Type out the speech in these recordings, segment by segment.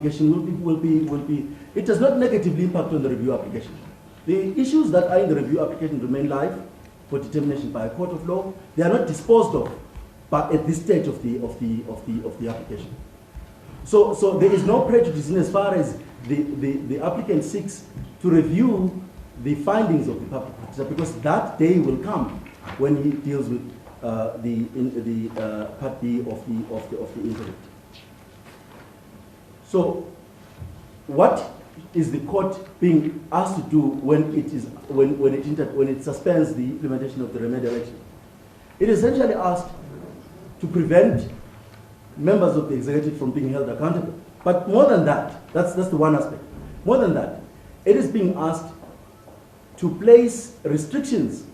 will be, it does not negatively impact on the review application. The issues that are in the review application remain live for determination by a court of law. They are not disposed of, but at this stage of the application. So there is no prejudice in as far as the applicant seeks to review the findings of the public protector, because that day will come when he deals with the Part B of the interdict. So, what is the court being asked to do when it suspends the implementation of the remedial action? It is essentially asked to prevent members of the executive from being held accountable. But more than that, that's the one aspect. More than that, it is being asked to place restrictions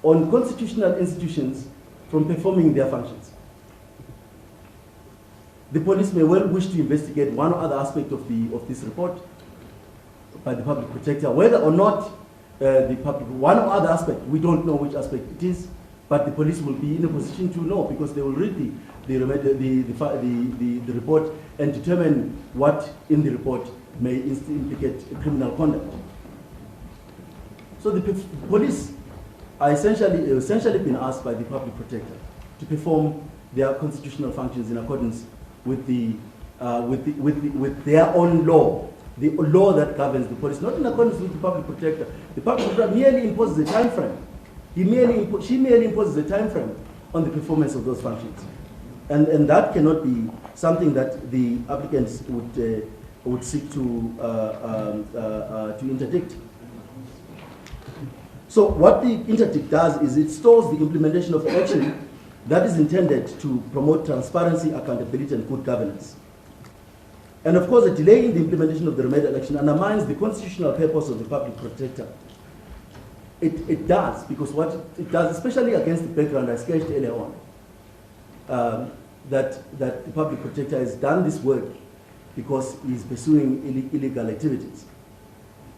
on constitutional institutions from performing their functions. The police may well wish to investigate one or other aspect of this report by the public protector, whether or not one or other aspect, we don't know which aspect it is, but the police will be in a position to know because they will read the report and determine what in the report may implicate criminal conduct. So the police are essentially been asked by the public protector to perform their constitutional functions in accordance with their own law, the law that governs the police, not in accordance with the public protector. The public protector merely imposes a time frame. She merely imposes a time frame on the performance of those functions, and that cannot be something that the applicants would seek to interdict. So what the interdict does is it stores the implementation of action that is intended to promote transparency, accountability, and good governance. And of course, a delay in the implementation of the remedial action undermines the constitutional purpose of the public protector. It does, because what it does, especially against the background I sketched earlier on, that the public protector has done this work because he's pursuing illegal activities.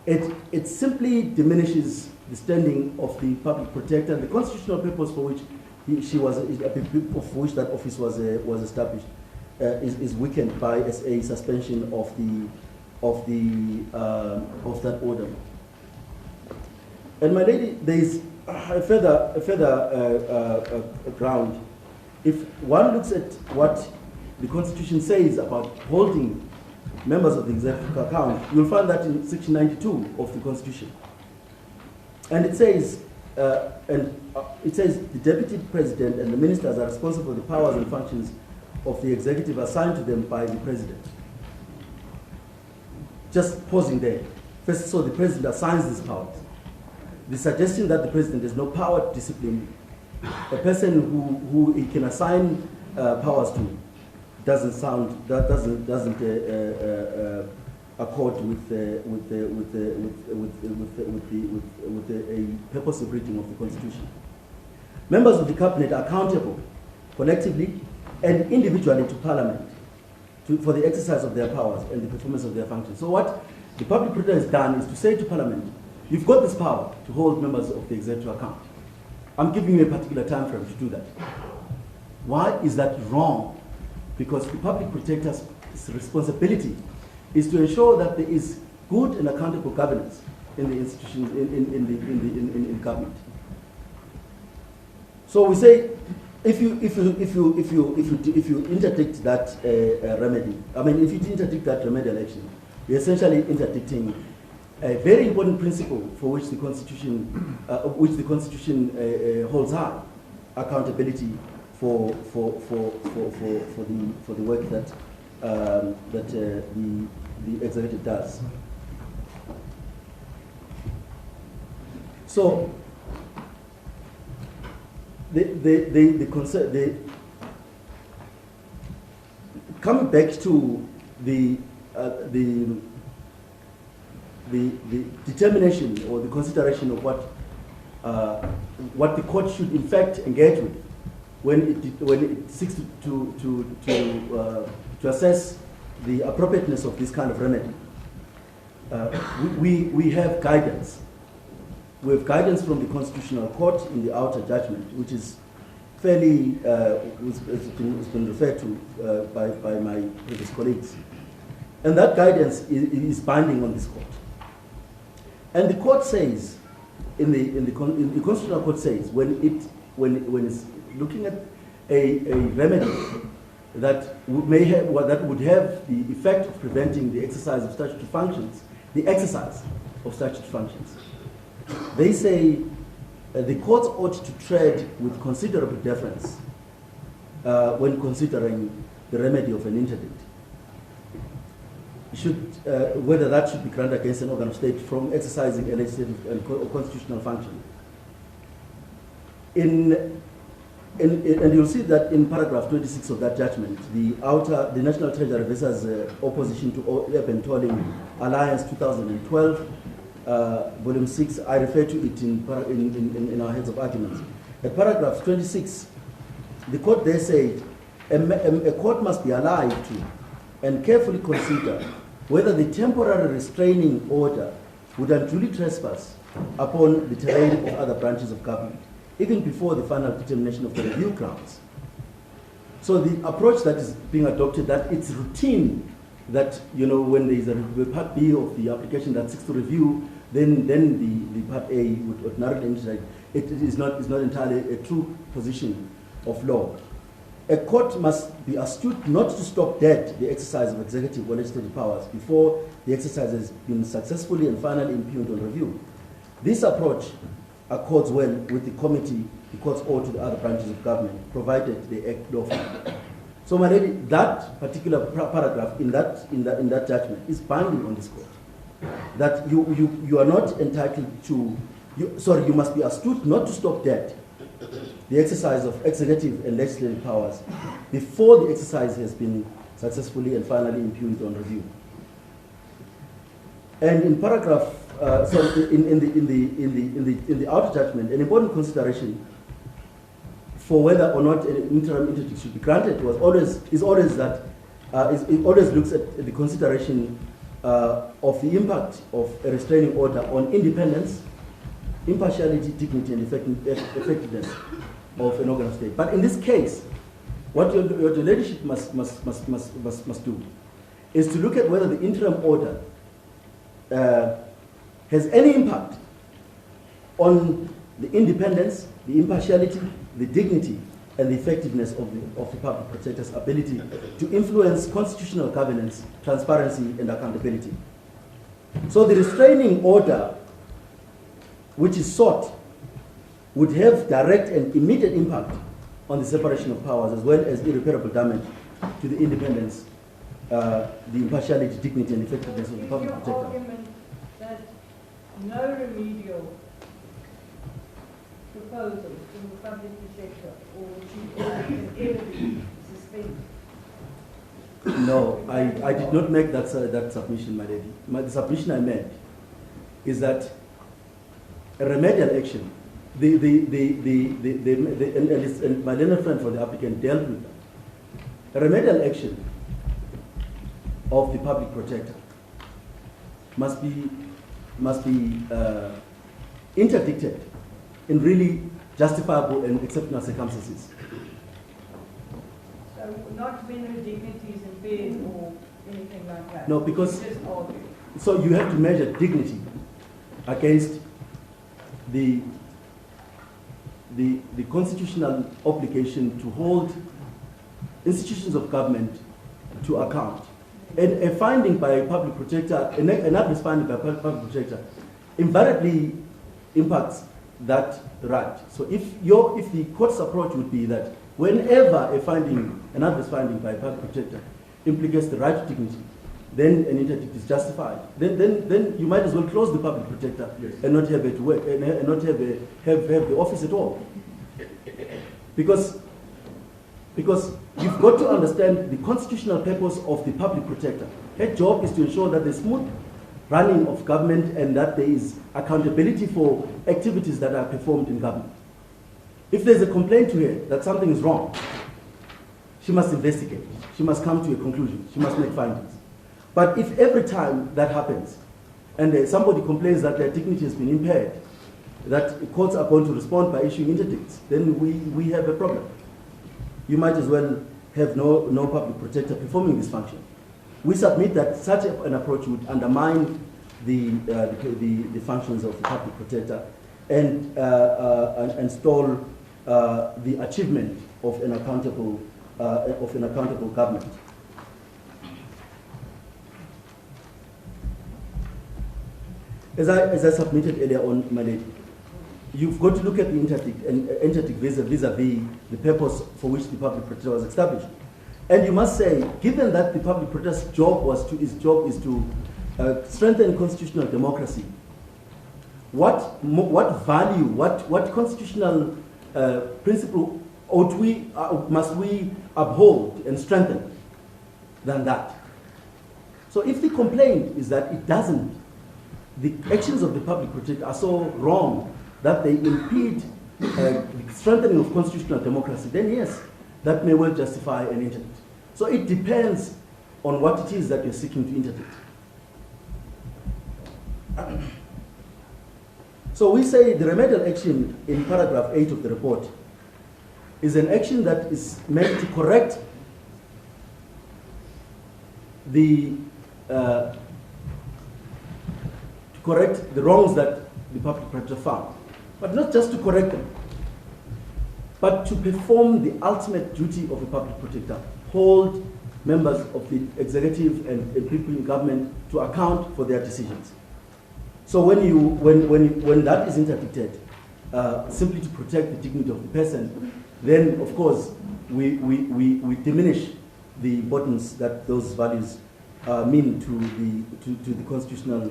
It simply diminishes the standing of the public protector, the constitutional purpose for which that office was established is weakened by a suspension of that order. And my lady, there is a further ground. If one looks at what the Constitution says about holding members of the executive account, you'll find that in section 92 of the Constitution, and it says. It says the deputy president and the ministers are responsible for the powers and functions of the executive assigned to them by the president. Just pausing there. First, so the president assigns these powers. The suggestion that the president has no power to discipline a person who he can assign powers to doesn't accord with a purposive reading of the Constitution. Members of the cabinet are accountable collectively and individually to Parliament for the exercise of their powers and the performance of their functions. So what the public protector has done is to say to Parliament, you've got this power to hold members of the executive account. I'm giving you a particular time frame to do that. Why is that wrong? Because the public protector's responsibility is to ensure that there is good and accountable governance in the institutions, in government. So we say, if you interdict that remedy, I mean, if you interdict that remedial action, you're essentially interdicting a very important principle for which the Constitution, holds high, accountability for the work that the executive does. So coming back to the determination or the consideration of what the court should in fact engage with when it seeks to assess the appropriateness of this kind of remedy. We have guidance. We have guidance from the Constitutional Court in the outer judgment, which is fairly, has been referred to by my previous colleagues. And that guidance is binding on this court. And the court says, the Constitutional Court says, when it's looking at a remedy that would have the effect of preventing the exercise of statutory functions, they say the courts ought to tread with considerable deference when considering the remedy of an interdict. Whether that should be granted against an organ of state from exercising a legislative and constitutional function. And you'll see that in paragraph 26 of that judgment, the National Treasury versus Opposition to Urban Tolling Alliance 2012, volume 6, I refer to it in our heads of arguments. At paragraph 26, the court there said, a court must be alive to and carefully consider whether the temporary restraining order would unduly trespass upon the terrain of other branches of government, even before the final determination of the review grounds. So the approach that is being adopted, that it's routine that, when there is a part B of the application that seeks to review, then the part A would ordinarily interdict. It is not entirely a true position of law. A court must be astute not to stop dead the exercise of executive or legislative powers before the exercise has been successfully and finally impugned on review. This approach accords well with the committee the courts owe to the other branches of government, provided they act lawfully. So, my lady, that particular paragraph in that judgment is binding on this court. That you are not entitled to, you must be astute not to stop dead the exercise of executive and legislative powers before the exercise has been successfully and finally impugned on review. And in paragraph, in the outer judgment, an important consideration for whether or not an interim interdict should be granted it always looks at the consideration of the impact of a restraining order on independence, impartiality, dignity, and effectiveness of an organ of state. But in this case, what your ladyship must do is to look at whether the interim order has any impact on the independence, the impartiality, the dignity, and the effectiveness of the public protector's ability to influence constitutional governance, transparency, and accountability. So the restraining order which is sought would have direct and immediate impact on the separation of powers, as well as irreparable damage to the independence, the impartiality, dignity, and effectiveness of the public protector. Your argument that no remedial proposals from the public protector or chief auditor can ever be suspended? No, I did not make that submission, my lady. The submission I made is that a remedial action, and my learned friend for the applicant dealt with that. A remedial action of the public protector must be interdicted in really justifiable and exceptional circumstances. So not when the dignity is impaired or anything like that? No, because just argue. So you have to measure dignity against the constitutional obligation to hold institutions of government to account. And a finding by a public protector, an adverse finding by a public protector, invariably impacts that right. So if the court's approach would be that whenever an adverse finding by a public protector implicates the right to dignity, then an interdict is justified. Then you might as well close the public protector, yes, and not have it work, and not have the office at all. Because you've got to understand the constitutional purpose of the public protector. Her job is to ensure that the smooth running of government and that there is accountability for activities that are performed in government. If there's a complaint to her that something is wrong, she must investigate. She must come to a conclusion. She must make findings. But if every time that happens, and somebody complains that their dignity has been impaired, that courts are going to respond by issuing interdicts, then we have a problem. You might as well have no public protector performing this function. We submit that such an approach would undermine the functions of the public protector and stall the achievement of an accountable government. As I submitted earlier on, my lady, you've got to look at the interdict vis-a-vis the purpose for which the public protector was established. And you must say, given that the public protector's job is to strengthen constitutional democracy, what value, what constitutional principle must we uphold and strengthen than that? So if the complaint is that it doesn't, the actions of the public protector are so wrong that they impede the strengthening of constitutional democracy, then yes, that may well justify an interdict. So it depends on what it is that you're seeking to interdict. So we say the remedial action in paragraph 8 of the report is an action that is meant to correct the wrongs that the public protector found. But not just to correct them, but to perform the ultimate duty of a public protector, hold members of the executive and people in government to account for their decisions. So when that is interdicted, simply to protect the dignity of the person, then of course we diminish the importance that those values mean to the constitutional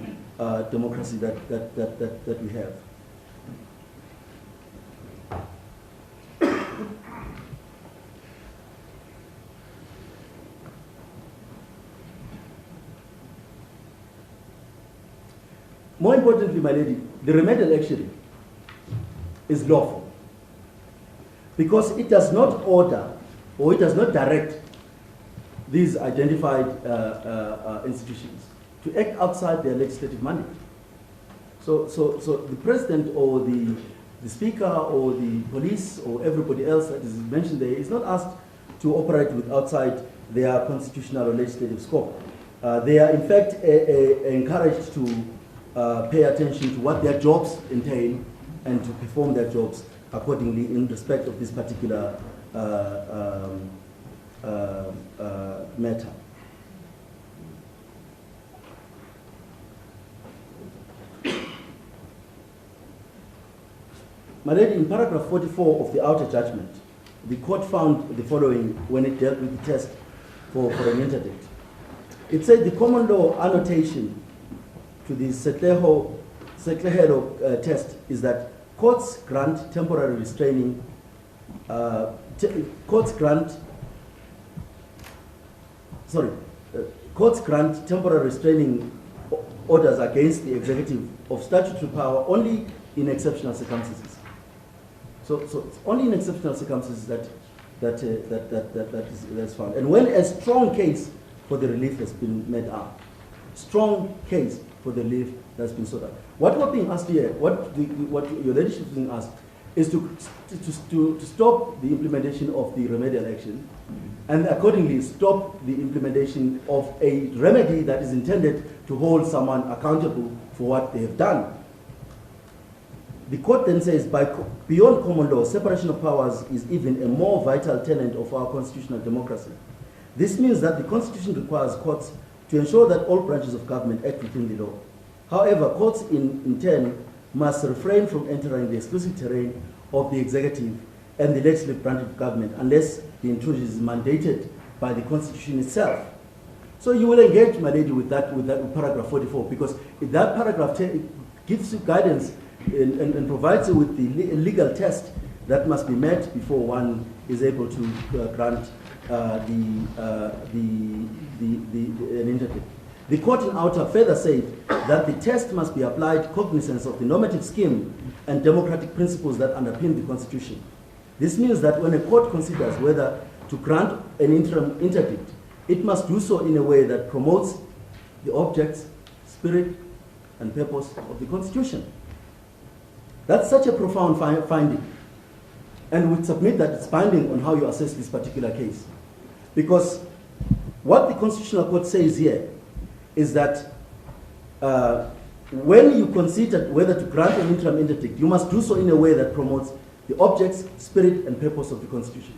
democracy that we have. More importantly, my lady, the remedial action is lawful because it does not order or it does not direct these identified institutions to act outside their legislative mandate. So the president or the speaker or the police or everybody else that is mentioned there is not asked to operate with outside their constitutional or legislative scope. They are in fact encouraged to pay attention to what their jobs entail and to perform their jobs accordingly in respect of this particular matter. My lady, in paragraph 44 of the outer judgment, the court found the following when it dealt with the test for an interdict. It said the common law annotation to the Setlehelo test is that courts grant temporary restraining, courts grant temporary restraining orders against the executive of statutory power only in exceptional circumstances. So it's only in exceptional circumstances that's found. And when a strong case for the relief has been made up, strong case for the relief that's been sought out. What we're being asked here, what your leadership is being asked, is to stop the implementation of the remedial action, and accordingly stop the implementation of a remedy that is intended to hold someone accountable for what they have done. The court then says, beyond common law, separation of powers is even a more vital tenet of our constitutional democracy. This means that the Constitution requires courts to ensure that all branches of government act within the law. However, courts in turn must refrain from entering the exclusive terrain of the executive and the legislative branch of government unless the intrusion is mandated by the Constitution itself. So you will engage, my lady, with paragraph 44, because that paragraph gives you guidance and provides you with the legal test that must be met before one is able to grant an interdict. The court in outer further said that the test must be applied cognizance of the normative scheme and democratic principles that underpin the Constitution. This means that when a court considers whether to grant an interim interdict, it must do so in a way that promotes the objects, spirit, and purpose of the Constitution. That's such a profound finding. And we submit that it's binding on how you assess this particular case. Because What the Constitutional Court says here is that when you consider whether to grant an interim interdict, you must do so in a way that promotes the objects, spirit, and purpose of the Constitution.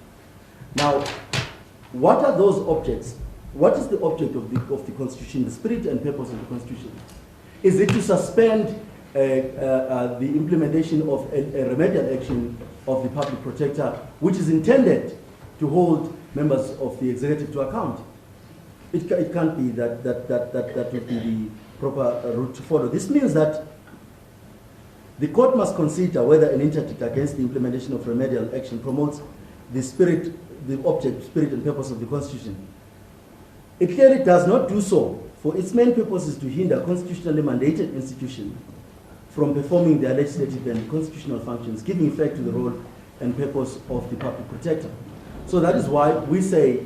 Now, what are those objects? What is the object of the Constitution, the spirit and purpose of the Constitution? Is it to suspend the implementation of a remedial action of the public protector, which is intended to hold members of the executive to account? It can't be that would be the proper route to follow. This means that the court must consider whether an interdict against the implementation of remedial action promotes the spirit, the object, spirit, and purpose of the Constitution. It clearly does not do so, for its main purpose is to hinder constitutionally mandated institutions from performing their legislative and constitutional functions, giving effect to the role and purpose of the public protector. So that is why we say,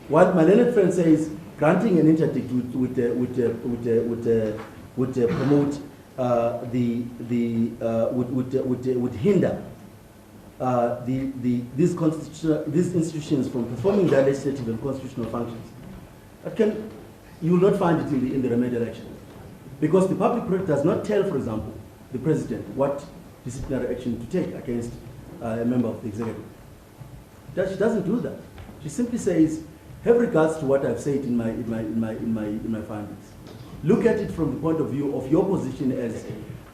what my learned friend says, granting an interdict would promote would hinder these institutions from performing their legislative and constitutional functions. You will not find it in the remedial action, because the public protector does not tell, for example, the president what disciplinary action to take against a member of the executive. She doesn't do that. She simply says, have regards to what I've said in my findings. Look at it from the point of view of your position as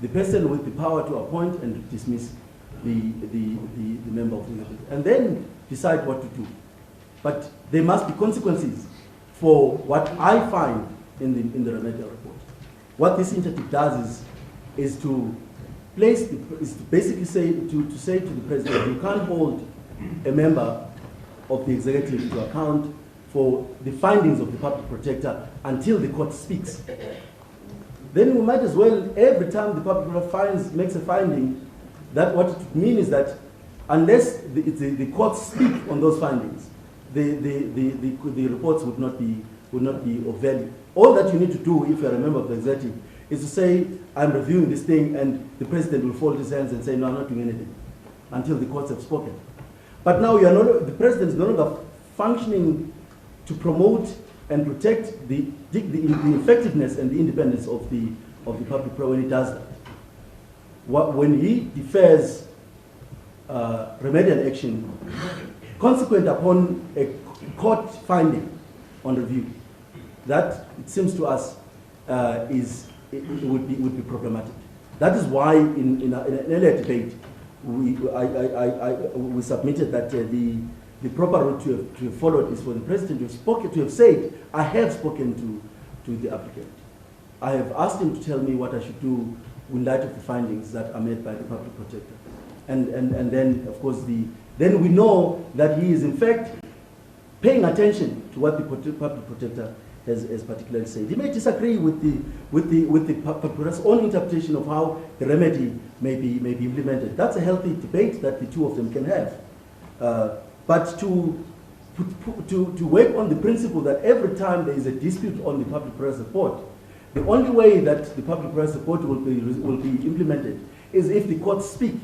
the person with the power to appoint and dismiss the member of the executive, and then decide what to do. But there must be consequences for what I find in the remedial report. What this interdict does is to basically say to the president, you can't hold a member of the executive to account for the findings of the public protector until the court speaks. Then we might as well, every time the public protector makes a finding, that what it means is that unless the courts speak on those findings, the reports would not be of value. All that you need to do if you are a member of the executive is to say, I'm reviewing this thing, and the president will fold his hands and say, no, I'm not doing anything until the courts have spoken. But now the president is no longer functioning to promote and protect the effectiveness and the independence of the public when he does that. When he defers remedial action consequent upon a court finding on review, that it seems to us would be problematic. That is why in an earlier debate we submitted that the proper route to have followed is for the president to have said, I have spoken to the applicant. I have asked him to tell me what I should do in light of the findings that are made by the public protector. And then, of course, then we know that he is in fact paying attention to what the public protector has particularly said. He may disagree with the public protector's own interpretation of how the remedy may be implemented. That's a healthy debate that the two of them can have. But to work on the principle that every time there is a dispute on the public press report, the only way that the public press report will be implemented is if the courts speak.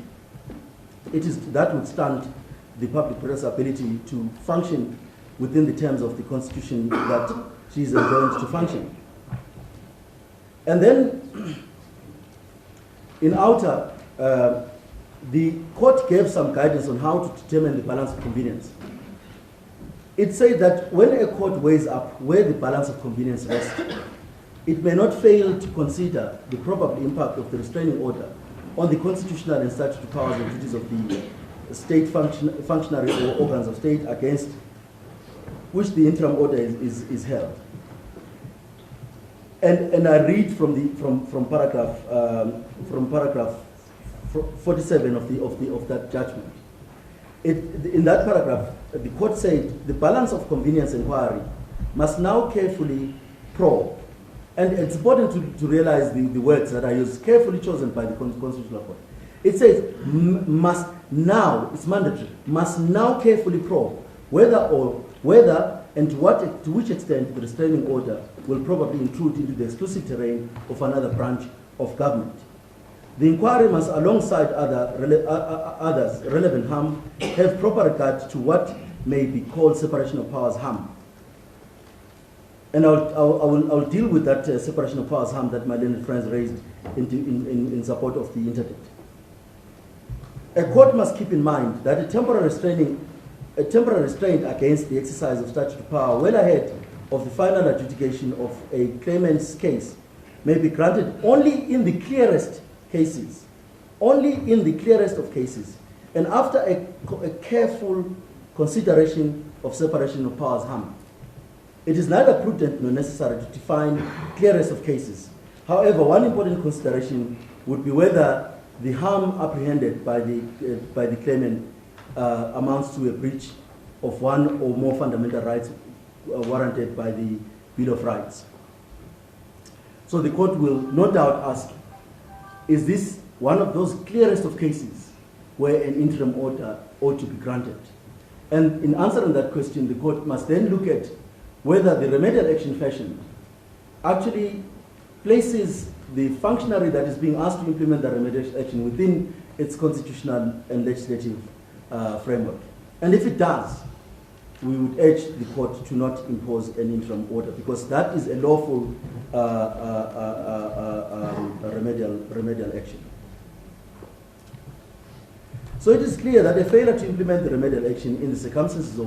That would stunt the public press ability to function within the terms of the Constitution that she is enjoined to function. And then, in outer, the court gave some guidance on how to determine the balance of convenience. It said that when a court weighs up where the balance of convenience rests, it may not fail to consider the probable impact of the restraining order on the constitutional and statutory powers and duties of the state functionary or organs of state against which the interim order is held. And I read from paragraph 47 of that judgment. In that paragraph, the court said the balance of convenience inquiry must now carefully probe. And it's important to realize the words that are used, carefully chosen by the Constitutional Court. It says, must now, it's mandatory, must now carefully probe whether and to which extent the restraining order will probably intrude into the exclusive terrain of another branch of government. The inquiry must, alongside others relevant harm, have proper regard to what may be called separation of powers harm. And I'll deal with that separation of powers harm that my learned friends raised in support of the interdict. A court must keep in mind that a temporary restraint against the exercise of statutory power well ahead of the final adjudication of a claimant's case may be granted only in the clearest cases, of cases, and after a careful consideration of separation of powers harm. It is neither prudent nor necessary to define clearest of cases. However, one important consideration would be whether the harm apprehended by the claimant amounts to a breach of one or more fundamental rights warranted by the Bill of Rights. So the court will no doubt ask, is this one of those clearest of cases where an interim order ought to be granted? And in answering that question, the court must then look at whether the remedial action fashioned actually places the functionary that is being asked to implement the remedial action within its constitutional and legislative framework. And if it does, we would urge the court to not impose an interim order, because that is a lawful remedial action. So it is clear that a failure to implement the remedial action in the circumstances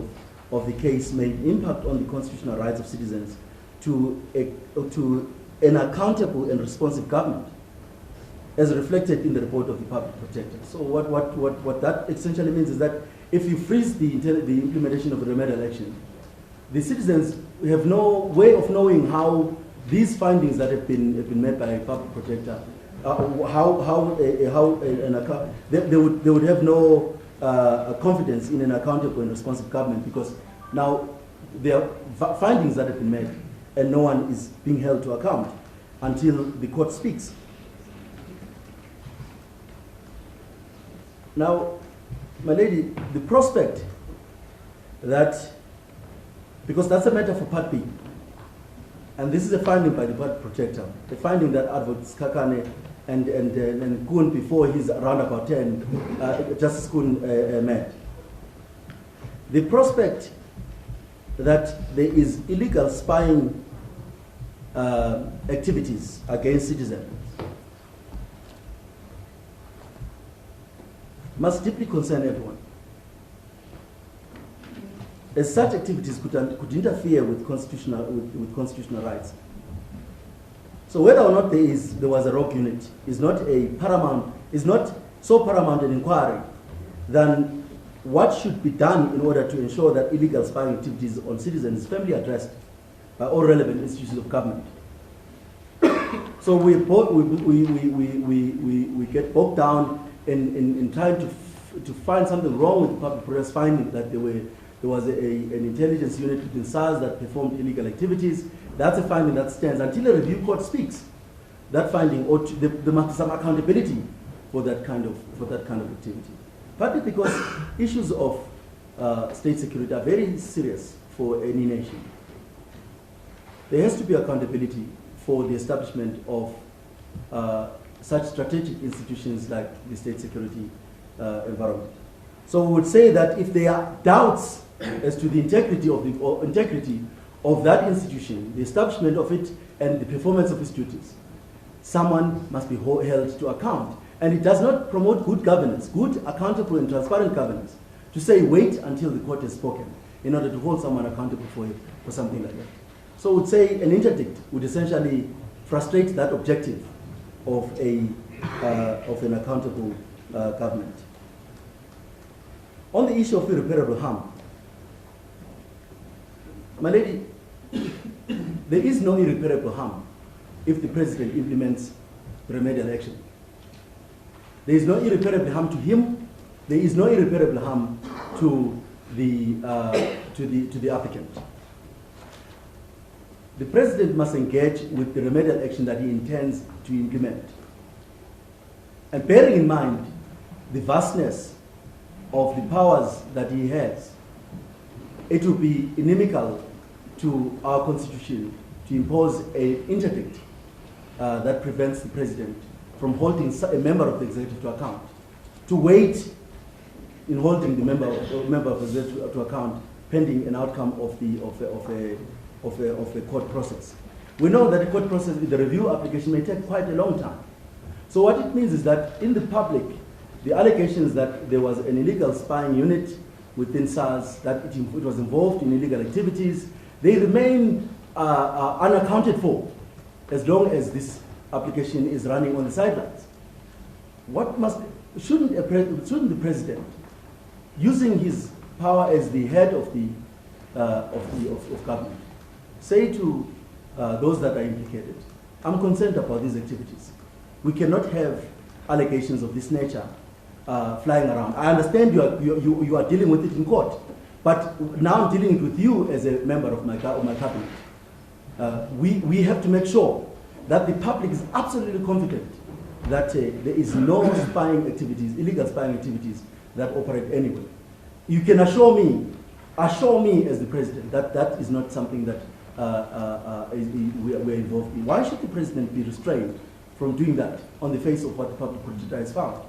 of the case may impact on the constitutional rights of citizens to an accountable and responsive government, as reflected in the report of the public protector. So what that essentially means is that if you freeze the implementation of the remedial action, the citizens have no way of knowing how these findings that have been made by a public protector, they would have no confidence in an accountable and responsive government, because now there are findings that have been made and no one is being held to account until the court speaks. Now, my lady, the prospect that, because that's a matter for Part B, and this is a finding by the public protector, the finding that Advocate Kakane and Kuhn before his roundabout 10, Justice Kuhn made. The prospect that there is illegal spying activities against citizens must deeply concern everyone, as such activities could interfere with constitutional rights. So whether or not there was a rogue unit is not so paramount an inquiry than what should be done in order to ensure that illegal spying activities on citizens is firmly addressed by all relevant institutions of government. So we get bogged down in trying to find something wrong with the public press finding that there was an intelligence unit within SARS that performed illegal activities. That's a finding that stands until a review court speaks. That finding, or there must be some accountability for that kind of activity. Partly because issues of state security are very serious for any nation. There has to be accountability for the establishment of such strategic institutions like the state security environment. So we would say that if there are doubts as to the integrity of that institution, the establishment of it, and the performance of its duties, someone must be held to account. And it does not promote good governance, good, accountable, and transparent governance, to say wait until the court has spoken in order to hold someone accountable for something like that. So I would say an interdict would essentially frustrate that objective of an accountable government. On the issue of irreparable harm, my lady, there is no irreparable harm if the president implements remedial action. There is no irreparable harm to him. There is no irreparable harm to the applicant. The president must engage with the remedial action that he intends to implement. And bearing in mind the vastness of the powers that he has, it would be inimical to our constitution to impose an interdict that prevents the president from holding a member of the executive to account, to wait in holding the member of the executive to account pending an outcome of of a court process. We know that the court process with the review application may take quite a long time. So what it means is that in the public, the allegations that there was an illegal spying unit within SARS, that it was involved in illegal activities, they remain unaccounted for as long as this application is running on the sidelines. Shouldn't the president, using his power as the head of government, say to those that are implicated, I'm concerned about these activities. We cannot have allegations of this nature flying around. I understand you are dealing with it in court, but now I'm dealing it with you as a member of my cabinet. We have to make sure that the public is absolutely confident that there is no spying activities, illegal spying activities that operate anywhere. You can assure me as the president that that is not something that we're involved in. Why should the president be restrained from doing that on the face of what the public prosecutor has found?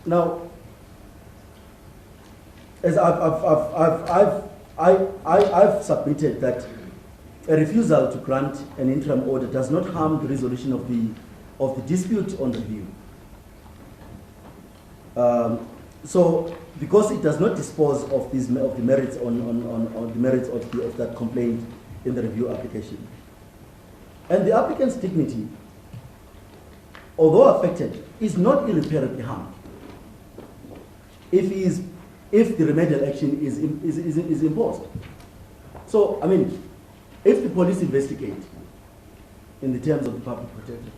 Now, as I've submitted that a refusal to grant an interim order does not harm the resolution of the dispute on review. So, because it does not dispose of the merits on the merits of that complaint in the review application, and the applicant's dignity, although affected, is not irreparably harmed if the remedial action is imposed. So, I mean, if the police investigate in the terms of the public protector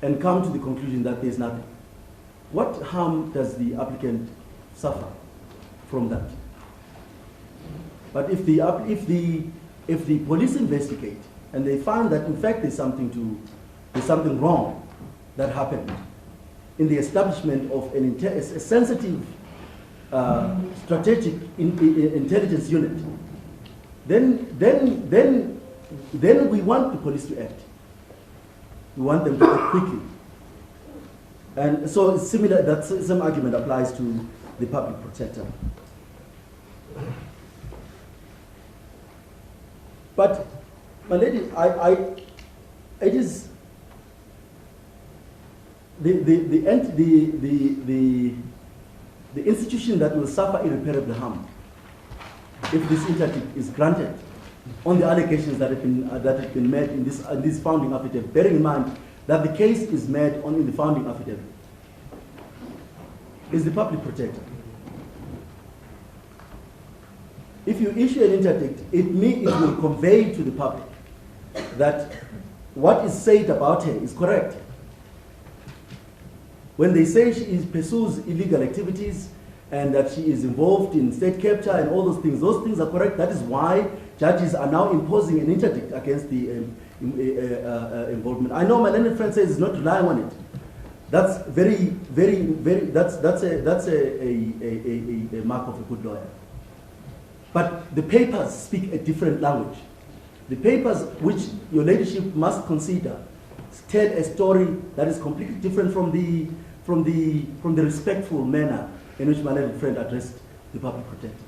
and come to the conclusion that there is nothing, what harm does the applicant suffer from that? But if the police investigate and they find that in fact there's something wrong that happened in the establishment of a sensitive strategic intelligence unit, then we want the police to act. We want them to act quickly. And so it's similar, that same argument applies to the public protector. But, my lady, it is the institution that will suffer irreparable harm if this interdict is granted on the allegations that have been made in this founding affidavit, bearing in mind that the case is made only in the founding affidavit, is the public protector. If you issue an interdict, it will convey to the public that what is said about her is correct. When they say she pursues illegal activities and that she is involved in state capture and all those things are correct. That is why judges are now imposing an interdict against the involvement. I know my learned friend says he's not relying on it. That's that's a mark of a good lawyer. But the papers speak a different language. The papers, which your ladyship must consider, tell a story that is completely different from the respectful manner in which my learned friend addressed the public protector,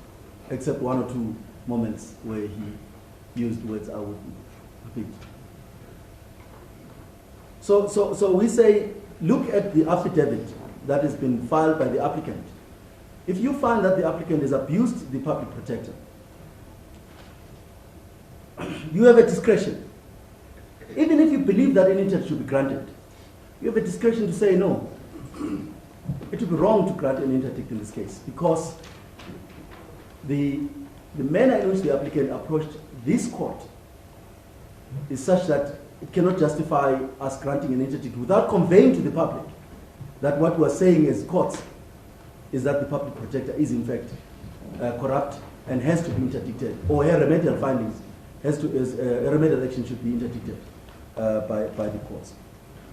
except one or two moments where he used words I would repeat. So we say, look at the affidavit that has been filed by the applicant. If you find that the applicant has abused the public protector, you have a discretion. Even if you believe that an interdict should be granted, you have a discretion to say no. It would be wrong to grant an interdict in this case because the manner in which the applicant approached this court is such that it cannot justify us granting an interdict without conveying to the public that what we are saying as courts is that the public protector is in fact corrupt and has to be interdicted, or her remedial findings remedial action should be interdicted by the courts.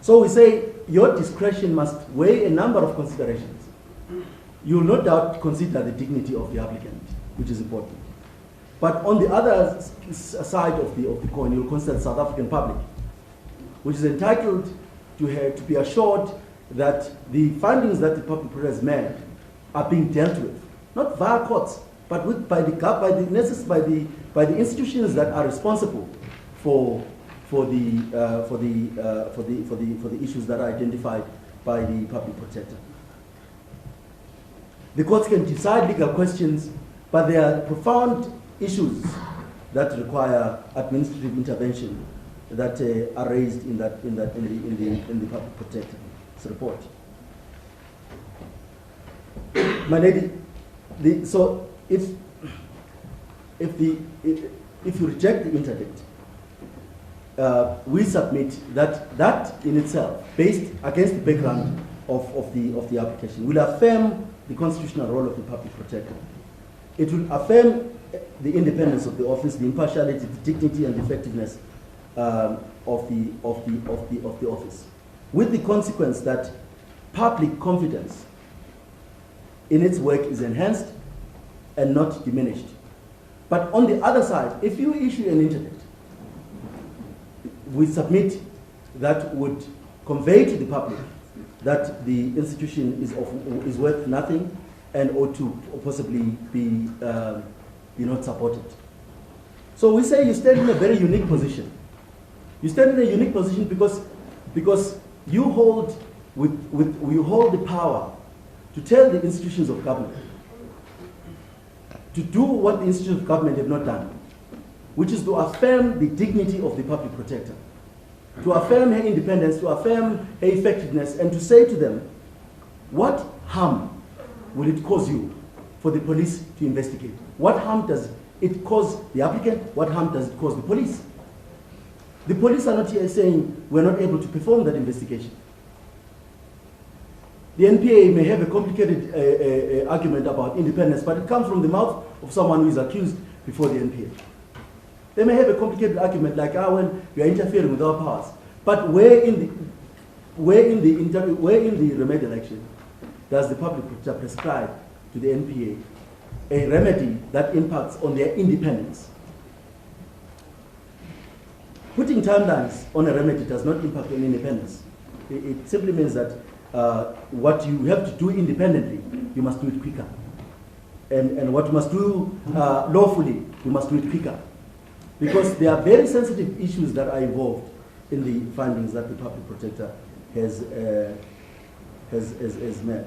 So we say your discretion must weigh a number of considerations. You will no doubt consider the dignity of the applicant, which is important. But on the other side of the coin, you will consider the South African public, which is entitled to be assured that the findings that the public protector has made are being dealt with, not via courts, but by the institutions that are responsible for the issues that are identified by the public protector. The courts can decide legal questions, but there are profound issues that require administrative intervention that are raised in the public protector's report. My lady, so if you reject the interdict, we submit that in itself, based against the background of the application, will affirm the constitutional role of the public protector. It will affirm the independence of the office, the impartiality, the dignity, and the effectiveness of the office, with the consequence that public confidence in its work is enhanced and not diminished. But on the other side, if you issue an interdict, we submit that would convey to the public that the institution is worth nothing and ought to possibly be not supported. So we say you stand in a very unique position. You stand in a unique position because you hold the power to tell the institutions of government to do what the institutions of government have not done, which is to affirm the dignity of the public protector, to affirm her independence, to affirm her effectiveness, and to say to them, what harm will it cause you for the police to investigate? What harm does it cause the applicant? What harm does it cause the police? The police are not here saying we're not able to perform that investigation. The NPA may have a complicated argument about independence, but it comes from the mouth of someone who is accused before the NPA. They may have a complicated argument like, well, we are interfering with our powers. But where in the remedial action does the public protector prescribe to the NPA a remedy that impacts on their independence? Putting timelines on a remedy does not impact on independence. It simply means that what you have to do independently, you must do it quicker. And what you must do lawfully, you must do it quicker. Because there are very sensitive issues that are involved in the findings that the public protector has made.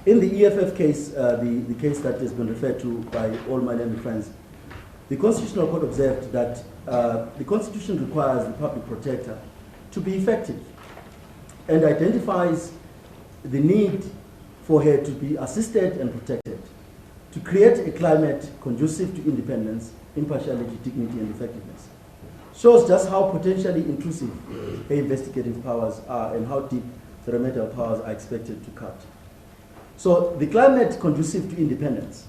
In the EFF case, the case that has been referred to by all my learned friends, the Constitutional Court observed that the Constitution requires the public protector to be effective and identifies the need for her to be assisted and protected, to create a climate conducive to independence, impartiality, dignity, and effectiveness. Shows just how potentially intrusive her investigative powers are and how deep the remedial powers are expected to cut. So the climate conducive to independence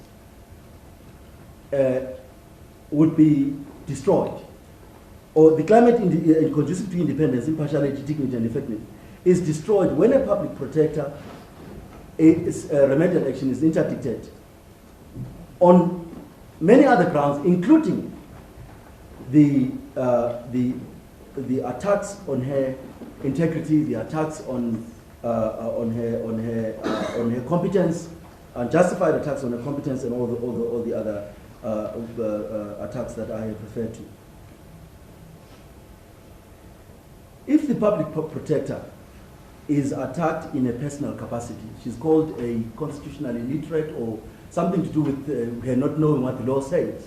would be destroyed, or the climate conducive to independence, impartiality, dignity, and effectiveness is destroyed when a public protector remedial action is interdicted on many other grounds, including the attacks on her integrity, the attacks on her competence, unjustified attacks on her competence, and all the other attacks that I have referred to. If the public protector is attacked in a personal capacity, she's called a constitutionally illiterate or something to do with her not knowing what the law says.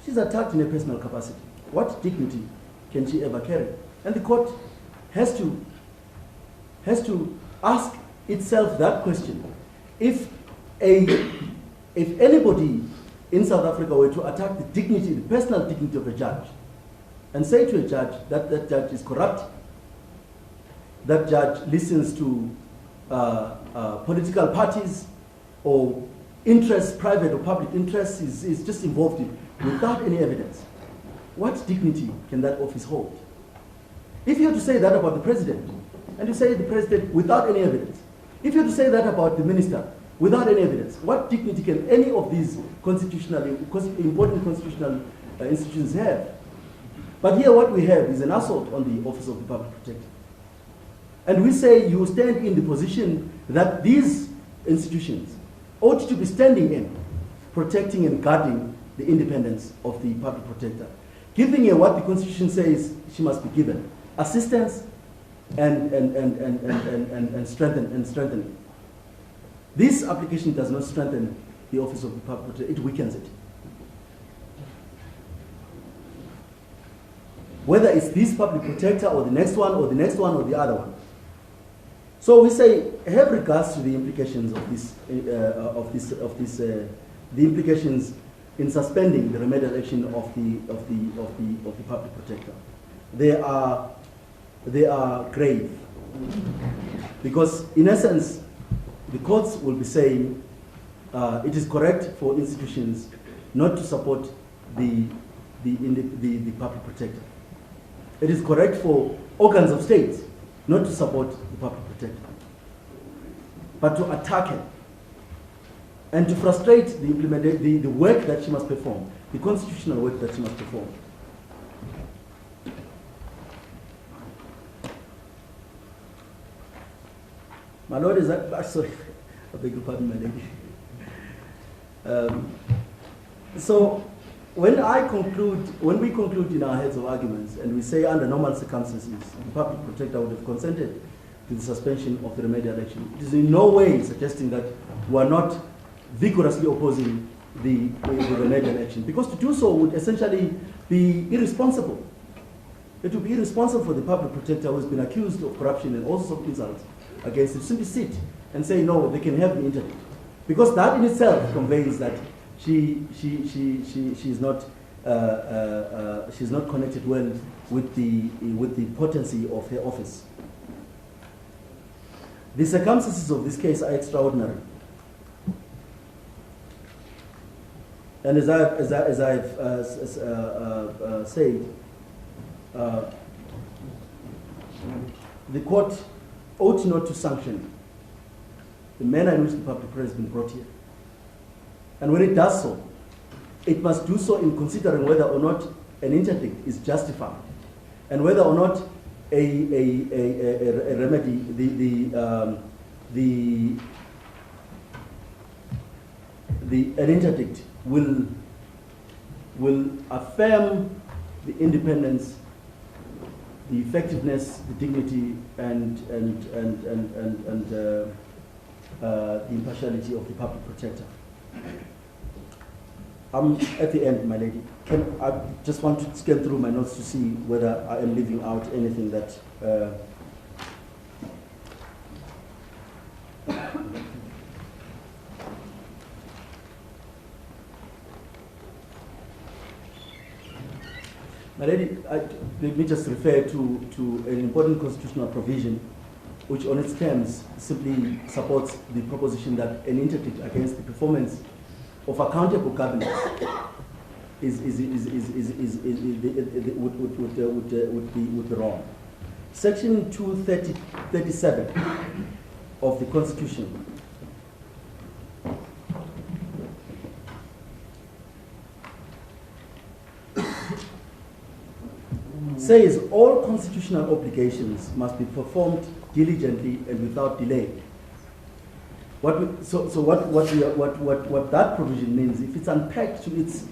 She's attacked in a personal capacity. What dignity can she ever carry? And the court has to ask itself that question. If anybody in South Africa were to attack the dignity, the personal dignity of a judge, and say to a judge that that judge is corrupt, that judge listens to political parties or interests, private or public interests, is just involved in without any evidence, what dignity can that office hold? If you have to say that about the president, and you say the president without any evidence, if you have to say that about the minister without any evidence, what dignity can any of these important constitutional institutions have? But here what we have is an assault on the office of the public protector. And we say you stand in the position that these institutions ought to be standing in, protecting and guarding the independence of the public protector, giving her what the Constitution says she must be given, assistance and strengthening. This application does not strengthen the office of the public protector, it weakens it. Whether it's this public protector or the next one or the next one or the other one. So we say, have regards to the implications of the implications in suspending the remedial action of the public protector. They are grave, because in essence, the courts will be saying it is correct for institutions not to support the public protector. It is correct for organs of state not to support the public protector, but to attack her and to frustrate the work that she must perform, the constitutional work that she must perform. My Lord, is that, sorry, I beg your pardon, my lady. So, when we conclude in our heads of arguments, and we say under normal circumstances, the public protector would have consented to the suspension of the remedial action, it is in no way suggesting that we are not vigorously opposing the remedial action, because to do so would essentially be irresponsible. It would be irresponsible for the public protector who has been accused of corruption and all sorts of insults against him, simply sit and say, no, they can have the interdict. Because that in itself conveys that she's not connected well with the potency of her office. The circumstances of this case are extraordinary, and as I've said, the court ought not to sanction the manner in which the public press has been brought here. And when it does so, it must do so in considering whether or not an interdict is justified, and whether or not a remedy, an interdict will affirm the independence, the effectiveness, the dignity, and the impartiality of the public protector. I'm at the end, my lady. I just want to scan through my notes to see whether I am leaving out anything that my lady, let me just refer to an important constitutional provision which on its terms simply supports the proposition that an interdict against the performance of accountable governance would be wrong. Section 237 of the Constitution says all constitutional obligations must be performed diligently and without delay. What that provision means, if it's unpacked to its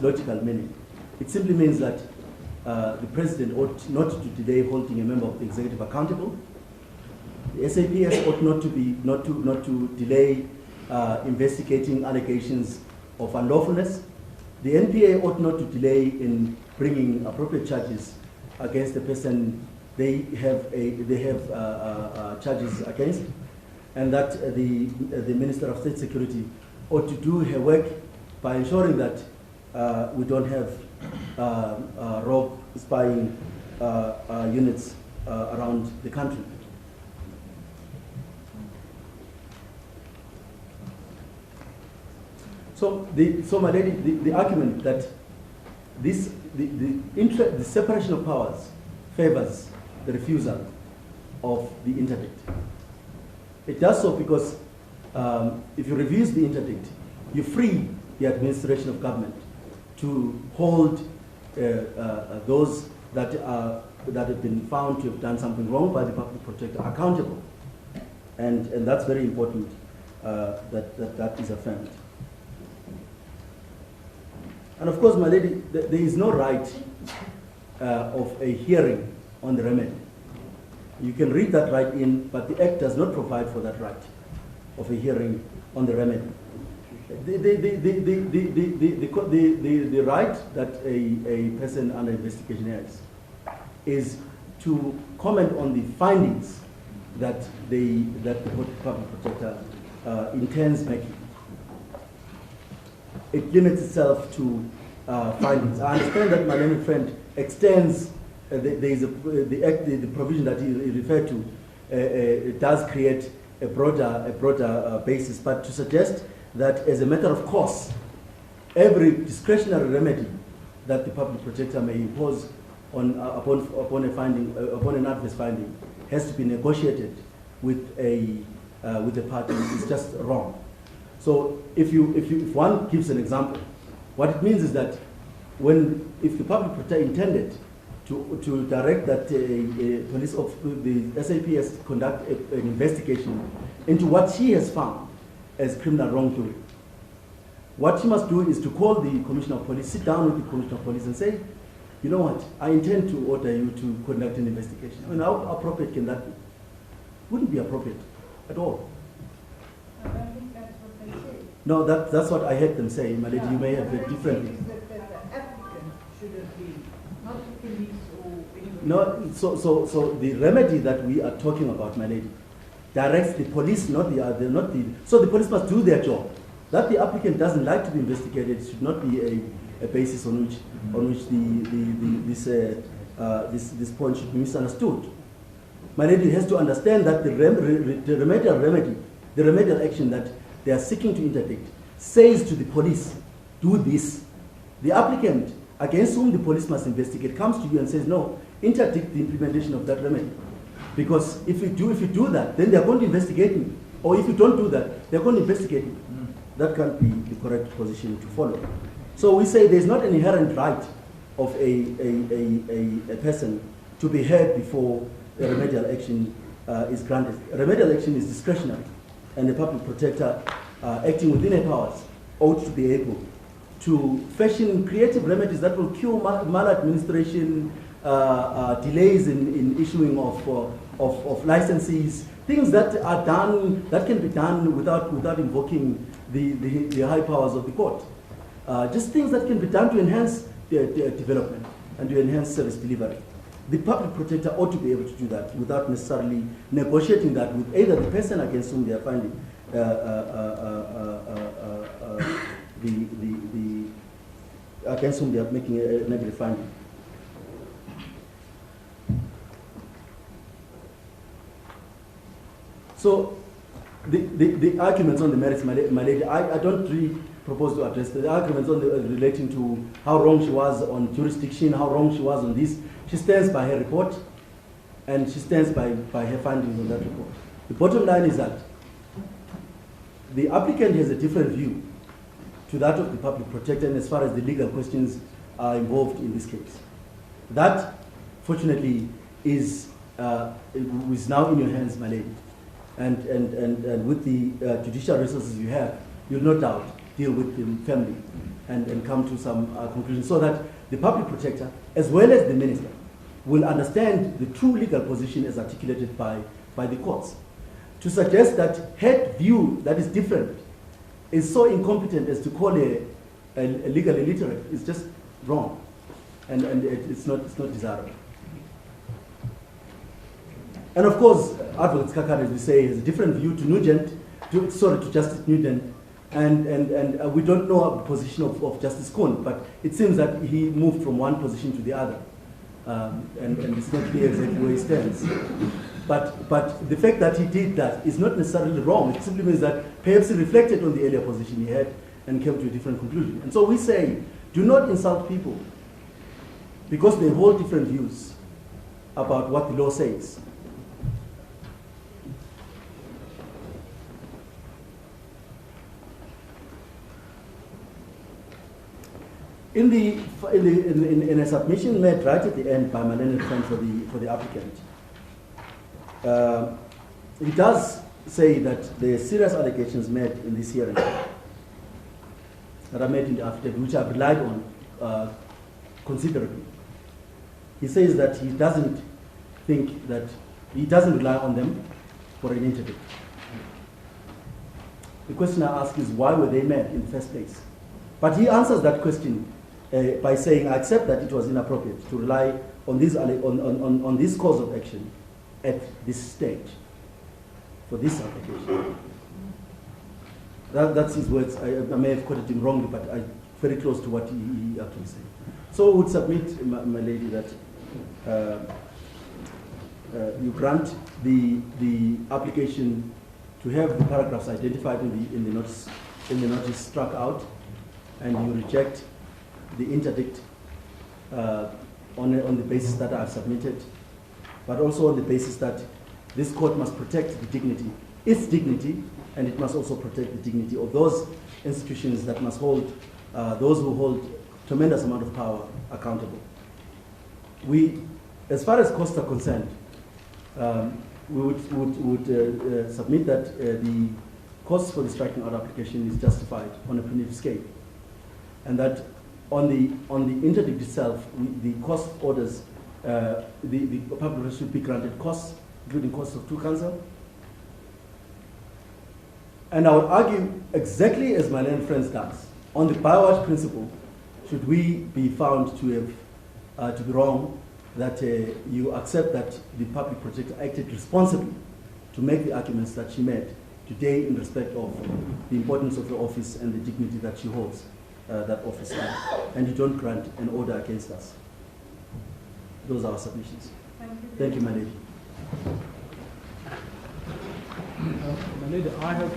logical meaning, it simply means that the president ought not to delay holding a member of the executive accountable. The SAPS ought not to delay investigating allegations of unlawfulness. The NPA ought not to delay in bringing appropriate charges against the person they have charges against, and that the Minister of State Security ought to do her work by ensuring that we don't have rogue spying units around the country. So, my lady, the argument that the separation of powers favors the refusal of the interdict. It does so because if you refuse the interdict, you free the administration of government to hold those that have been found to have done something wrong by the public protector accountable. And that's very important that is affirmed. And of course, my lady, there is no right of a hearing on the remedy. You can read that right in, but the Act does not provide for that right of a hearing on the remedy. The right that a person under investigation has is to comment on the findings that the public protector intends making. It limits itself to findings. I understand that my learned friend extends the provision that he referred to. It does create a broader basis, but to suggest that as a matter of course, every discretionary remedy that the public protector may impose upon an adverse finding has to be negotiated with the party is just wrong. So if one gives an example, what it means is that if the public protector intended to direct that police of the SAPS conduct an investigation into what she has found as criminal wrongdoing, what she must do is to call the Commissioner of Police, sit down with the Commissioner of Police and say, you know what, I intend to order you to conduct an investigation. I mean, how appropriate can that be? Wouldn't be appropriate at all. I don't think that's what they say. No, that's what I heard them say. My lady, you may have heard differently. That the applicant should have been, not the police or anybody. No, so the remedy that we are talking about, my lady, directs the police, not the. So the police must do their job. That the applicant doesn't like to be investigated should not be a basis on which this point should be misunderstood. My lady has to understand that the remedial action that they are seeking to interdict says to the police, do this. The applicant against whom the police must investigate comes to you and says, no, interdict the implementation of that remedy. Because if you do that, then they are going to investigate me. Or if you don't do that, they are going to investigate me. That can't be the correct position to follow. So we say there's not an inherent right of a person to be heard before a remedial action is granted. A remedial action is discretionary, and the public protector acting within her powers ought to be able to fashion creative remedies that will cure maladministration, delays in issuing of licenses, things that are done, that can be done without invoking the high powers of the court. Just things that can be done to enhance the development and to enhance service delivery. The public protector ought to be able to do that without necessarily negotiating that with either the person against whom they are finding against whom they are making a negative finding. So the arguments on the merits, my lady, I don't really propose to address the arguments on relating to how wrong she was on jurisdiction, how wrong she was on this. She stands by her report, and she stands by her findings on that report. The bottom line is that the applicant has a different view to that of the public protector, and as far as the legal questions are involved in this case. That, fortunately, is now in your hands, my lady. And with the judicial resources you have, you'll no doubt deal with the family and come to some conclusion, so that the public protector, as well as the minister, will understand the true legal position as articulated by the courts. To suggest that her view that is different is so incompetent as to call a legal illiterate is just wrong, and it's not desirable. And of course, Advocate Kakar, as we say, has a different view to to Justice Nugent, and we don't know the position of Justice Kuhn, but it seems that he moved from one position to the other, and it's not clear exactly where he stands. But the fact that he did that is not necessarily wrong. It simply means that perhaps he reflected on the earlier position he had and came to a different conclusion. And so we say, do not insult people because they hold different views about what the law says. In a submission made right at the end by my learned friend for the applicant, it does say that there are serious allegations made in this hearing that are made in the affidavit, which I've relied on considerably. He says that he doesn't rely on them for an interdict. The question I ask is, why were they made in the first place? But he answers that question by saying, I accept that it was inappropriate to rely on this course of action at this stage for this application. That's his words. I may have quoted him wrongly, but I'm very close to what he actually said. So I would submit, my lady, that you grant the application to have the paragraphs identified in the notice struck out, and you reject the interdict on the basis that I've submitted, but also on the basis that this court must protect the dignity, its dignity, and it must also protect the dignity of those institutions that must hold those who hold tremendous amount of power accountable. As far as costs are concerned, we would submit that the cost for the striking out application is justified on a punitive scale, and that on the interdict itself, the cost orders, the public should be granted costs, including costs of 2 counsel. And I would argue exactly as my learned friends does, on the by-word principle, should we be found to be wrong, that you accept that the public protector acted responsibly to make the arguments that she made today in respect of the importance of the office and the dignity that she holds that office, and you don't grant an order against us. Those are our submissions. Thank you, my lady. My lady, I have.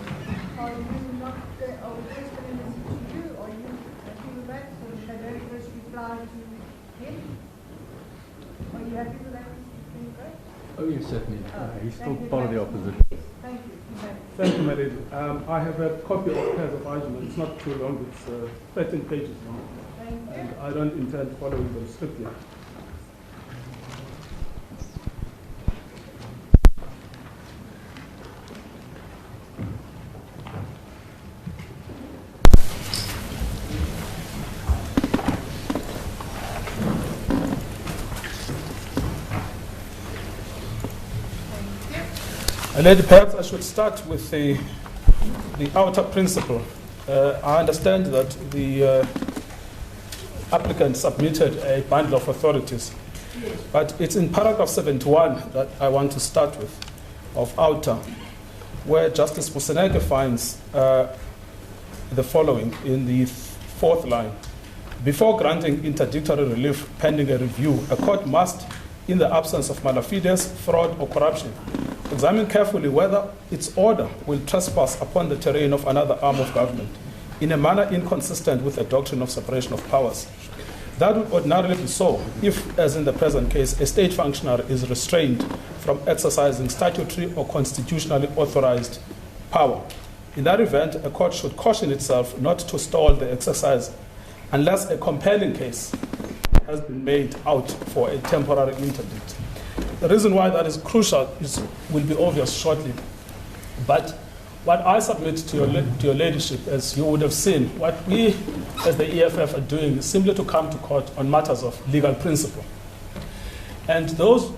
Are you not questioning this to you, or you happy with that? So should I very first reply to him? Are you happy with that? Oh yes, certainly. He's still Thank part of you. the opposition. Thank you. Thank you, my lady. I have a copy of pairs of argument. It's not too long. It's 13 pages long. Thank you. And I don't intend following them strictly. Lady, perhaps I should start with the outer principle. I understand that the applicant submitted a bundle of authorities, but it's in paragraph 71 that I want to start with, of outer, where Justice Museneke finds the following in the 4th line. Before granting interdictory relief pending a review, a court must, in the absence of malafides, fraud, or corruption, examine carefully whether its order will trespass upon the terrain of another arm of government in a manner inconsistent with the doctrine of separation of powers. That would ordinarily be so if, as in the present case, a state functionary is restrained from exercising statutory or constitutionally authorized power. In that event, a court should caution itself not to stall the exercise unless a compelling case has been made out for a temporary interdict. The reason why that is crucial will be obvious shortly. But what I submit to your ladyship, as you would have seen, what we as the EFF are doing is simply to come to court on matters of legal principle. And those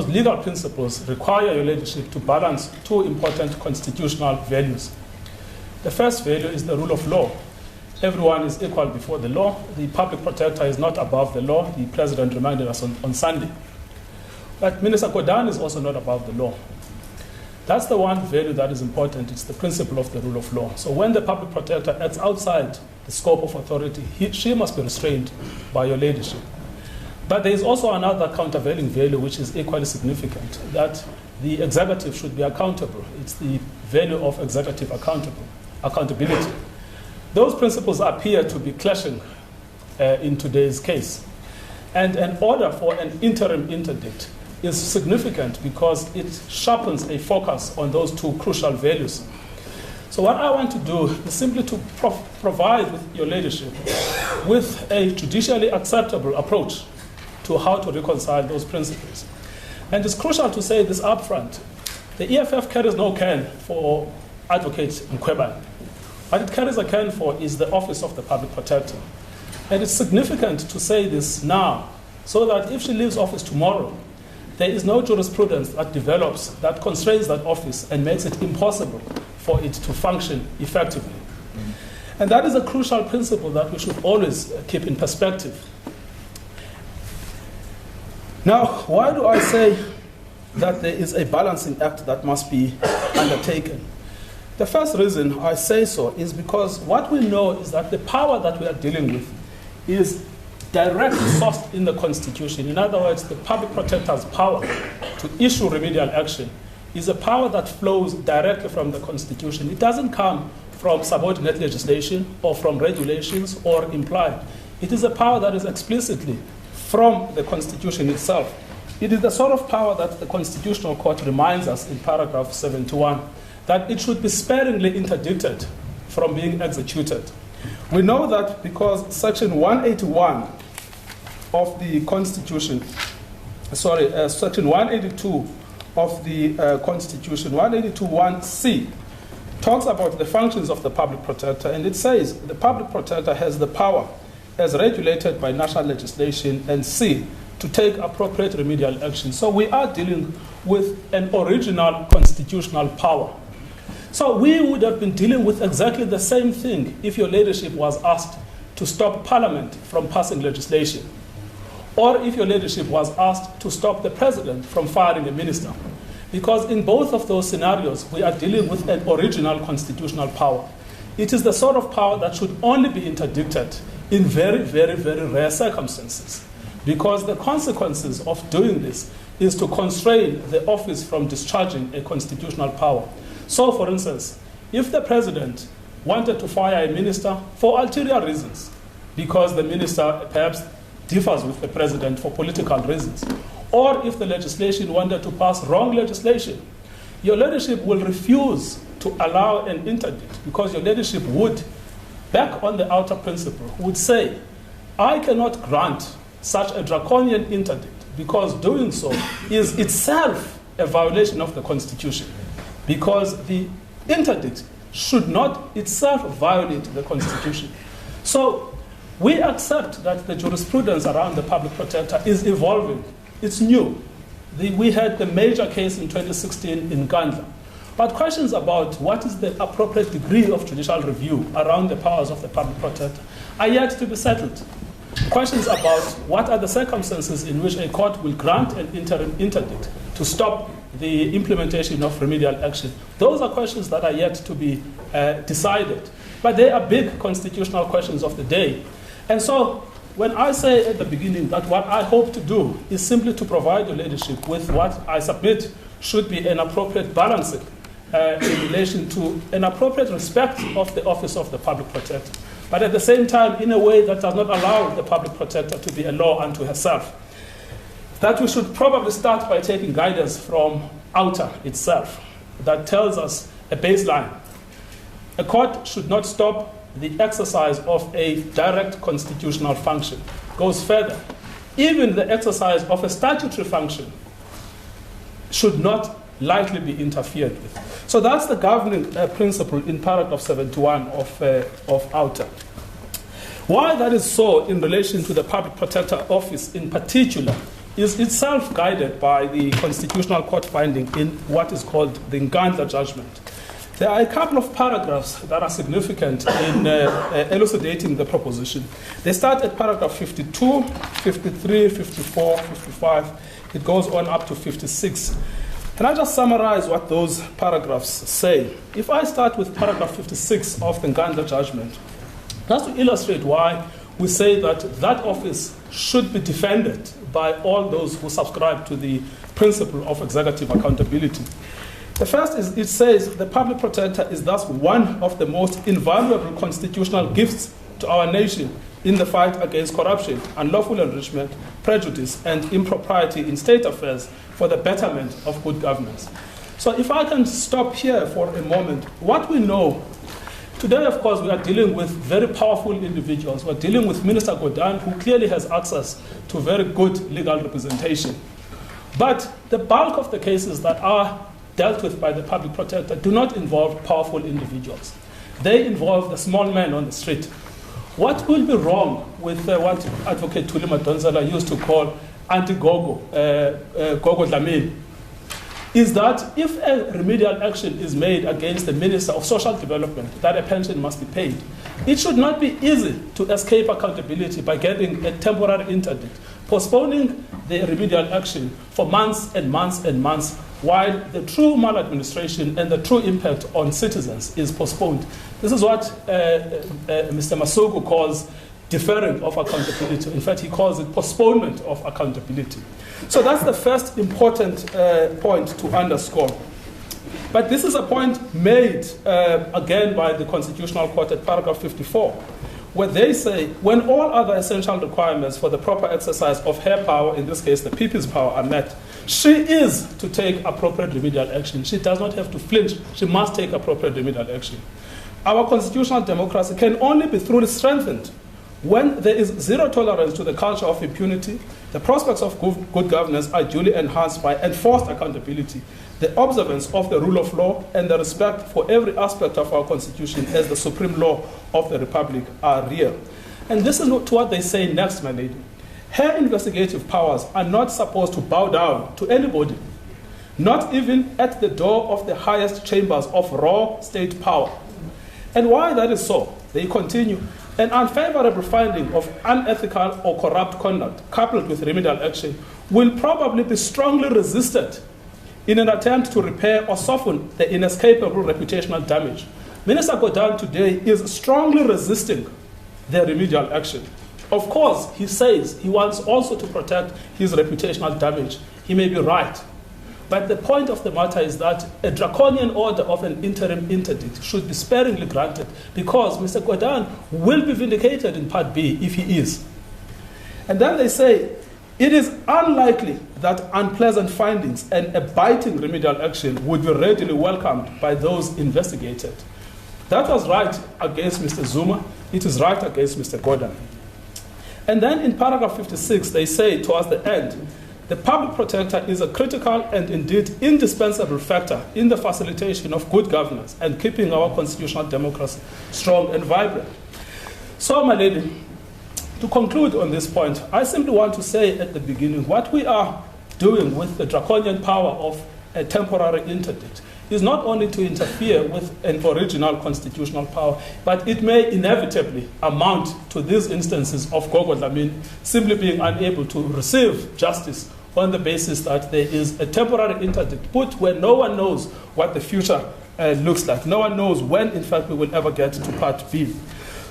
legal principles require your ladyship to balance 2 important constitutional values. The first value is the rule of law. Everyone is equal before the law. The public protector is not above the law. The president reminded us on Sunday. But Minister Gordhan is also not above the law. That's the one value that is important. It's the principle of the rule of law. So when the public protector acts outside the scope of authority, she must be restrained by your ladyship. But there is also another countervailing value which is equally significant, that the executive should be accountable. It's the value of executive accountability. Those principles appear to be clashing in today's case. And an order for an interim interdict is significant because it sharpens a focus on those 2 crucial values. So what I want to do is simply to provide with your leadership with a judicially acceptable approach to how to reconcile those principles. And it's crucial to say this upfront. The EFF carries no can for Advocate Mkhwebane. What it carries a can for is the Office of the Public Protector. And it's significant to say this now, so that if she leaves office tomorrow, there is no jurisprudence that develops that constrains that office and makes it impossible for it to function effectively. And that is a crucial principle that we should always keep in perspective. Now, why do I say that there is a balancing act that must be undertaken? The first reason I say so is because what we know is that the power that we are dealing with is directly sourced in the Constitution. In other words, the public protector's power to issue remedial action is a power that flows directly from the Constitution. It doesn't come from subordinate legislation or from regulations or implied. It is a power that is explicitly from the Constitution itself. It is the sort of power that the Constitutional Court reminds us in paragraph 71, that it should be sparingly interdicted from being executed. We know that because section 181 of the Constitution, section 182 of the Constitution, 182(1)(c), talks about the functions of the public protector, and it says the public protector has the power, as regulated by national legislation, and C, to take appropriate remedial action. So we are dealing with an original constitutional power. So we would have been dealing with exactly the same thing if your leadership was asked to stop Parliament from passing legislation, or if your leadership was asked to stop the president from firing a minister. Because in both of those scenarios, we are dealing with an original constitutional power. It is the sort of power that should only be interdicted in very, very, very rare circumstances. Because the consequences of doing this is to constrain the office from discharging a constitutional power. So, for instance, if the president wanted to fire a minister for ulterior reasons, because the minister perhaps differs with the president for political reasons, or if the legislation wanted to pass wrong legislation, your leadership will refuse to allow an interdict, because your leadership would, back on the outer principle, would say, I cannot grant such a draconian interdict, because doing so is itself a violation of the Constitution, because the interdict should not itself violate the Constitution. So we accept that the jurisprudence around the public protector is evolving. It's new. We had the major case in 2016 in Gandla. But questions about what is the appropriate degree of judicial review around the powers of the public protector are yet to be settled. Questions about what are the circumstances in which a court will grant an interim interdict to stop the implementation of remedial action. Those are questions that are yet to be decided. But they are big constitutional questions of the day. And so when I say at the beginning that what I hope to do is simply to provide your leadership with what I submit should be an appropriate balancing in relation to an appropriate respect of the office of the public protector, but at the same time in a way that does not allow the public protector to be a law unto herself. That we should probably start by taking guidance from outer itself that tells us a baseline. A court should not stop the exercise of a direct constitutional function. Goes further. Even the exercise of a statutory function should not lightly be interfered with. So that's the governing principle in paragraph 71 of outer. Why that is so in relation to the public protector office in particular is itself guided by the Constitutional Court finding in what is called the Gandla judgment. There are a couple of paragraphs that are significant in elucidating the proposition. They start at paragraph 52, 53, 54, 55. It goes on up to 56. Can I just summarize what those paragraphs say? If I start with paragraph 56 of the Gandla judgment, just to illustrate why we say that that office should be defended by all those who subscribe to the principle of executive accountability. The first is, it says, the public protector is thus one of the most invaluable constitutional gifts to our nation in the fight against corruption, unlawful enrichment, prejudice, and impropriety in state affairs for the betterment of good governance. So if I can stop here for a moment, what we know, today of course we are dealing with very powerful individuals. We're dealing with Minister Gordhan, who clearly has access to very good legal representation. But the bulk of the cases that are dealt with by the public protector do not involve powerful individuals. They involve the small man on the street. What will be wrong with what Advocate Thuli Madonsela used to call anti-gogo, gogo dlamini, is that if a remedial action is made against the Minister of Social Development, that a pension must be paid, it should not be easy to escape accountability by getting a temporary interdict, postponing the remedial action for months and months and months, while the true maladministration and the true impact on citizens is postponed. This is what Mr. Masuku calls deferring of accountability. In fact, he calls it postponement of accountability. So that's the first important point to underscore. But this is a point made again by the Constitutional Court at paragraph 54, where they say, when all other essential requirements for the proper exercise of her power, in this case the PP's power, are met, she is to take appropriate remedial action. She does not have to flinch. She must take appropriate remedial action. Our constitutional democracy can only be truly strengthened when there is zero tolerance to the culture of impunity, the prospects of good governance are duly enhanced by enforced accountability, the observance of the rule of law, and the respect for every aspect of our Constitution as the supreme law of the Republic are real. And this is what they say next, my lady. Her investigative powers are not supposed to bow down to anybody, not even at the door of the highest chambers of raw state power. And why that is so, they continue, an unfavorable finding of unethical or corrupt conduct coupled with remedial action will probably be strongly resisted in an attempt to repair or soften the inescapable reputational damage. Minister Gordhan today is strongly resisting the remedial action. Of course, he says he wants also to protect his reputational damage. He may be right. But the point of the matter is that a draconian order of an interim interdict should be sparingly granted, because Mr. Gordhan will be vindicated in Part B if he is. And then they say, it is unlikely that unpleasant findings and a biting remedial action would be readily welcomed by those investigated. That was right against Mr. Zuma. It is right against Mr. Gordhan. And then in paragraph 56, they say towards the end, the public protector is a critical and indeed indispensable factor in the facilitation of good governance and keeping our constitutional democracy strong and vibrant. So, my lady, to conclude on this point, I simply want to say at the beginning, what we are doing with the draconian power of a temporary interdict is not only to interfere with an original constitutional power, but it may inevitably amount to these instances of gogo dlamini simply being unable to receive justice on the basis that there is a temporary interdict put where no one knows what the future looks like. No one knows when, in fact, we will ever get to Part B.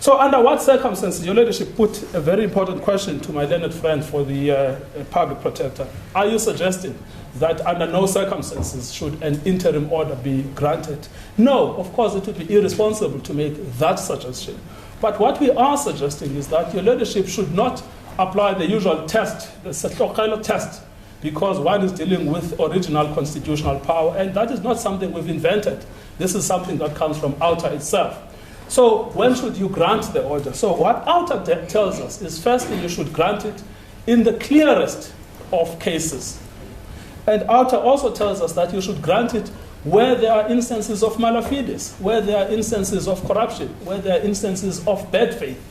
So under what circumstances, your ladyship put a very important question to my learned friend for the public protector. Are you suggesting that under no circumstances should an interim order be granted? No, of course it would be irresponsible to make that suggestion. But what we are suggesting is that your ladyship should not apply the usual test, the Setlogelo test, because one is dealing with original constitutional power, and that is not something we've invented. This is something that comes from outer itself. So when should you grant the order? So what outer tells us is, firstly, you should grant it in the clearest of cases. And outer also tells us that you should grant it where there are instances of malafides, where there are instances of corruption, where there are instances of bad faith.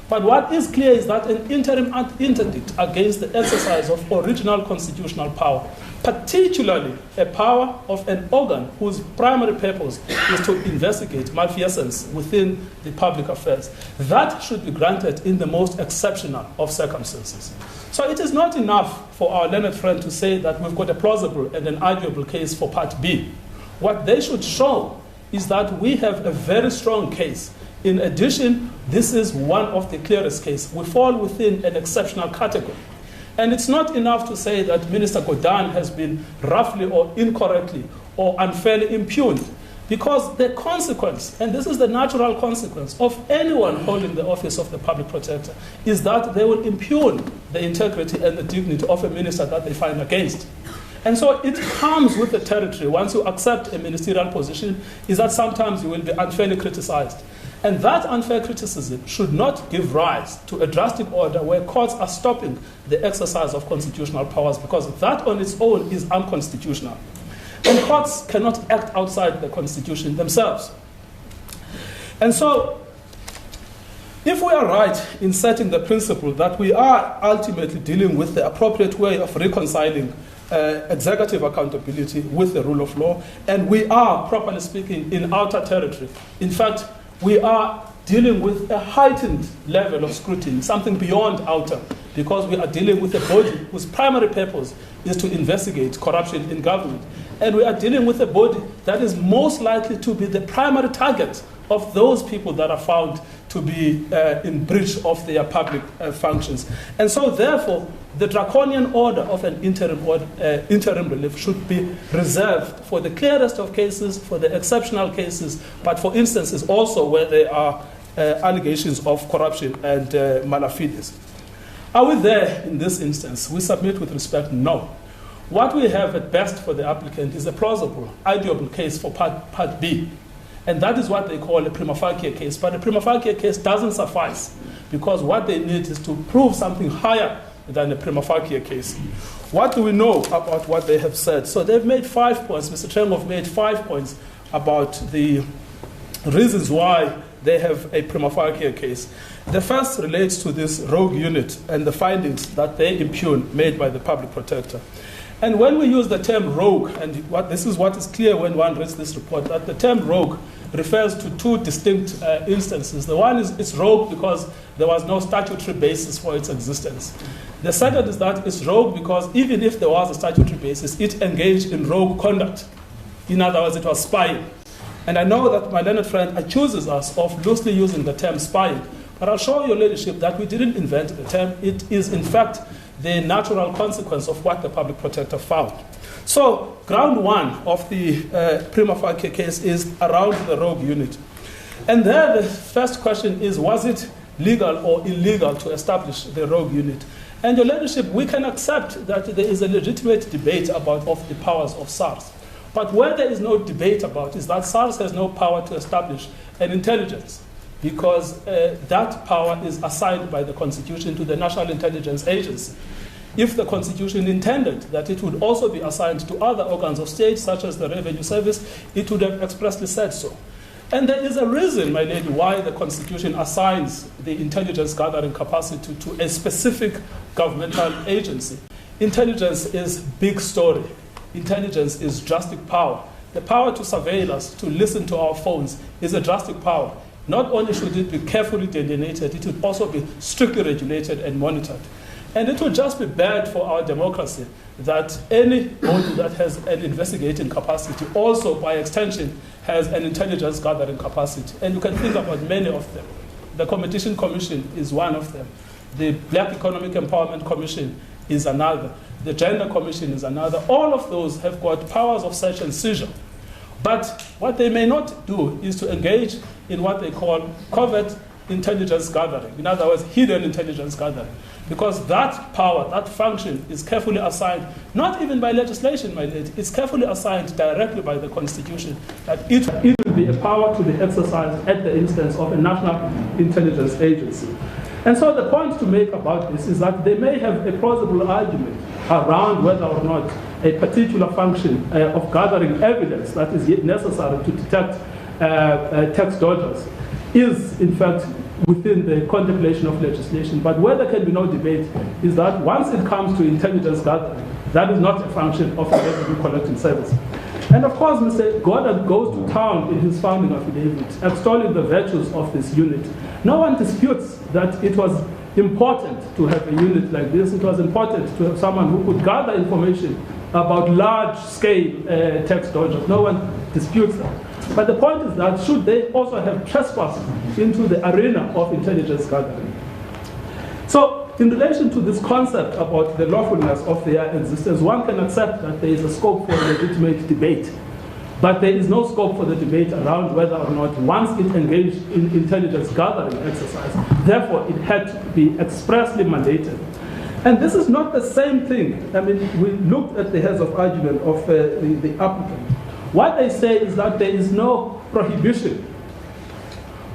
But what is clear is that an interim interdict against the exercise of original constitutional power, particularly a power of an organ whose primary purpose is to investigate malfeasance within the public affairs, that should be granted in the most exceptional of circumstances. So it is not enough for our learned friend to say that we've got a plausible and an arguable case for Part B. What they should show is that we have a very strong case. In addition, this is one of the clearest cases. We fall within an exceptional category. And it's not enough to say that Minister Gordhan has been roughly or incorrectly or unfairly impugned, because the consequence, and this is the natural consequence of anyone holding the office of the public protector, is that they will impugn the integrity and the dignity of a minister that they find against. And so it comes with the territory. Once you accept a ministerial position, is that sometimes you will be unfairly criticized. And that unfair criticism should not give rise to a drastic order where courts are stopping the exercise of constitutional powers, because that on its own is unconstitutional. And courts cannot act outside the Constitution themselves. And so, if we are right in setting the principle that we are ultimately dealing with the appropriate way of reconciling executive accountability with the rule of law, and we are, properly speaking, in outer territory. In fact, we are dealing with a heightened level of scrutiny, something beyond outer, because we are dealing with a body whose primary purpose is to investigate corruption in government. And we are dealing with a body that is most likely to be the primary target of those people that are found to be in breach of their public functions. And so, therefore, the draconian order of an interim relief should be reserved for the clearest of cases, for the exceptional cases, but for instances also where there are allegations of corruption and malafidis. Are we there in this instance? We submit with respect, no. What we have at best for the applicant is a plausible, ideable case for part B. And that is what they call a prima facie case. But a prima facie case doesn't suffice, because what they need is to prove something higher than a prima facie case. What do we know about what they have said? So they've made 5 points. Mr. Chengov made 5 points about the reasons why they have a prima facie case. The first relates to this rogue unit and the findings that they impugn made by the public protector. And when we use the term rogue, and this is what is clear when one reads this report, that the term rogue refers to two distinct instances. The one is it's rogue because there was no statutory basis for its existence. The second is that it's rogue because even if there was a statutory basis, it engaged in rogue conduct. In other words, it was spying. And I know that my learned friend accuses us of loosely using the term spying, but I'll show your ladyship that we didn't invent the term. It is, in fact, the natural consequence of what the public protector found. So, ground one of the prima facie case is around the rogue unit. And there the first question is, was it legal or illegal to establish the rogue unit? And your ladyship, we can accept that there is a legitimate debate about the powers of SARS. But where there is no debate about is that SARS has no power to establish an intelligence, because that power is assigned by the Constitution to the National Intelligence Agency. If the Constitution intended that it would also be assigned to other organs of state, such as the Revenue Service, it would have expressly said so. And there is a reason, my lady, why the Constitution assigns the intelligence gathering capacity to a specific governmental agency. Intelligence is big story. Intelligence is drastic power. The power to surveil us, to listen to our phones, is a drastic power. Not only should it be carefully delineated, it would also be strictly regulated and monitored. And it would just be bad for our democracy that any body that has an investigating capacity also, by extension, has an intelligence gathering capacity. And you can think about many of them. The Competition Commission is one of them. The Black Economic Empowerment Commission is another. The Gender Commission is another. All of those have got powers of search and seizure. But what they may not do is to engage in what they call covert intelligence gathering. In other words, hidden intelligence gathering. Because that power, that function is carefully assigned, not even by legislation, my lady, it's carefully assigned directly by the Constitution, that it will be a power to be exercised at the instance of a national intelligence agency. And so the point to make about this is that they may have a plausible argument around whether or not a particular function of gathering evidence that is necessary to detect tax dodgers is, in fact, within the contemplation of legislation. But where there can be no debate is that once it comes to intelligence gathering, that is not a function of the revenue collecting service. And of course, Mr. Gordhan goes to town in his founding affidavit, extolling the virtues of this unit. No one disputes that it was important to have a unit like this. It was important to have someone who could gather information about large-scale tax dodgers. No one disputes that. But the point is that should they also have trespassed into the arena of intelligence gathering? So, in relation to this concept about the lawfulness of their existence, one can accept that there is a scope for legitimate debate. But there is no scope for the debate around whether or not, once it engaged in intelligence gathering exercise, therefore it had to be expressly mandated. And this is not the same thing. I mean, we looked at the heads of argument of the applicant. What they say is that there is no prohibition.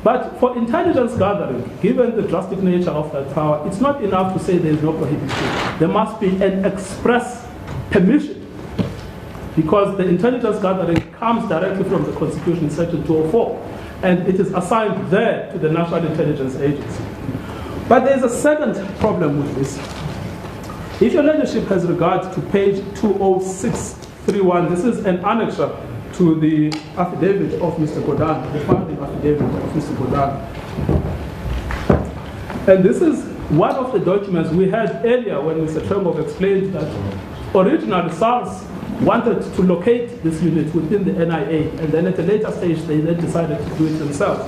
But for intelligence gathering, given the drastic nature of that power, it's not enough to say there is no prohibition. There must be an express permission, because the intelligence gathering comes directly from the Constitution, Section 204, and it is assigned there to the National Intelligence Agency. But there is a second problem with this. If your leadership has regard to page 20631, this is an annexure to the affidavit of Mr. Gordhan, the founding affidavit of Mr. Gordhan. And this is one of the documents we had earlier when Mr. Trembov explained that originally SARS wanted to locate this unit within the NIA, and then at a later stage they then decided to do it themselves.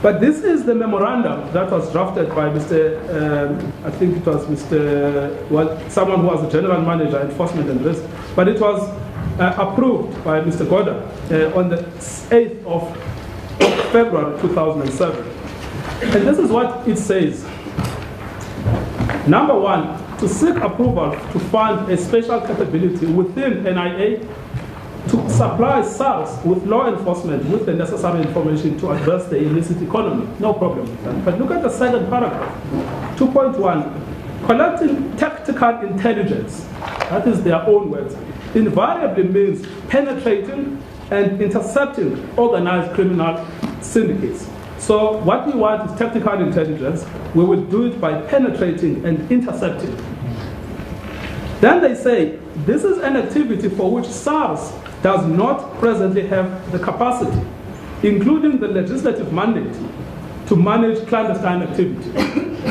But this is the memorandum that was drafted by Mr. I think it was Mr. Well, someone who was the general manager, enforcement and risk, but it was approved by Mr. Gordhan on the 8th of February 2007. And this is what it says. Number one, to seek approval to fund a special capability within NIA to supply SARS with law enforcement with the necessary information to address the illicit economy. No problem with that. But look at the second paragraph, 2.1. Collecting tactical intelligence, that is their own words, invariably means penetrating and intercepting organized criminal syndicates. So what we want is tactical intelligence. We will do it by penetrating and intercepting. Then they say, this is an activity for which SARS does not presently have the capacity, including the legislative mandate, to manage clandestine activity.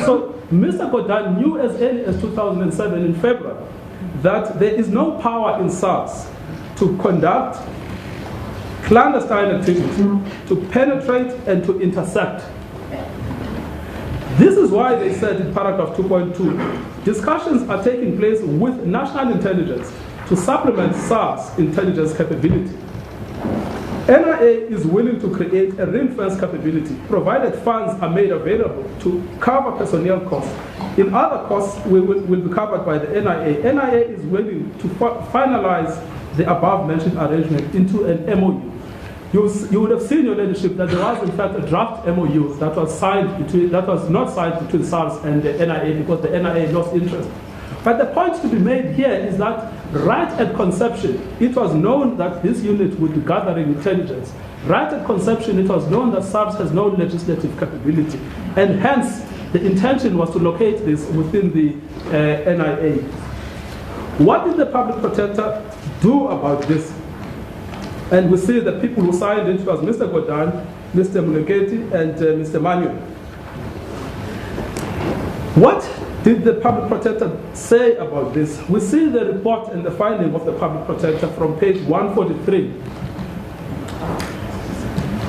So Mr. Gordhan knew as early as 2007 in February that there is no power in SARS to conduct clandestine activity, to penetrate and to intercept. This is why they said in paragraph 2.2, discussions are taking place with national intelligence to supplement SARS intelligence capability. NIA is willing to create a ring-fence capability, provided funds are made available to cover personnel costs. In other costs will be covered by the NIA. NIA is willing to finalize the above-mentioned arrangement into an MOU. You would have seen, your leadership, that there was in fact a draft MOU that was not signed between SARS and the NIA because the NIA lost interest. But the point to be made here is that right at conception, it was known that this unit would be gathering intelligence. Right at conception, it was known that SARS has no legislative capability, and hence the intention was to locate this within the NIA. What did the public protector do about this? And we see the people who signed it was Mr. Gordhan, Mr. Mkhwebane, and Mr. Manuel. What did the public protector say about this? We see the report and the finding of the public protector from page 143.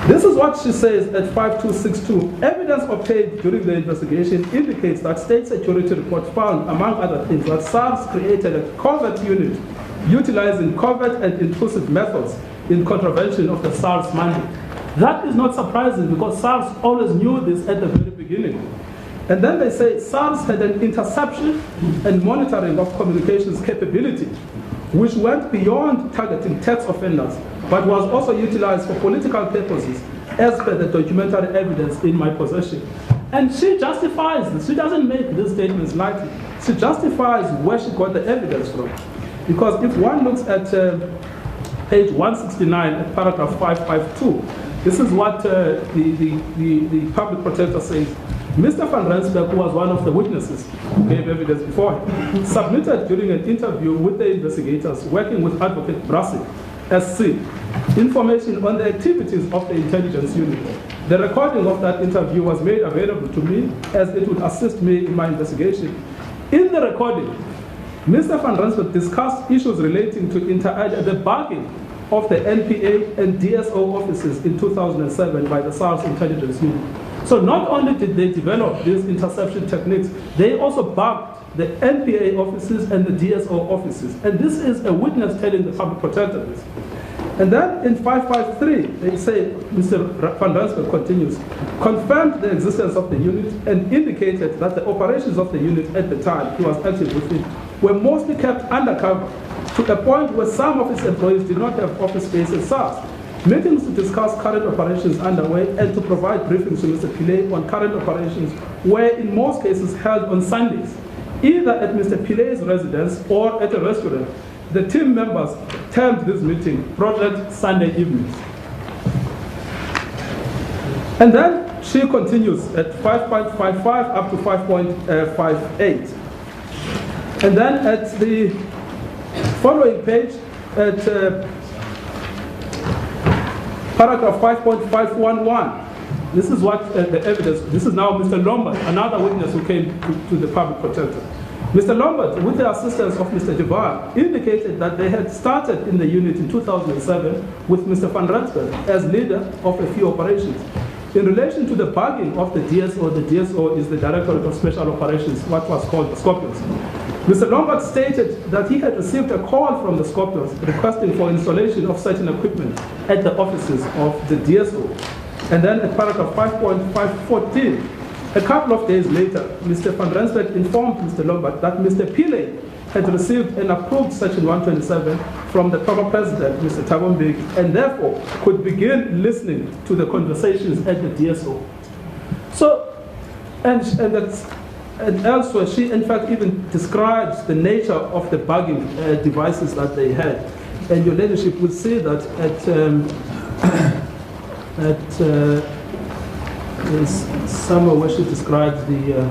This is what she says at 5262. Evidence obtained during the investigation indicates that state security report found, among other things, that SARS created a covert unit utilizing covert and intrusive methods in contravention of the SARS mandate. That is not surprising because SARS always knew this at the very beginning. And then they say SARS had an interception and monitoring of communications capability, which went beyond targeting tax offenders, but was also utilized for political purposes, as per the documentary evidence in my possession. And she justifies this. She doesn't make these statements lightly. She justifies where she got the evidence from. Because if one looks at page 169 at paragraph 552, this is what the public protector says. Mr. van Rensburg, who was one of the witnesses who gave evidence before him, submitted during an interview with the investigators working with Advocate Brassik, SC, information on the activities of the intelligence unit. The recording of that interview was made available to me as it would assist me in my investigation. In the recording, Mr. van Rensburg discussed issues relating to the bargaining of the NPA and DSO offices in 2007 by the SARS intelligence unit. So not only did they develop these interception techniques, they also bugged the NPA offices and the DSO offices. And this is a witness telling the public protector this. And then in 553, they say, Mr. Van Rensburg continues, confirmed the existence of the unit and indicated that the operations of the unit at the time he was active within were mostly kept undercover to a point where some of its employees did not have office space at SARS. Meetings to discuss current operations underway and to provide briefings to Mr. Pillay on current operations were in most cases held on Sundays, either at Mr. Pillay's residence or at a restaurant. The team members termed this meeting Project Sunday Evenings. And then she continues at 5.55 up to 5.58. And then at the following page, at paragraph 5.511, this is what the evidence, this is now Mr. Lombard, another witness who came to the public protector. Mr. Lombard, with the assistance of Mr. Devar, indicated that they had started in the unit in 2007 with Mr. Van Rensburg as leader of a few operations. In relation to the bugging of the DSO is the Directorate of Special Operations, what was called the Scorpions. Mr. Lombard stated that he had received a call from the Scorpions requesting for installation of certain equipment at the offices of the DSO. And then at paragraph 5.514, a couple of days later, Mr. Van Rensburg informed Mr. Lombard that Mr. Pillay had received an approved Section 127 from the former president, Mr. Thabo Mbeki, and therefore could begin listening to the conversations at the DSO. So, and elsewhere, she in fact even describes the nature of the bugging devices that they had. And your leadership will see that there's somewhere where she describes the,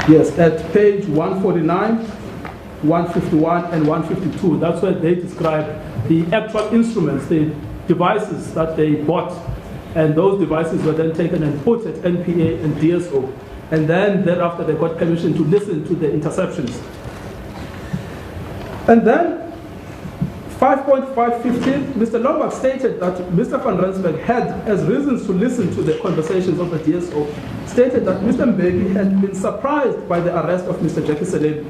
yes, at page 149, 151, and 152, that's where they describe the actual instruments, the devices that they bought, and those devices were then taken and put at NPA and DSO, and then thereafter they got permission to listen to the interceptions. And then 5.515, Mr. Lombard stated that Mr. Van Rensburg had, as reasons to listen to the conversations of the DSO, stated that Mr. Mbeki had been surprised by the arrest of Mr. Jackie Selebi.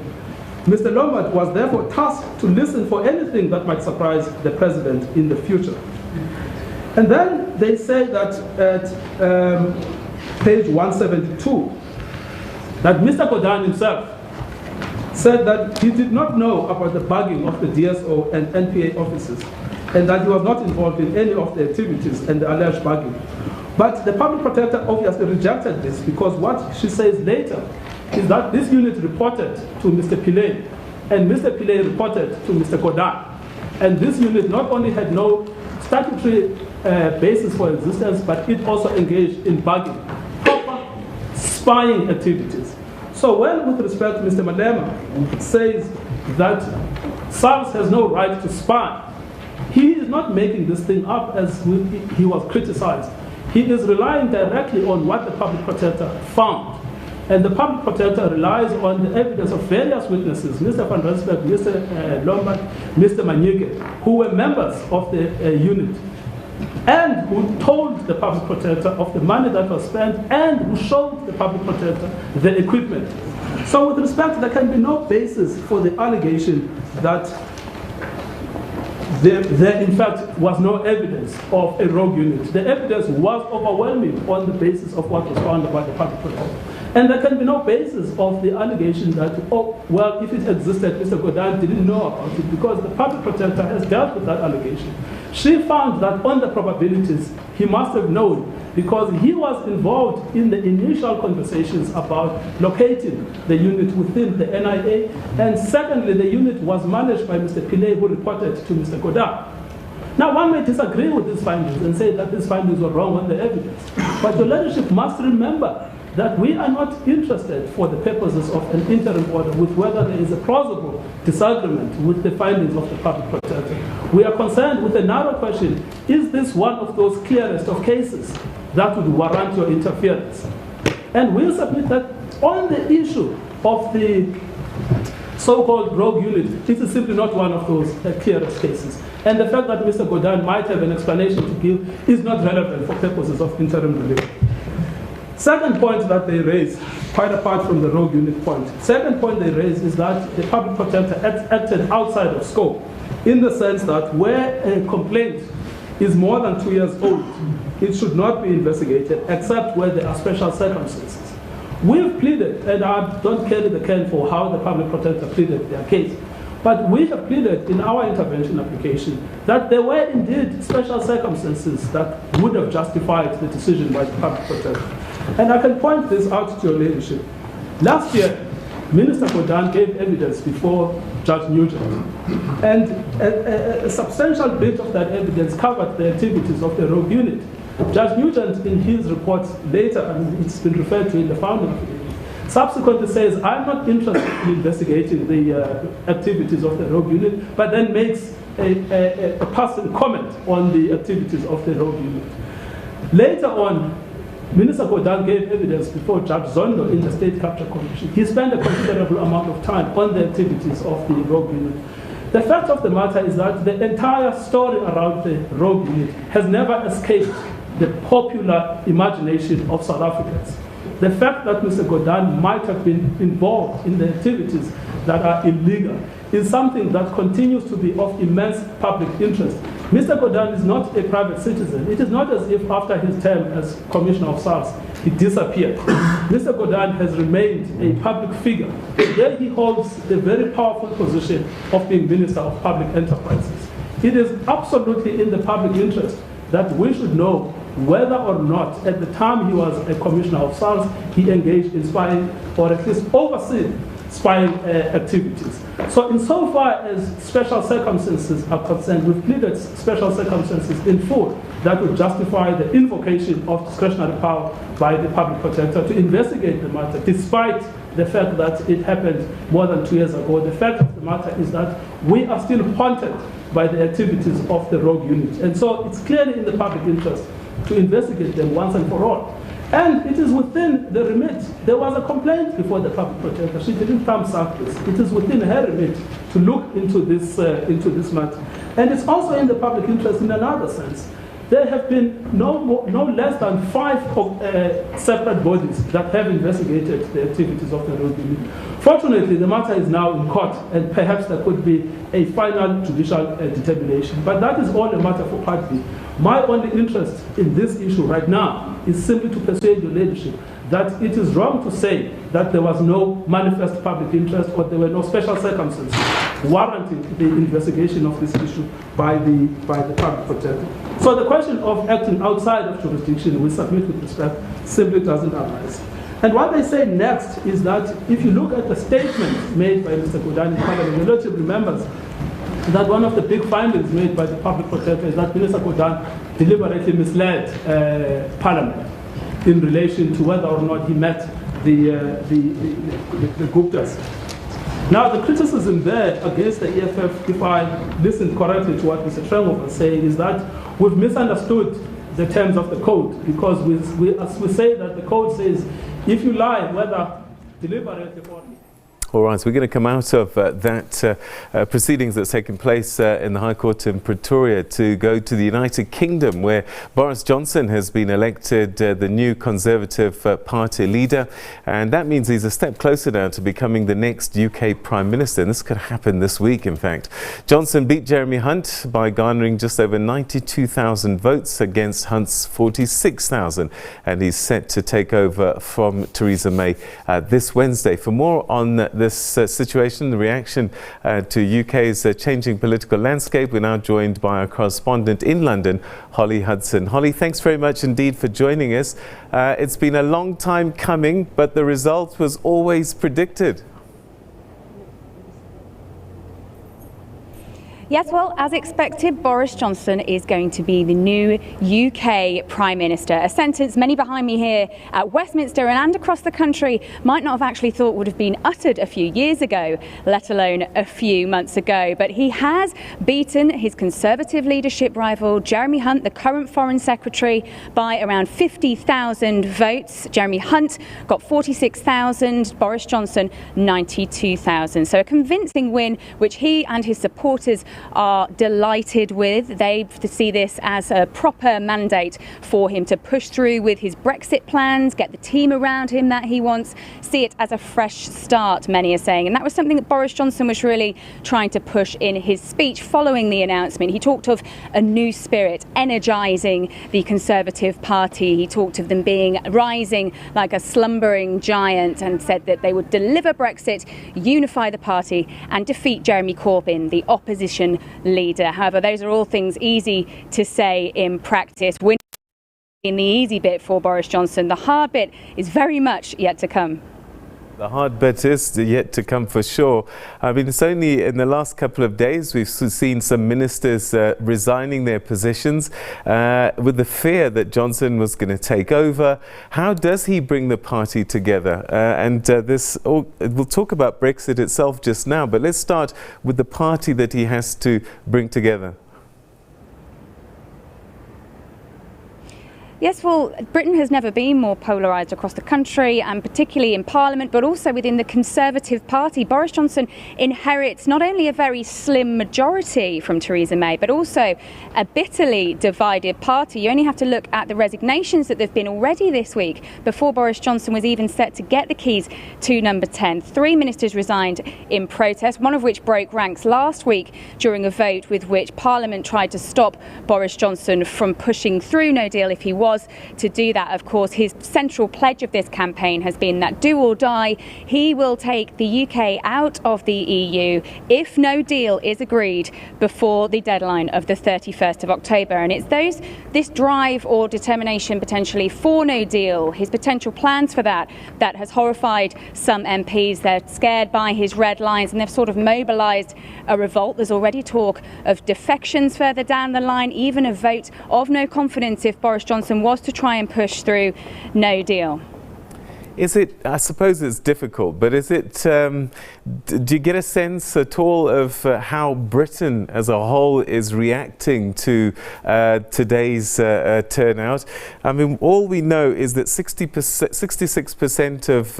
Mr. Lombard was therefore tasked to listen for anything that might surprise the president in the future. And then they say that at page 172, that Mr. Gordhan himself said that he did not know about the bugging of the DSO and NPA offices, and that he was not involved in any of the activities and the alleged bugging. But the public protector obviously rejected this, because what she says later is that this unit reported to Mr. Pillay, and Mr. Pillay reported to Mr. Gordhan. And this unit not only had no statutory basis for existence, but it also engaged in bugging, proper spying activities. So when, with respect to Mr. Malema, says that SARS has no right to spy, he is not making this thing up as he was criticized. He is relying directly on what the public protector found. And the public protector relies on the evidence of various witnesses, Mr. Van Rensburg, Mr. Lombard, Mr. Manyike, who were members of the unit, and who told the public protector of the money that was spent, and who showed the public protector the equipment. So with respect, there can be no basis for the allegation that there in fact was no evidence of a rogue unit. The evidence was overwhelming on the basis of what was found by the public protector. And there can be no basis of the allegation that, oh, well, if it existed, Mr. Gordhan didn't know about it, because the public protector has dealt with that allegation. She found that on the probabilities, he must have known, because he was involved in the initial conversations about locating the unit within the NIA. And secondly, the unit was managed by Mr. Pillay, who reported to Mr. Gordhan. Now, one may disagree with these findings and say that these findings were wrong on the evidence. But the leadership must remember that we are not interested for the purposes of an interim order with whether there is a plausible disagreement with the findings of the public protector. We are concerned with a narrow question: is this one of those clearest of cases that would warrant your interference? And we'll submit that on the issue of the so-called rogue unit, it is simply not one of those clearest cases. And the fact that Mr. Gordhan might have an explanation to give is not relevant for purposes of interim relief. Second point that they raise, quite apart from the rogue unit point, second point they raise is that the public protector acted outside of scope, in the sense that where a complaint is more than 2 years old, it should not be investigated except where there are special circumstances. We've pleaded, and I don't carry the can for how the public protector pleaded their case, but we have pleaded in our intervention application that there were indeed special circumstances that would have justified the decision by the public protector. And I can point this out to your ladyship. Last year, Minister Gordhan gave evidence before Judge Nugent, and a substantial bit of that evidence covered the activities of the rogue unit. Judge Nugent, in his report later, and it's been referred to in the founding affidavit, subsequently says, I'm not interested in investigating the activities of the rogue unit, but then makes a passing comment on the activities of the rogue unit. Later on, Minister Gordhan gave evidence before Judge Zondo in the State Capture Commission. He spent a considerable amount of time on the activities of the rogue unit. The fact of the matter is that the entire story around the rogue unit has never escaped the popular imagination of South Africans. The fact that Mr. Gordhan might have been involved in the activities that are illegal is something that continues to be of immense public interest. Mr. Gordhan is not a private citizen. It is not as if after his term as Commissioner of SARS, he disappeared. Mr. Gordhan has remained a public figure. Today he holds the very powerful position of being Minister of Public Enterprises. It is absolutely in the public interest that we should know whether or not at the time he was a Commissioner of SARS, he engaged in spying or at least overseen spying activities. So insofar as special circumstances are concerned, we've pleaded special circumstances in full that would justify the invocation of discretionary power by the public protector to investigate the matter, despite the fact that it happened more than 2 years ago. The fact of the matter is that we are still haunted by the activities of the rogue unit. And so it's clearly in the public interest to investigate them once and for all. And it is within the remit. There was a complaint before the public protector. She didn't thumbs up this. It is within her remit to look into this matter. And it's also in the public interest in another sense. There have been no less than 5 separate bodies that have investigated the activities of the rogue unit. Fortunately, the matter is now in court, and perhaps there could be a final judicial determination. But that is all a matter for Part B. My only interest in this issue right now is simply to persuade your leadership that it is wrong to say that there was no manifest public interest or there were no special circumstances warranting the investigation of this issue by the public protector. So the question of acting outside of jurisdiction, we submit with respect, simply doesn't arise. And what they say next is that if you look at the statement made by Mr. Gordhan in Parliament, the Lordship remembers that one of the big findings made by the public protector is that Minister Gordhan deliberately misled Parliament in relation to whether or not he met the Guptas. Now, the criticism there against the EFF, if I listened correctly to what Mr. Trengov was saying, is that we've misunderstood the terms of the code, because we say that the code says if you lie, whether deliberately or not. All right, so we're going to come out of that proceedings that's taken place in the High Court in Pretoria to go to the United Kingdom, where Boris Johnson has been elected the new Conservative Party leader. And that means he's a step closer now to becoming the next UK Prime Minister. And this could happen this week, in fact. Johnson beat Jeremy Hunt by garnering just over 92,000 votes against Hunt's 46,000. And he's set to take over from Theresa May this Wednesday. For more on this situation, the reaction to UK's changing political landscape, we're now joined by our correspondent in London, Holly Hudson. Holly, thanks very much indeed for joining us. It's been a long time coming, but the result was always predicted. Yes, well, as expected, Boris Johnson is going to be the new UK Prime Minister, a sentence many behind me here at Westminster and across the country might not have actually thought would have been uttered a few years ago, let alone a few months ago. But he has beaten his Conservative leadership rival, Jeremy Hunt, the current Foreign Secretary, by around 50,000 votes. Jeremy Hunt got 46,000, Boris Johnson 92,000. So a convincing win, which he and his supporters are delighted with. They see this as a proper mandate for him to push through with his Brexit plans, get the team around him that he wants, see it as a fresh start, many are saying. And that was something that Boris Johnson was really trying to push in his speech following the announcement. He talked of a new spirit energising the Conservative Party. He talked of them being rising like a slumbering giant and said that they would deliver Brexit, unify the party and defeat Jeremy Corbyn, the opposition leader. However, those are all things easy to say in practice. We're in the easy bit for Boris Johnson. The hard bit is very much yet to come. The hard bit is yet to come for sure. I mean, it's only in the last couple of days we've seen some ministers resigning their positions with the fear that Johnson was going to take over. How does he bring the party together? We'll talk about Brexit itself just now, but let's start with the party that he has to bring together. Yes, well, Britain has never been more polarised across the country, and particularly in Parliament, but also within the Conservative Party. Boris Johnson inherits not only a very slim majority from Theresa May, but also a bitterly divided party. You only have to look at the resignations that there have been already this week before Boris Johnson was even set to get the keys to number 10. 3 ministers resigned in protest, one of which broke ranks last week during a vote with which Parliament tried to stop Boris Johnson from pushing through no deal if he was to do that. Of course, his central pledge of this campaign has been that do or die, he will take the UK out of the EU if no deal is agreed before the deadline of the 31st of October. And it's this drive or determination potentially for no deal, his potential plans for that has horrified some MPs. They're scared by his red lines and they've sort of mobilised a revolt. There's already talk of defections further down the line, even a vote of no confidence if Boris Johnson was to try and push through no deal. Is it, I suppose it's difficult, but is it, do you get a sense at all of how Britain as a whole is reacting to today's turnout? I mean, all we know is that 66% of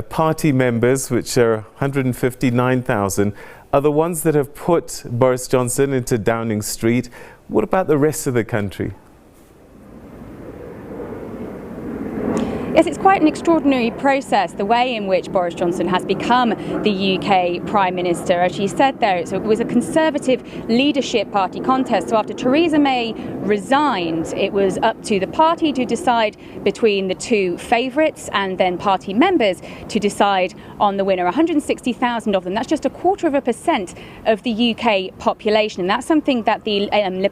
party members, which are 159,000, are the ones that have put Boris Johnson into Downing Street. What about the rest of the country? Yes, it's quite an extraordinary process, the way in which Boris Johnson has become the UK Prime Minister. As she said there, it was a Conservative leadership party contest. So after Theresa May resigned, it was up to the party to decide between the two favourites and then party members to decide on the winner. 160,000 of them, that's just 0.25% of the UK population. And that's something that the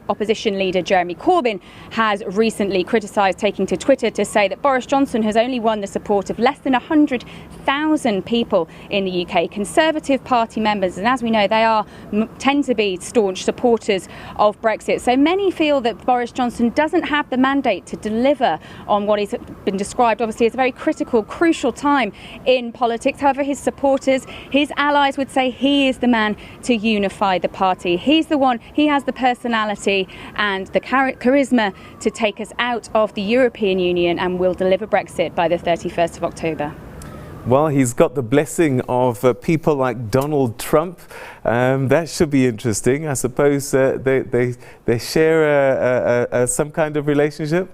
opposition leader Jeremy Corbyn has recently criticised, taking to Twitter to say that Boris Johnson has only won the support of less than 100,000 people in the UK, Conservative Party members, and as we know, they tend to be staunch supporters of Brexit. So many feel that Boris Johnson doesn't have the mandate to deliver on what has been described, obviously, as a very critical, crucial time in politics. However, his supporters, his allies would say he is the man to unify the party. He's the one, he has the personality and the charisma to take us out of the European Union and will deliver Brexit by the 31st of October. Well, he's got the blessing of people like Donald Trump. That should be interesting. I suppose they share some kind of relationship.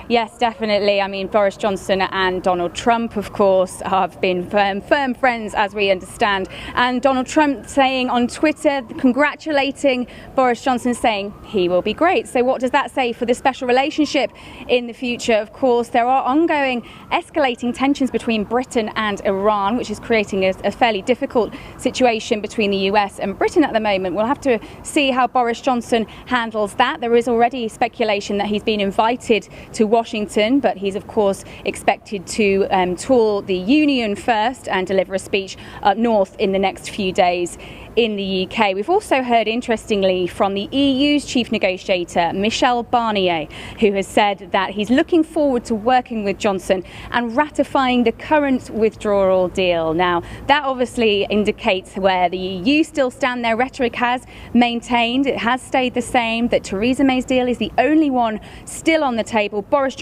Yes, definitely. I mean, Boris Johnson and Donald Trump, of course, have been firm friends, as we understand. And Donald Trump saying on Twitter, congratulating Boris Johnson, saying he will be great. So what does that say for the special relationship in the future? Of course, there are ongoing escalating tensions between Britain and Iran, which is creating a fairly difficult situation between the US and Britain at the moment. We'll have to see how Boris Johnson handles that. There is already speculation that he's been invited to Washington, but he's of course expected to tour the Union first and deliver a speech up north in the next few days in the UK. We've also heard, interestingly, from the EU's chief negotiator, Michel Barnier, who has said that he's looking forward to working with Johnson and ratifying the current withdrawal deal. Now, that obviously indicates where the EU still stand. Their rhetoric has maintained, it has stayed the same, that Theresa May's deal is the only one still on the table. Boris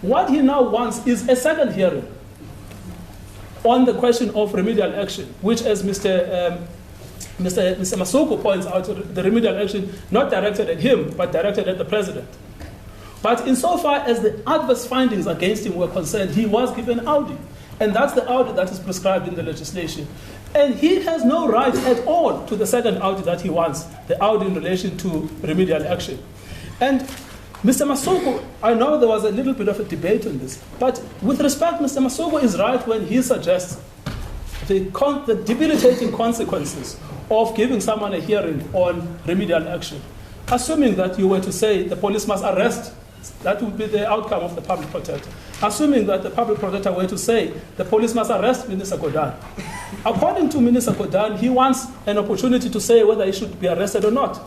What he now wants is a second hearing on the question of remedial action, which, as Mr. Masuku points out, the remedial action not directed at him, but directed at the president. But insofar as the adverse findings against him were concerned, he was given Audi. And that's the Audi that is prescribed in the legislation. And he has no right at all to the second Audi that he wants, the Audi in relation to remedial action. And Mr. Masuku, I know there was a little bit of a debate on this, but with respect, Mr. Masuku is right when he suggests the debilitating consequences of giving someone a hearing on remedial action. Assuming that you were to say the police must arrest, that would be the outcome of the public protector. Assuming that the public protector were to say the police must arrest Minister Gordhan. According to Minister Gordhan, he wants an opportunity to say whether he should be arrested or not.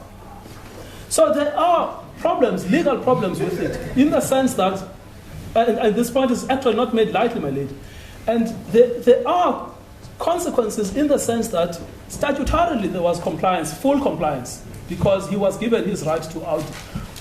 So there are problems, legal problems with it, in the sense that, and this point is actually not made lightly, my lady, and there are consequences in the sense that statutorily there was compliance, full compliance, because he was given his right to Audi.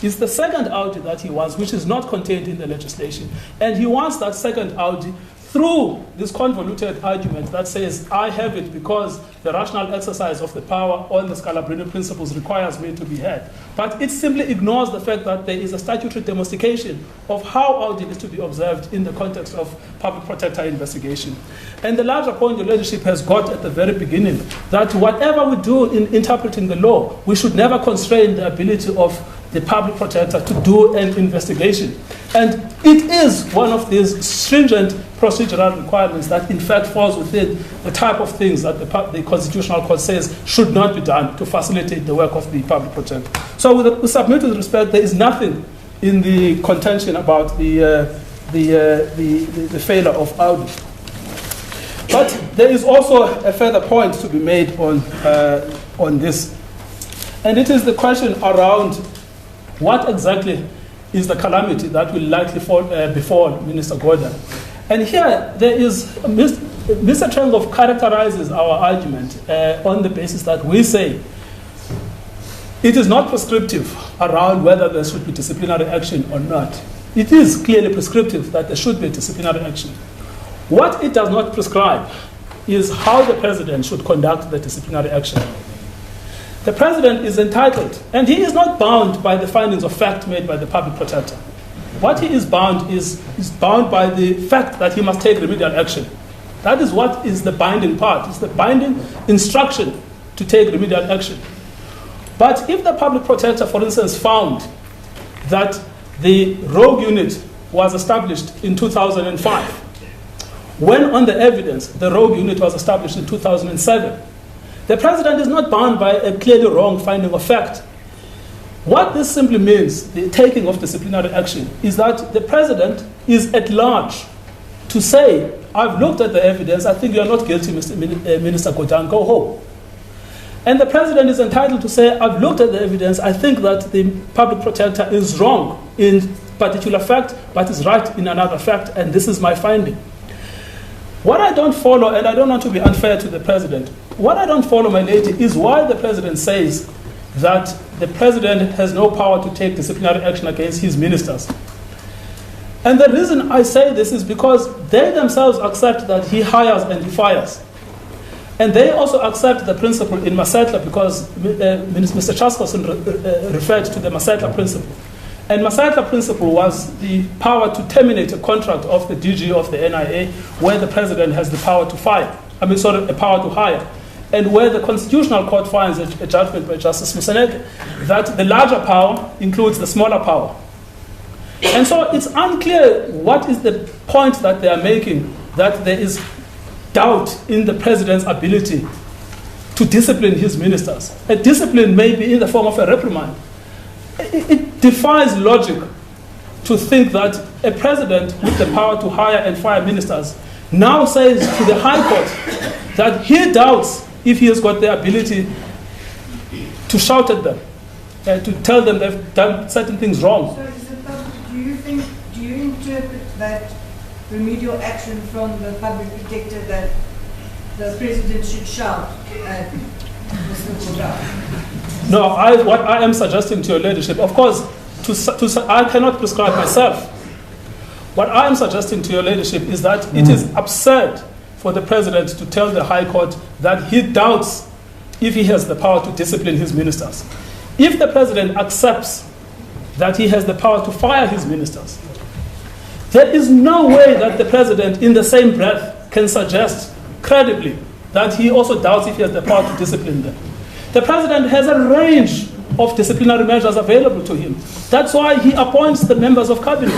It's the second Audi that he wants, which is not contained in the legislation. And he wants that second Audi through this convoluted argument that says, I have it because the rational exercise of the power on the Scalabrini principles requires me to be heard. But it simply ignores the fact that there is a statutory domestication of how Audi is to be observed in the context of public protector investigation. And the larger point your leadership has got at the very beginning, that whatever we do in interpreting the law, we should never constrain the ability of the public protector to do an investigation. And it is one of these stringent procedural requirements that in fact falls within the type of things that the Constitutional Court says should not be done to facilitate the work of the public protector. So we submit with respect, there is nothing in the contention about the failure of Audi. But there is also a further point to be made on this. And it is the question around what exactly is the calamity that will likely befall Minister Gordhan. And here there is, Mr. Trengov characterizes our argument on the basis that we say it is not prescriptive around whether there should be disciplinary action or not. It is clearly prescriptive that there should be disciplinary action. What it does not prescribe is how the president should conduct the disciplinary action. The president is entitled, and he is not bound by the findings of fact made by the public protector. What he is bound is bound by the fact that he must take remedial action. That is what is the binding part. It's the binding instruction to take remedial action. But if the public protector, for instance, found that the rogue unit was established in 2005, when on the evidence the rogue unit was established in 2007, the president is not bound by a clearly wrong finding of fact. What this simply means, the taking of disciplinary action, is that the president is at large to say, I've looked at the evidence, I think you are not guilty, Minister Gordhan, go home. And the president is entitled to say, I've looked at the evidence, I think that the public protector is wrong in particular fact, but is right in another fact, and this is my finding. What I don't follow, and I don't want to be unfair to the president, what I don't follow, my lady, is why the president says that the president has no power to take disciplinary action against his ministers. And the reason I say this is because they themselves accept that he hires and he fires. And they also accept the principle in Masetla because Mr. Chaskoson referred to the Masetla principle. And Masetla principle was the power to terminate a contract of the DG of the NIA where the president has the power to fire. A power to hire. And where the Constitutional Court finds a judgment by Justice Museneke that the larger power includes the smaller power. And so it's unclear what is the point that they are making, that there is doubt in the president's ability to discipline his ministers. A discipline may be in the form of a reprimand. It defies logic to think that a president with the power to hire and fire ministers now says to the High Court that he doubts if he has got the ability to shout at them, to tell them they've done certain things wrong. So, do you interpret that remedial action from the public protector that the president should shout at Mr. Gordhan? No, what I am suggesting to your leadership, of course, I cannot prescribe myself. What I am suggesting to your ladyship is that it is absurd for the president to tell the High Court that he doubts if he has the power to discipline his ministers. If the president accepts that he has the power to fire his ministers, there is no way that the president in the same breath can suggest credibly that he also doubts if he has the power to discipline them. The president has a range of disciplinary measures available to him. That's why he appoints the members of cabinet.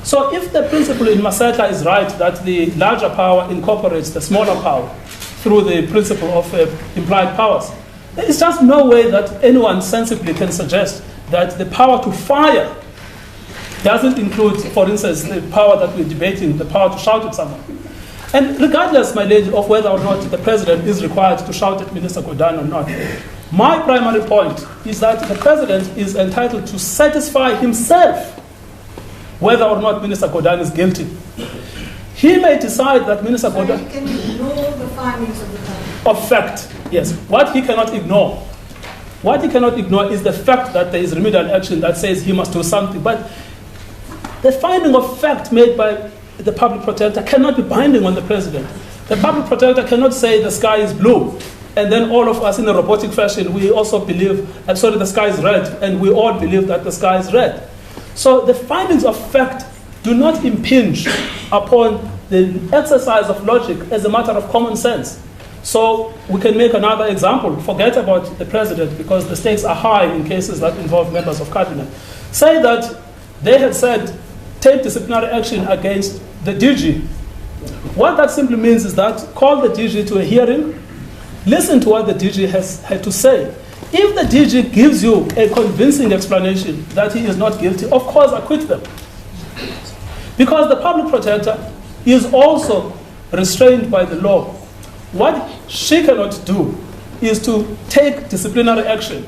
So if the principle in Maseta is right, that the larger power incorporates the smaller power through the principle of implied powers, there is just no way that anyone sensibly can suggest that the power to fire doesn't include, for instance, the power that we're debating, the power to shout at someone. And regardless, my lady, of whether or not the president is required to shout at Minister Gordhan or not, my primary point is that the president is entitled to satisfy himself whether or not Minister Gordhan is guilty. He may decide that Minister Gordhan... He can ignore the findings of the committee. Of fact, yes. What he cannot ignore is the fact that there is remedial action that says he must do something. But the finding of fact made by the public protector cannot be binding on the president. The public protector cannot say the sky is blue, and then all of us in a robotic fashion, we also believe, the sky is red, and we all believe that the sky is red. So the findings of fact do not impinge upon the exercise of logic as a matter of common sense. So we can make another example. Forget about the president, because the stakes are high in cases that involve members of cabinet. Say that they had said, take disciplinary action against the DG. What that simply means is that call the DG to a hearing, listen to what the DG has had to say. If the DG gives you a convincing explanation that he is not guilty, of course acquit them. Because the public protector is also restrained by the law. What she cannot do is to take disciplinary action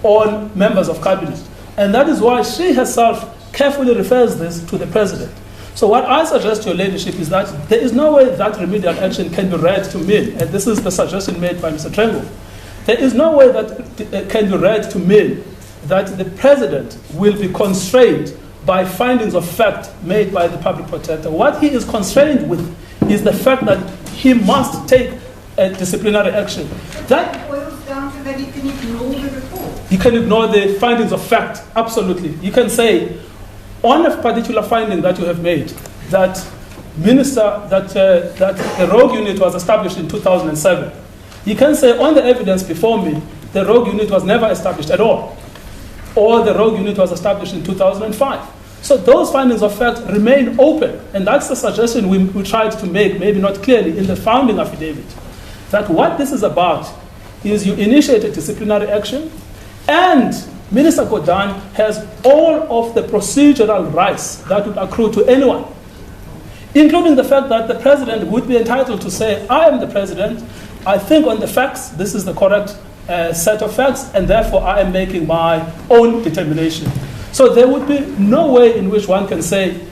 on members of cabinet. And that is why she herself carefully refers this to the president. So what I suggest to your ladyship is that there is no way that remedial action can be read to mean, and this is the suggestion made by Mr. Trengo, there is no way that it can be read to mean that the president will be constrained by findings of fact made by the public protector. What he is constrained with is the fact that he must take a disciplinary action. That boils down to that he can ignore the report. He can ignore the findings of fact, absolutely. You can say, on a particular finding that you have made, that the rogue unit was established in 2007. You can say, on the evidence before me, the rogue unit was never established at all, or the rogue unit was established in 2005. So those findings of fact remain open, and that's the suggestion we tried to make, maybe not clearly, in the founding affidavit, that what this is about is you initiate a disciplinary action, and Minister Gordhan has all of the procedural rights that would accrue to anyone, including the fact that the president would be entitled to say, I am the president, I think on the facts, this is the correct set of facts, and therefore I am making my own determination. So there would be no way in which one can say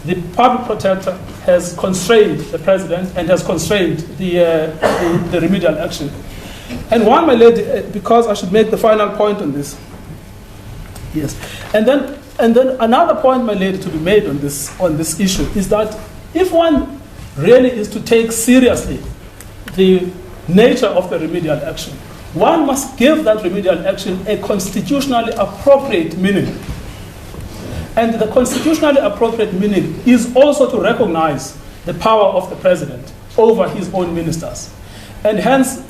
the public protector has constrained the president and has constrained the remedial action. And one, my lady, because I should make the final point on this. Yes. And then another point, my lady, to be made on this issue is that if one really is to take seriously the nature of the remedial action, one must give that remedial action a constitutionally appropriate meaning. And the constitutionally appropriate meaning is also to recognize the power of the president over his own ministers. And hence,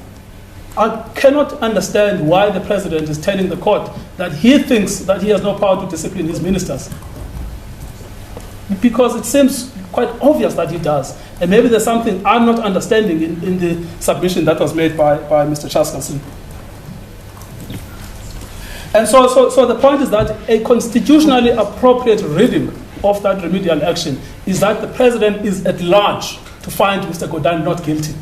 I cannot understand why the president is telling the court that he thinks that he has no power to discipline his ministers. Because it seems quite obvious that he does. And maybe there's something I'm not understanding in the submission that was made by Mr. Chaskalson. And so the point is that a constitutionally appropriate reading of that remedial action is that the president is at large to find Mr. Gordhan not guilty.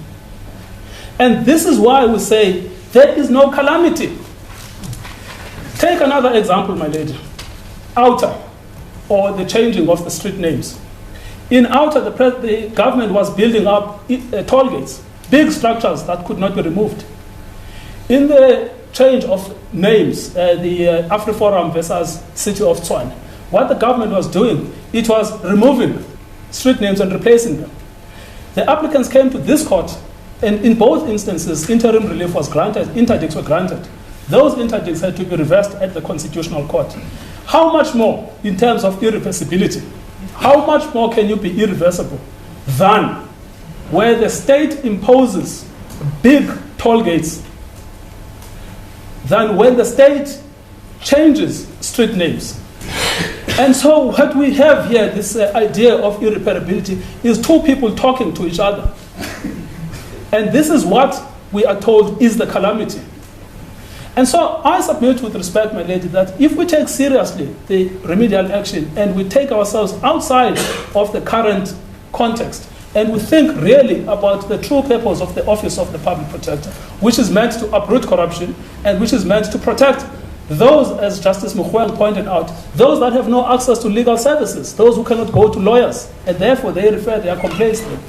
And this is why we say there is no calamity. Take another example, my lady. Outer, or the changing of the street names. In Outer, the government was building up toll gates, big structures that could not be removed. In the change of names, the AfriForum versus City of Tshwane, what the government was doing it was removing street names and replacing them. The applicants came to this court, and in both instances, interim relief was granted, interdicts were granted. Those interdicts had to be reversed at the Constitutional Court. How much more in terms of irreversibility? How much more can you be irreversible than where the state imposes big toll gates, than when the state changes street names? And so what we have here, this idea of irreparability, is two people talking to each other. And this is what we are told is the calamity. And so I submit with respect, my lady, that if we take seriously the remedial action and we take ourselves outside of the current context and we think really about the true purpose of the Office of the Public Protector, which is meant to uproot corruption and which is meant to protect those, as Justice Mkhwebane pointed out, those that have no access to legal services, those who cannot go to lawyers, and therefore they refer their complaints to them.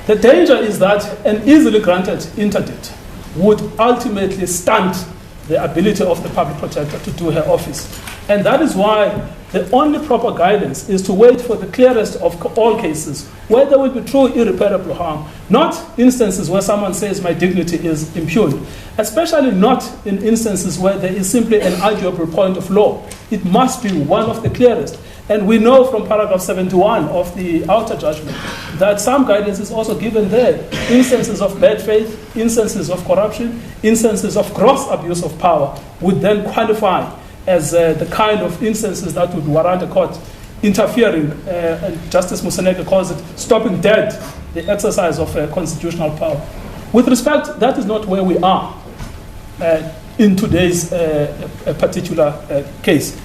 The danger is that an easily granted interdict would ultimately stunt the ability of the public protector to do her office. And that is why the only proper guidance is to wait for the clearest of all cases where there will be true irreparable harm, not instances where someone says my dignity is impugned, especially not in instances where there is simply an arguable point of law. It must be one of the clearest. And we know from paragraph 71 of the outer judgment that some guidance is also given there. Instances of bad faith, instances of corruption, instances of gross abuse of power would then qualify as the kind of instances that would warrant a court interfering, and Justice Museneke calls it stopping dead the exercise of constitutional power. With respect, that is not where we are in today's particular case.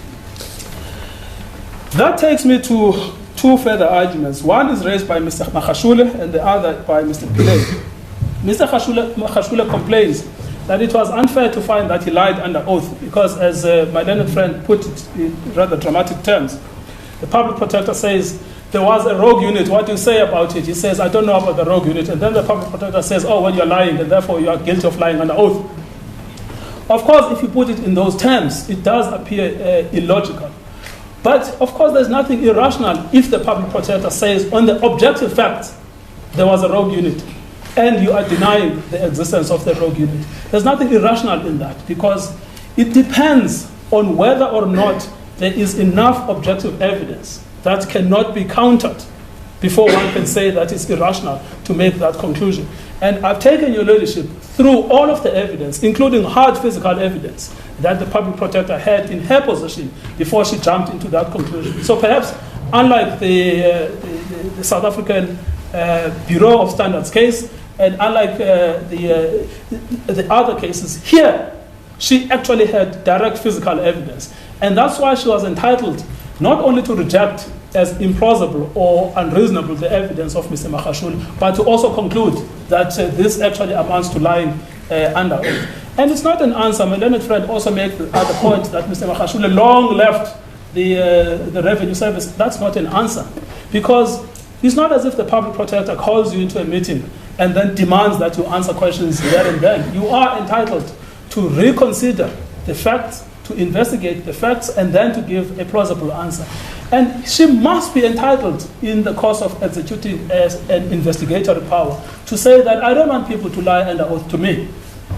That takes me to two further arguments. One is raised by Mr. Magashule and the other by Mr. Pillay. Mr. Magashule complains that it was unfair to find that he lied under oath because, as my learned friend put it in rather dramatic terms, the public protector says, there was a rogue unit, what do you say about it? He says, I don't know about the rogue unit. And then the public protector says, oh, well, you're lying, and therefore you are guilty of lying under oath. Of course, if you put it in those terms, it does appear illogical. But, of course, there's nothing irrational if the public protector says, on the objective facts, there was a rogue unit, and you are denying the existence of the rogue unit. There's nothing irrational in that, because it depends on whether or not there is enough objective evidence that cannot be countered before one can say that it's irrational to make that conclusion. And I've taken your leadership through all of the evidence, including hard physical evidence, that the public protector had in her possession before she jumped into that conclusion. So perhaps, unlike the South African Bureau of Standards case, and unlike the other cases, here, she actually had direct physical evidence. And that's why she was entitled not only to reject as implausible or unreasonable the evidence of Mr. Magashule, but to also conclude that this actually amounts to lying under oath. And it's not an answer. My learned friend also made the other point that Mr. Magashule long left the Revenue Service. That's not an answer, because it's not as if the public protector calls you into a meeting and then demands that you answer questions there and then. You are entitled to reconsider the facts, to investigate the facts, and then to give a plausible answer. And she must be entitled, in the course of executing as an investigatory power, to say that I don't want people to lie under oath to me.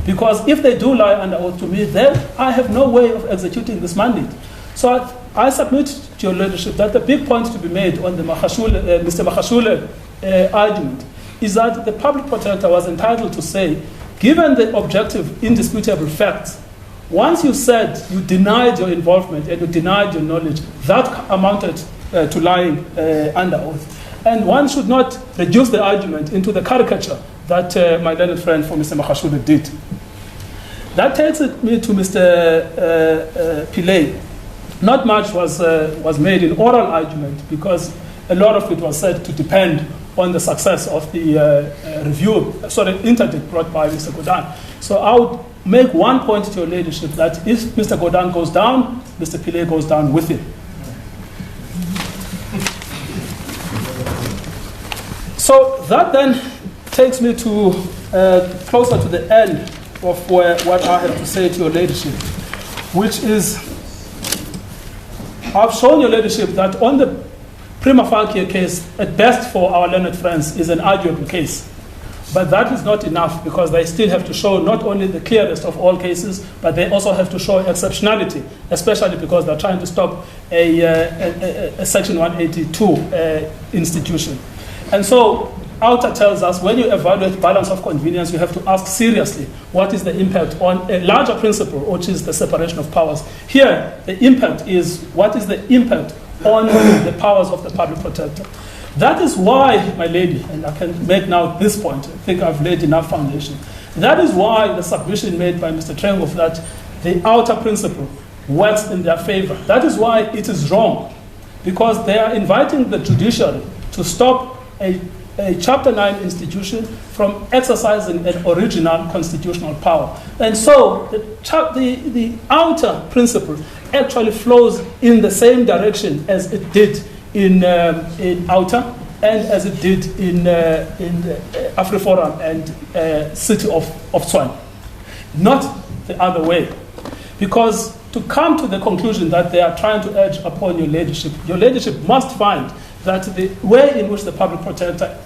Because if they do lie under oath to me, then I have no way of executing this mandate. So I submit to your leadership that the big point to be made on the Mr. Magashule argument is that the public protector was entitled to say, given the objective, indisputable facts, once you said you denied your involvement and you denied your knowledge, that amounted to lying under oath. And one should not reduce the argument into the caricature that my learned friend for Mr. Magashule did. That takes me to Mr. Pillay. Not much was made in oral argument because a lot of it was said to depend on the success of the interdict brought by Mr. Gordhan. So I would make one point to your leadership that if Mr. Gordhan goes down, Mr. Pillay goes down with him. So that then takes me to closer to the end of what I have to say to your leadership, which is, I've shown your leadership that on the prima facie case, at best for our learned friends, is an arguable case. But that is not enough, because they still have to show not only the clearest of all cases, but they also have to show exceptionality, especially because they're trying to stop a Section 182 institution. And so Outer tells us when you evaluate balance of convenience, you have to ask seriously what is the impact on a larger principle, which is the separation of powers. Here, the impact is what is the impact on the powers of the public protector. That is why, my lady, and I can make now this point, I think I've laid enough foundation. That is why the submission made by Mr. Trengov that the outer principle works in their favor. That is why it is wrong, because they are inviting the judiciary to stop a Chapter 9 institution from exercising an original constitutional power. And so the outer principle actually flows in the same direction as it did in Outer and as it did in AfriForum and City of Tshwane. Not the other way. Because to come to the conclusion that they are trying to urge upon your ladyship must find that the way in which the public protector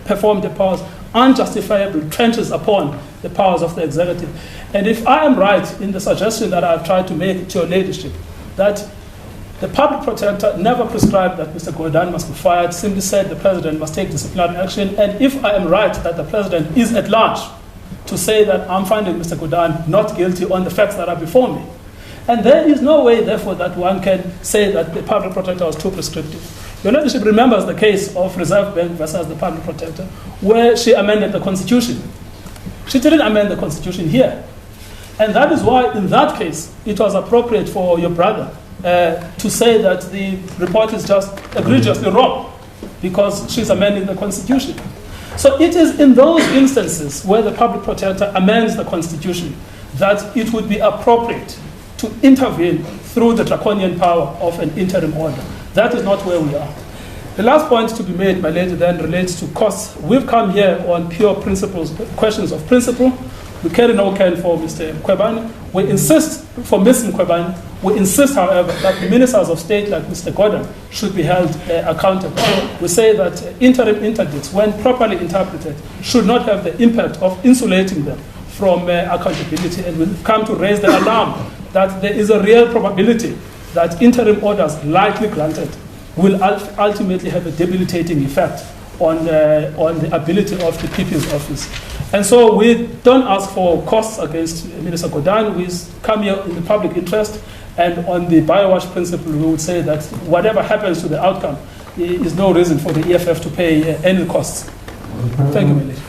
performed the powers unjustifiably trenches upon the powers of the executive. And if I am right in the suggestion that I've tried to make to your ladyship, that the public protector never prescribed that Mr. Gordhan must be fired, simply said the president must take disciplinary action, and if I am right that the president is at large to say that I'm finding Mr. Gordhan not guilty on the facts that are before me, and there is no way, therefore, that one can say that the public protector was too prescriptive. Your ladyship remembers the case of Reserve Bank versus the public protector, where she amended the constitution. She didn't amend the constitution here. And that is why, in that case, it was appropriate for your brother to say that the report is just egregiously wrong, because she's amending the constitution. So it is in those instances where the public protector amends the constitution that it would be appropriate to intervene through the draconian power of an interim order. That is not where we are. The last point to be made, my lady, then relates to costs. We've come here on pure principles, questions of principle. We carry no can for Mr. Mkhwebane. We insist, for Ms. Mkhwebane, we insist, however, that the ministers of state like Mr. Gordhan should be held accountable. We say that interim interdicts, when properly interpreted, should not have the impact of insulating them from accountability, and we've come to raise the alarm that there is a real probability that interim orders likely granted will ultimately have a debilitating effect on the ability of the PP's office. And so we don't ask for costs against Minister Gordhan. We come here in the public interest, and on the biowash principle, we would say that whatever happens to the outcome is no reason for the EFF to pay any costs. Thank you, my lady.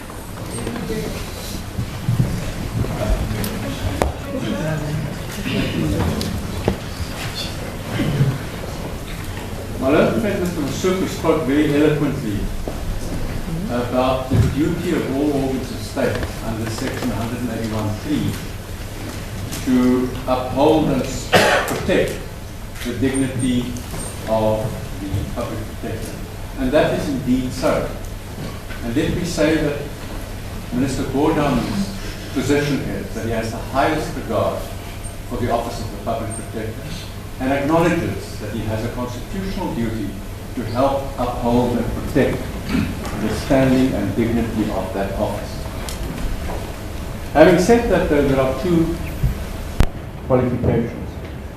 My learned friend Mr. Masuku spoke very eloquently about the duty of all organs of state under Section 181(3) to uphold and protect the dignity of the public protector. And that is indeed so. And let me say that Minister Gordhan's position is that he has the highest regard for the office of the public protector, and acknowledges that he has a constitutional duty to help uphold and protect the standing and dignity of that office. Having said that, though, there are two qualifications.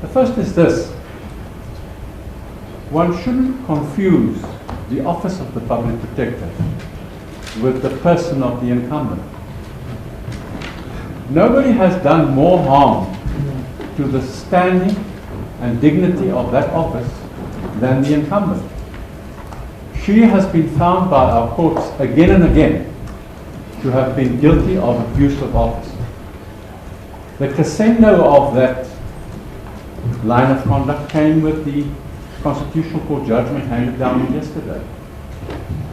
The first is this: one shouldn't confuse the office of the public protector with the person of the incumbent. Nobody has done more harm to the standing and dignity of that office than the incumbent. She has been found by our courts again and again to have been guilty of abuse of office. The crescendo of that line of conduct came with the Constitutional Court judgment handed down yesterday.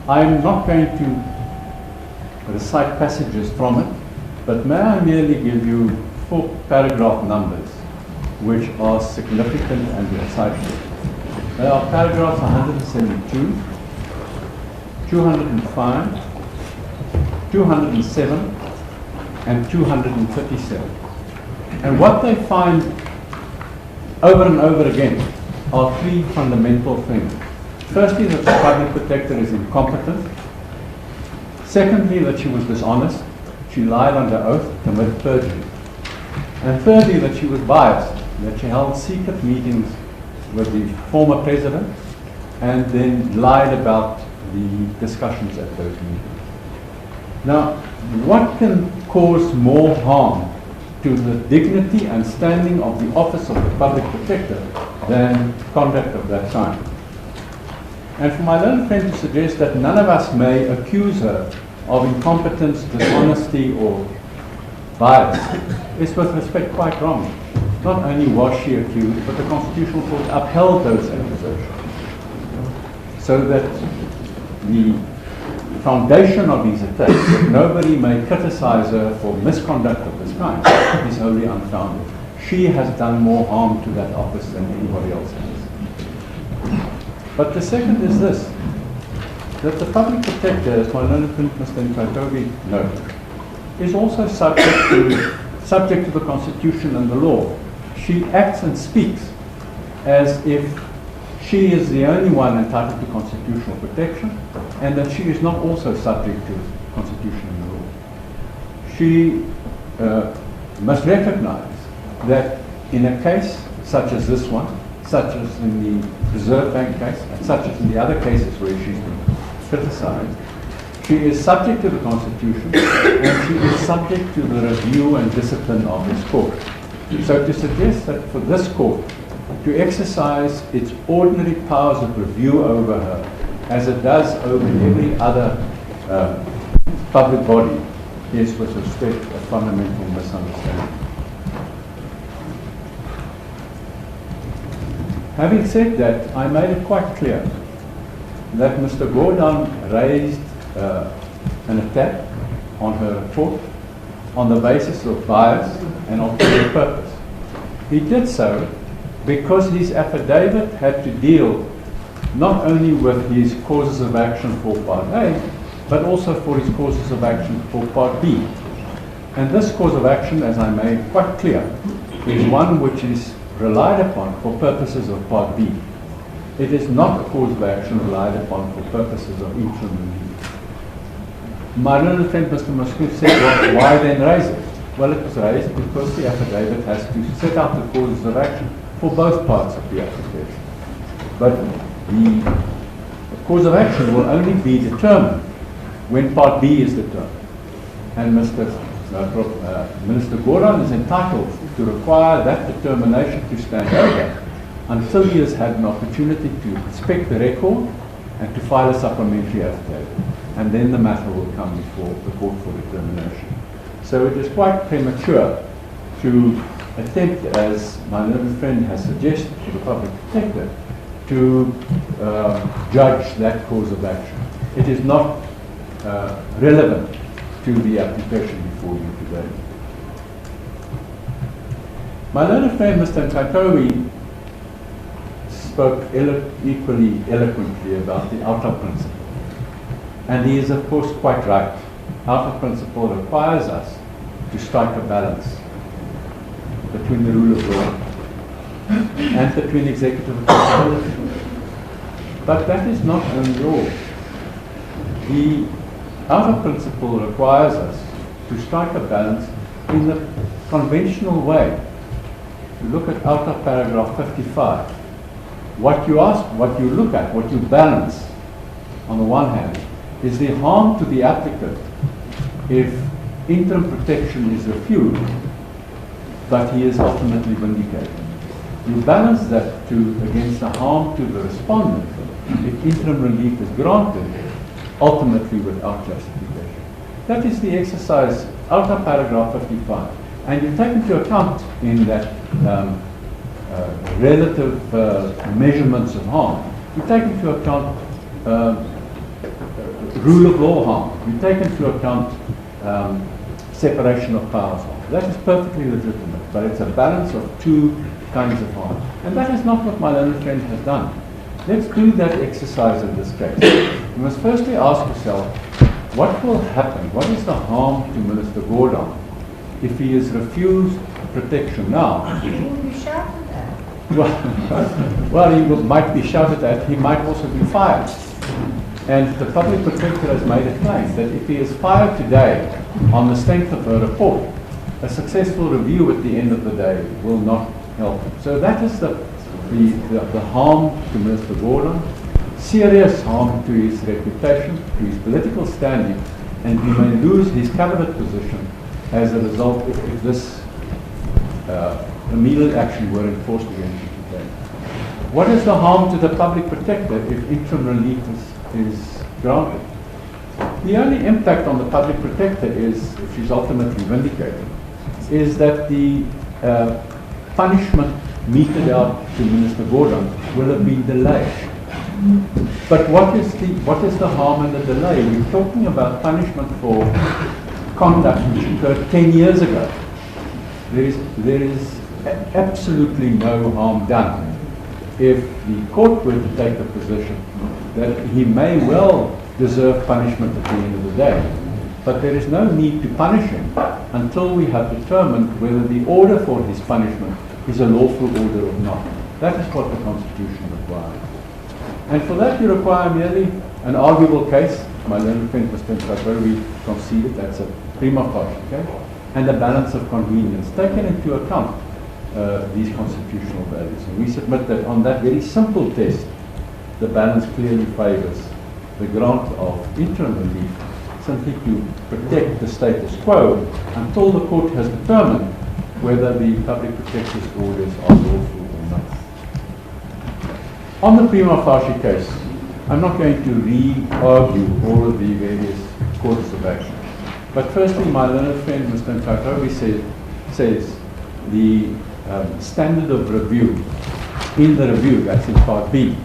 I am not going to recite passages from it, but may I merely give you 4 paragraph numbers which are significant and insightful. They are paragraphs 172, 205, 207, and 237. And what they find over and over again are 3 fundamental things. Firstly, that the public protector is incompetent. Secondly, that she was dishonest. She lied under oath, committed perjury. And thirdly, that she was biased, that she held secret meetings with the former president and then lied about the discussions at those meetings. Now, what can cause more harm to the dignity and standing of the office of the public protector than conduct of that kind? And for my learned friend to suggest that none of us may accuse her of incompetence, dishonesty, or bias is with respect quite wrong. Not only was she accused, but the Constitutional Court upheld those accusations. So that the foundation of these attacks, that nobody may criticize her for misconduct of this kind, is wholly unfounded. She has done more harm to that office than anybody else has. But the second is this, that the public protector, as my learned friend Mr. Mkhwebane noted, is also subject to the Constitution and the law. She acts and speaks as if she is the only one entitled to constitutional protection, and that she is not also subject to Constitution and the law. She must recognize that in a case such as this one, such as in the Reserve Bank case, and such as in the other cases where she's been criticized, she is subject to the Constitution and she is subject to the review and discipline of this court. So to suggest that for this court to exercise its ordinary powers of review over her, as it does over every other public body, is with respect a fundamental misunderstanding. Having said that, I made it quite clear that Mr. Gordhan raised an attack on her report on the basis of bias and ulterior purpose. He did so because his affidavit had to deal not only with his causes of action for Part A, but also for his causes of action for Part B. And this cause of action, as I made quite clear, is one which is relied upon for purposes of Part B. It is not a cause of action relied upon for purposes of interim relief. My learned friend Mr. Mkhwebane said, well, why then raise it? Well, it was raised because the affidavit has to set out the causes of action for both parts of the application. But the cause of action will only be determined when Part B is determined. And Minister Gordhan is entitled to require that determination to stand over until he has had an opportunity to inspect the record and to file a supplementary affidavit. And then the matter will come before the court for determination. So it is quite premature to attempt, as my learned friend has suggested to the public protector, to judge that cause of action. It is not relevant to the application before you today. My learned friend, Mr. Mkhwebane, spoke equally eloquently about the outer principle. And he is, of course, quite right. Outer principle requires us to strike a balance between the rule of law and between executive accountability. But that is not only all. The outer principle requires us to strike a balance in the conventional way. You look at outer paragraph 55. What you ask, what you look at, what you balance, on the one hand, is the harm to the applicant if interim protection is refused, but he is ultimately vindicated. You balance that against the harm to the respondent if interim relief is granted, ultimately without justification. That is the exercise, outer paragraph 55. And you take into account in that relative measurements of harm, you take into account rule of law harm, you take into account separation of powers harm. That is perfectly legitimate, but it's a balance of two kinds of harm. And that is not what my learned friend has done. Let's do that exercise in this case. You must firstly ask yourself, what will happen? What is the harm to Minister Gordhan if he is refused protection now? You shouted at. well, he might be shouted at, he might also be fired. And the public protector has made a claim that if he is fired today on the strength of a report, a successful review at the end of the day will not help him. So that is the harm to Mr. Gordhan, serious harm to his reputation, to his political standing, and he may lose his cabinet position as a result if this immediate action were enforced against him today. What is the harm to the public protector if interim relief is granted? The only impact on the public protector is, if she's ultimately vindicated, is that the punishment meted out to Minister Gordhan will have been delayed. But what is the harm in the delay? We're talking about punishment for conduct which occurred 10 years ago. There is absolutely no harm done if the court were to take the position that he may well deserve punishment at the end of the day. But there is no need to punish him until we have determined whether the order for his punishment is a lawful order or not. That is what the Constitution requires. And for that you require merely an arguable case. My learned friend Mr. Mkhwebane conceded that's a prima facie case, and a balance of convenience, taken into account these constitutional values. And we submit that on that very simple test, the balance clearly favors the grant of interim relief simply to protect the status quo until the court has determined whether the public protector's orders are lawful or not. On the prima facie case, I'm not going to re-argue all of the various courses of action. But firstly, my learned friend Mr. Mkhwebane says the standard of review in the review, that's in Part B,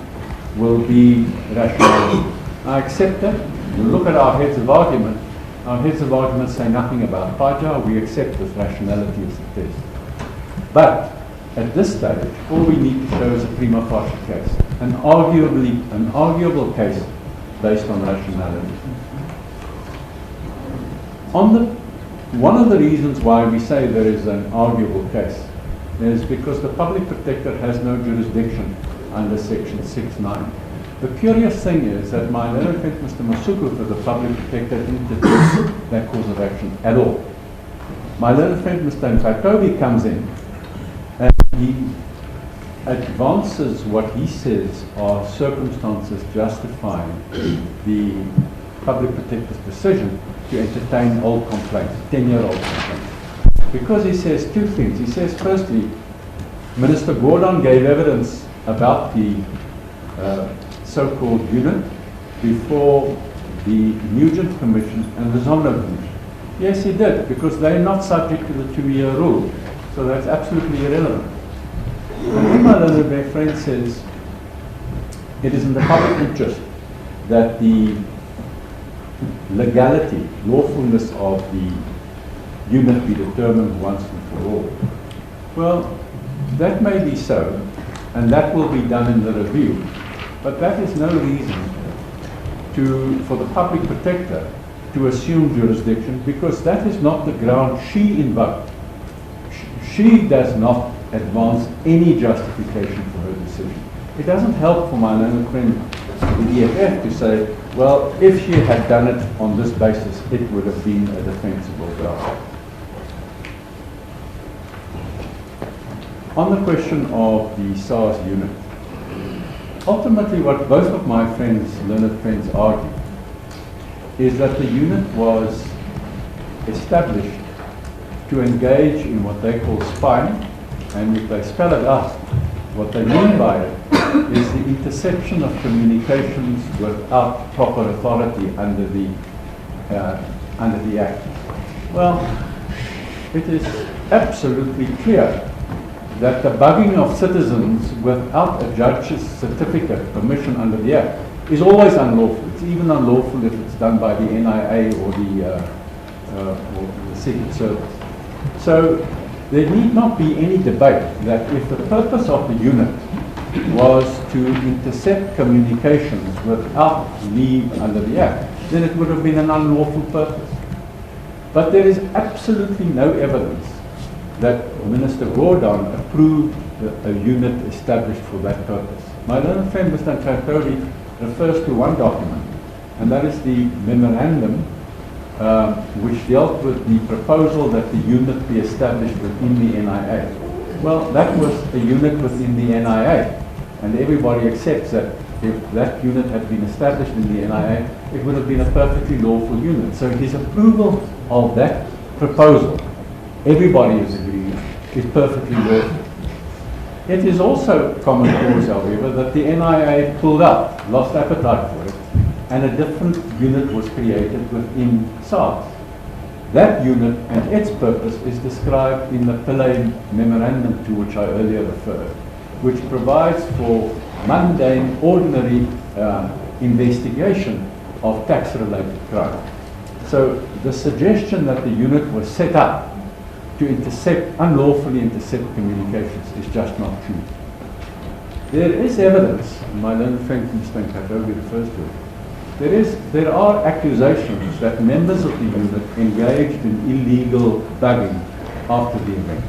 will be rationality. I accept that. You look at our heads of argument. Our heads of argument say nothing about Paja. We accept this rationality as the test. But at this stage, all we need to show is a prima facie case, an arguable case based on rationality. One of the reasons why we say there is an arguable case is because the public protector has no jurisdiction under Section 6(9). The curious thing is that my learned friend Mr. Masuku for the public protector didn't address that cause of action at all. My learned friend Mr. Mkhwebane comes in and he advances what he says are circumstances justifying the public protector's decision to entertain old complaints, 10-year-old complaints. Because he says two things. He says, firstly, Minister Gordhan gave evidence about the so-called unit before the Nugent Commission and the Zondo Commission. Yes, he did, because they're not subject to the 2-year rule. So that's absolutely irrelevant. And then my learned friend says, it is in the public interest that the legality, lawfulness of the unit be determined once and for all. Well, that may be so, and that will be done in the review. But that is no reason for the public protector to assume jurisdiction, because that is not the ground she invoked. She does not advance any justification for her decision. It doesn't help for my learned friend, the EFF, to say, well, if she had done it on this basis, it would have been a defensible ground. On the question of the SARS unit, ultimately what both of my learned friends argue is that the unit was established to engage in what they call spying, and if they spell it out, what they mean by it is the interception of communications without proper authority under the Act. Well, it is absolutely clear that the bugging of citizens without a judge's certificate, permission under the Act, is always unlawful. It's even unlawful if it's done by the NIA or the Secret Service. So there need not be any debate that if the purpose of the unit was to intercept communications without leave under the Act, then it would have been an unlawful purpose. But there is absolutely no evidence that Minister Gordhan approved a unit established for that purpose. My learned friend, Mr. Nkhwebane, refers to one document, and that is the memorandum which dealt with the proposal that the unit be established within the NIA. Well, that was a unit within the NIA, and everybody accepts that if that unit had been established in the NIA, it would have been a perfectly lawful unit. So his approval of that proposal, everybody is agreeing, is perfectly lawful. It is also common cause, however, that the NIA pulled out, lost appetite for it, and a different unit was created within SABC. That unit and its purpose is described in the Pillay memorandum to which I earlier referred, which provides for mundane, ordinary investigation of tax-related crime. So the suggestion that the unit was set up to unlawfully intercept communications is just not true. There is evidence, my learned friend Mr. Nkhwebane refers to it, there are accusations that members of the unit engaged in illegal bugging after the event.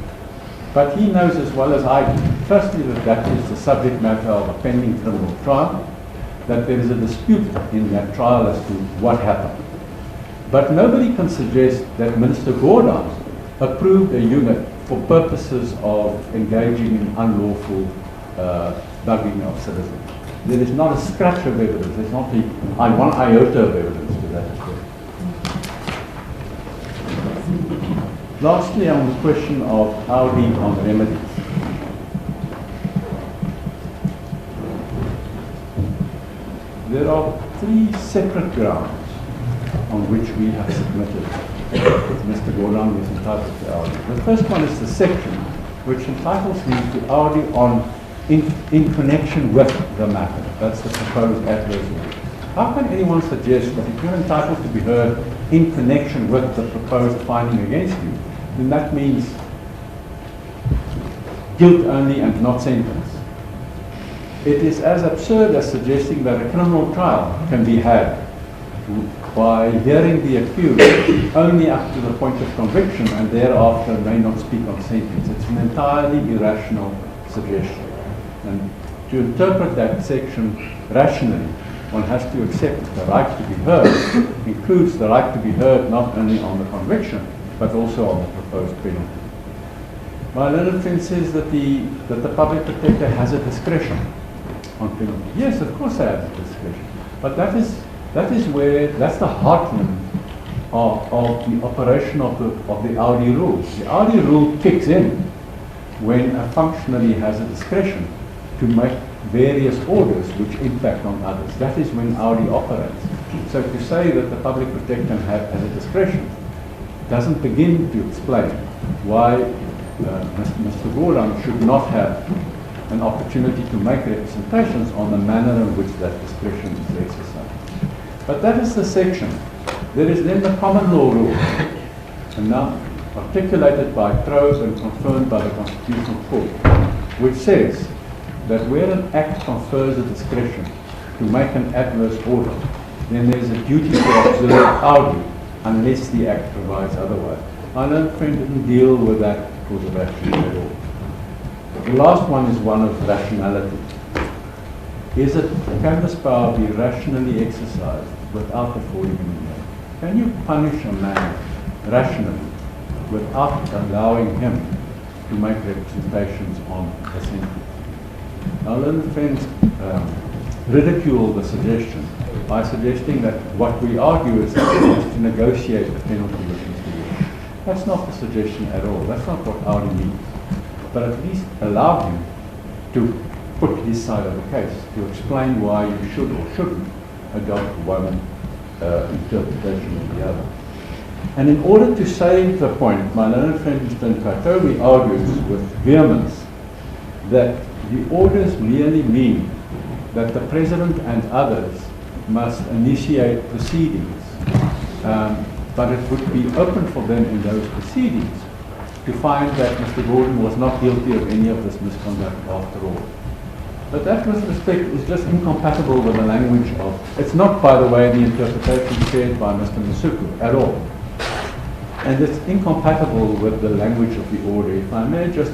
But he knows as well as I do, firstly, that is the subject matter of a pending criminal trial, that there is a dispute in that trial as to what happened. But nobody can suggest that Minister Gordhan approved a unit for purposes of engaging in unlawful bugging of citizens. There is not a scratch of evidence, there's not one iota of evidence to that effect. Lastly, on the question of Audi on remedies. There are 3 separate grounds on which we have submitted Mr. Gordhan is entitled to Audi. The first one is the section which entitles him to Audi in connection with the matter. That's the proposed adverse order. How can anyone suggest that if you're entitled to be heard in connection with the proposed finding against you, then that means guilt only and not sentence? It is as absurd as suggesting that a criminal trial can be had by hearing the accused only up to the point of conviction and thereafter may not speak on sentence. It's an entirely irrational suggestion. And to interpret that section rationally, one has to accept that the right to be heard includes the right to be heard not only on the conviction, but also on the proposed penalty. My learned friend says that the public protector has a discretion on penalty. Yes, of course they have a discretion. But that's the heartland of the operation of the Audi rule. The Audi rule kicks in when a functionary has a discretion to make various orders which impact on others. That is when Audi operates. So to say that the public protector has a discretion doesn't begin to explain why Mr. Gordhan should not have an opportunity to make representations on the manner in which that discretion is exercised. But that is the section. There is then the common law rule, and now articulated by Trost and confirmed by the Constitutional Court, which says that where an act confers a discretion to make an adverse order, then there is a duty to observe Audi unless the act provides otherwise. My learned friend didn't deal with that cause of action at all. The last one is one of rationality. Can this power be rationally exercised without affording him a? Can you punish a man rationally without allowing him to make representations on a sentence? Now, learned friends ridicule the suggestion by suggesting that what we argue is to negotiate the penalty with Mr. Gordhan. That's not the suggestion at all. That's not what Audi means. But at least allow him to put his side of the case, to explain why you should or shouldn't adopt one interpretation of the other. And in order to save the point, my learned friend Mr. Nkhwebane argues with vehemence that the orders merely mean that the President and others must initiate proceedings, but it would be open for them in those proceedings to find that Mr. Gordhan was not guilty of any of this misconduct after all. But that, with respect, is just incompatible with the language of, it's not, by the way, the interpretation shared by Mr. Masuku at all. and it's incompatible with the language of the order. If I may just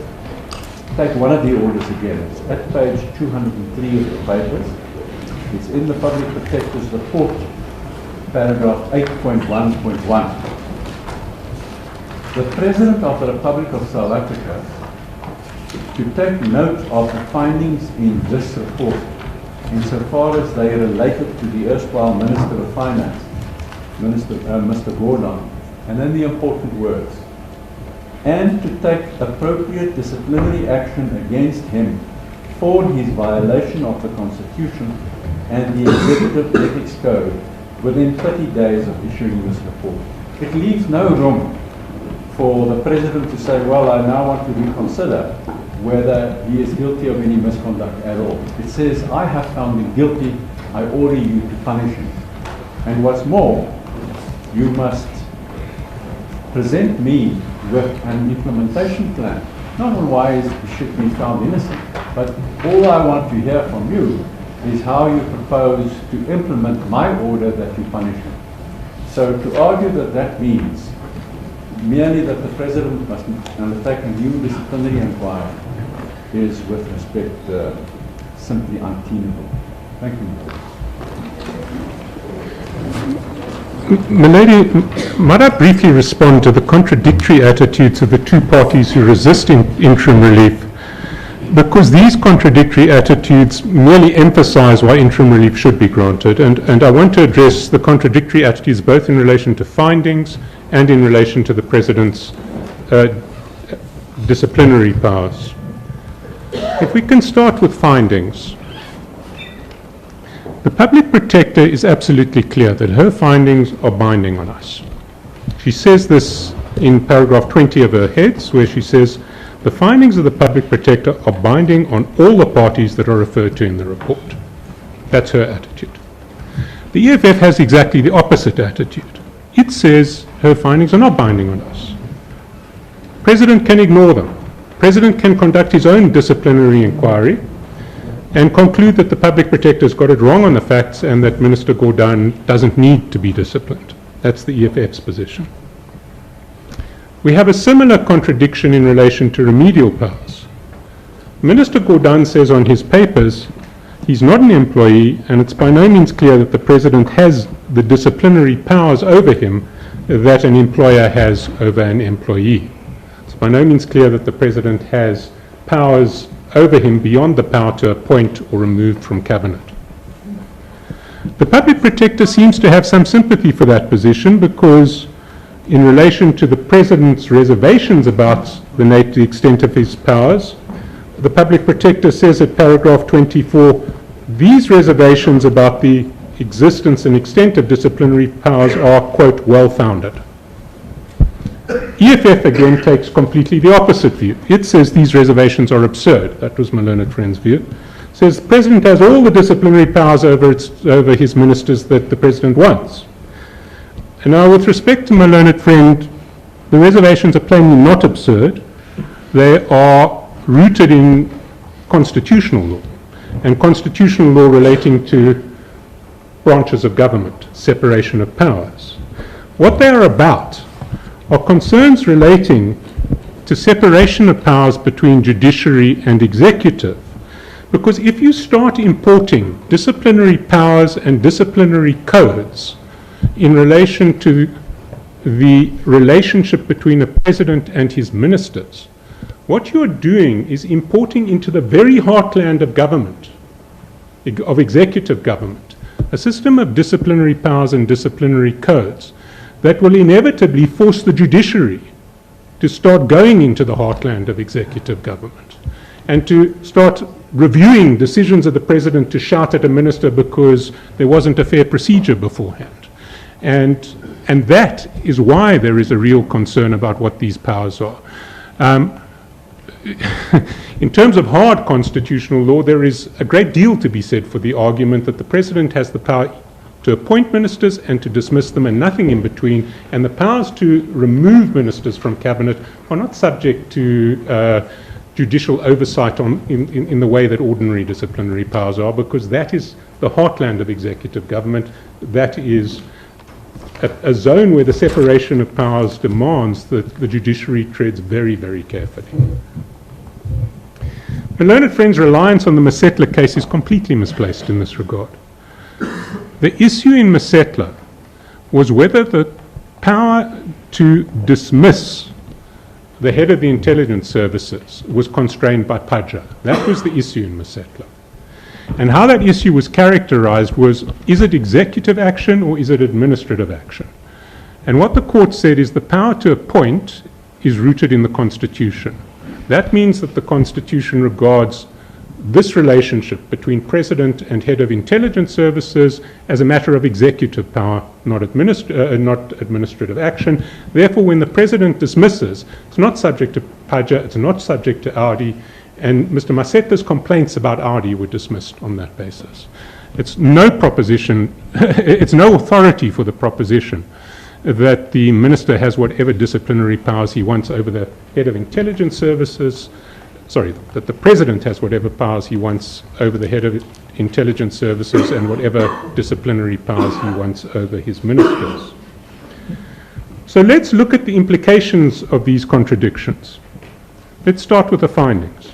take one of the orders again. It's at page 203 of the papers. It's in the Public Protector's report, paragraph 8.1.1. The President of the Republic of South Africa to take note of the findings in this report insofar as they related to the erstwhile Minister of Finance, Mr. Gordhan, and then the important words, and to take appropriate disciplinary action against him for his violation of the Constitution and the Executive Ethics Code within 30 days of issuing this report. It leaves no room for the President to say, well, I now want to reconsider whether he is guilty of any misconduct at all. It says, I have found him guilty, I order you to punish him. And what's more, you must present me with an implementation plan, not on why he should be found innocent, but all I want to hear from you is how you propose to implement my order that you punish him. So to argue that that means merely that the President must undertake a new disciplinary inquiry is, with respect, simply untenable. Thank you. Milady, might I briefly respond to the contradictory attitudes of the two parties who resist interim relief? Because these contradictory attitudes merely emphasize why interim relief should be granted, and I want to address the contradictory attitudes both in relation to findings and in relation to the President's disciplinary powers. If we can start with findings. The Public Protector is absolutely clear that her findings are binding on us. She says this in paragraph 20 of her heads, where she says, the findings of the Public Protector are binding on all the parties that are referred to in the report. That's her attitude. The EFF has exactly the opposite attitude. It says her findings are not binding on us. President can ignore them. President can conduct his own disciplinary inquiry and conclude that the Public Protector has got it wrong on the facts and that Minister Gordhan doesn't need to be disciplined. That's the EFF's position. We have a similar contradiction in relation to remedial powers. Minister Gordhan says on his papers he's not an employee, and it's by no means clear that the President has the disciplinary powers over him that an employer has over an employee. It's by no means clear that the President has powers over him beyond the power to appoint or remove from cabinet. The Public Protector seems to have some sympathy for that position because in relation to the President's reservations about the extent of his powers, the Public Protector says at paragraph 24, these reservations about the existence and extent of disciplinary powers are, quote, well-founded. EFF again takes completely the opposite view. It says these reservations are absurd. That was my learned friend's view. It says the President has all the disciplinary powers over his ministers that the President wants. And now with respect to my learned friend, the reservations are plainly not absurd. They are rooted in constitutional law, and constitutional law relating to branches of government, separation of powers. What they are about are concerns relating to separation of powers between judiciary and executive. Because if you start importing disciplinary powers and disciplinary codes in relation to the relationship between the President and his ministers, what you're doing is importing into the very heartland of government, of executive government, a system of disciplinary powers and disciplinary codes that will inevitably force the judiciary to start going into the heartland of executive government and to start reviewing decisions of the President to shout at a minister because there wasn't a fair procedure beforehand. And that is why there is a real concern about what these powers are. In terms of hard constitutional law, there is a great deal to be said for the argument that the President has the power to appoint ministers and to dismiss them and nothing in between, and the powers to remove ministers from cabinet are not subject to judicial oversight in the way that ordinary disciplinary powers are, because that is the heartland of executive government. That is a zone where the separation of powers demands that the judiciary treads very, very carefully. My learned friend's reliance on the Mkhwebane case is completely misplaced in this regard. The issue in Mkhwebane was whether the power to dismiss the head of the intelligence services was constrained by Paja. That was the issue in Mkhwebane. And how that issue was characterized was, is it executive action or is it administrative action? And what the court said is the power to appoint is rooted in the Constitution. That means that the Constitution regards this relationship between President and head of intelligence services as a matter of executive power, not administrative action. Therefore, when the President dismisses, it's not subject to Paja, it's not subject to Audi, and Mr. Maseta's complaints about Audi were dismissed on that basis. It's no proposition, it's no authority for the proposition that the minister has whatever disciplinary powers he wants over the head of intelligence services, that the President has whatever powers he wants over the head of intelligence services and whatever disciplinary powers he wants over his ministers. So let's look at the implications of these contradictions. Let's start with the findings.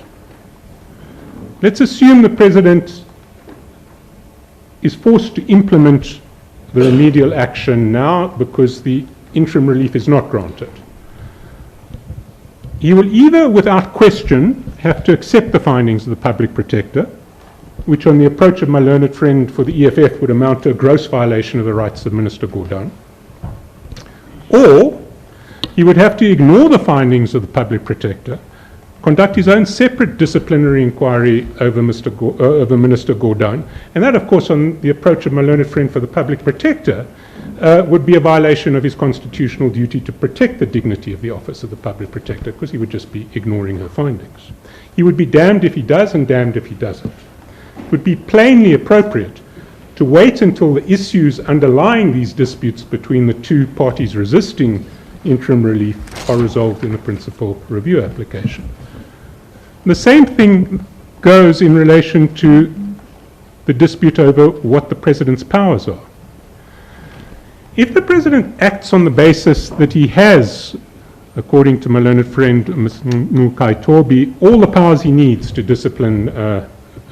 Let's assume the President is forced to implement the remedial action now because the interim relief is not granted. He will either, without question, have to accept the findings of the public protector, which on the approach of my learned friend for the EFF would amount to a gross violation of the rights of Minister Gordhan, or he would have to ignore the findings of the public protector, conduct his own separate disciplinary inquiry over Minister Gordhan, and that, of course, on the approach of my learned friend for the public protector, would be a violation of his constitutional duty to protect the dignity of the office of the public protector, because he would just be ignoring her findings. He would be damned if he does and damned if he doesn't. It would be plainly appropriate to wait until the issues underlying these disputes between the two parties resisting interim relief are resolved in the principal review application. The same thing goes in relation to the dispute over what the President's powers are. If the President acts on the basis that he has, according to my learned friend Ms. Mkhwebane, all the powers he needs to discipline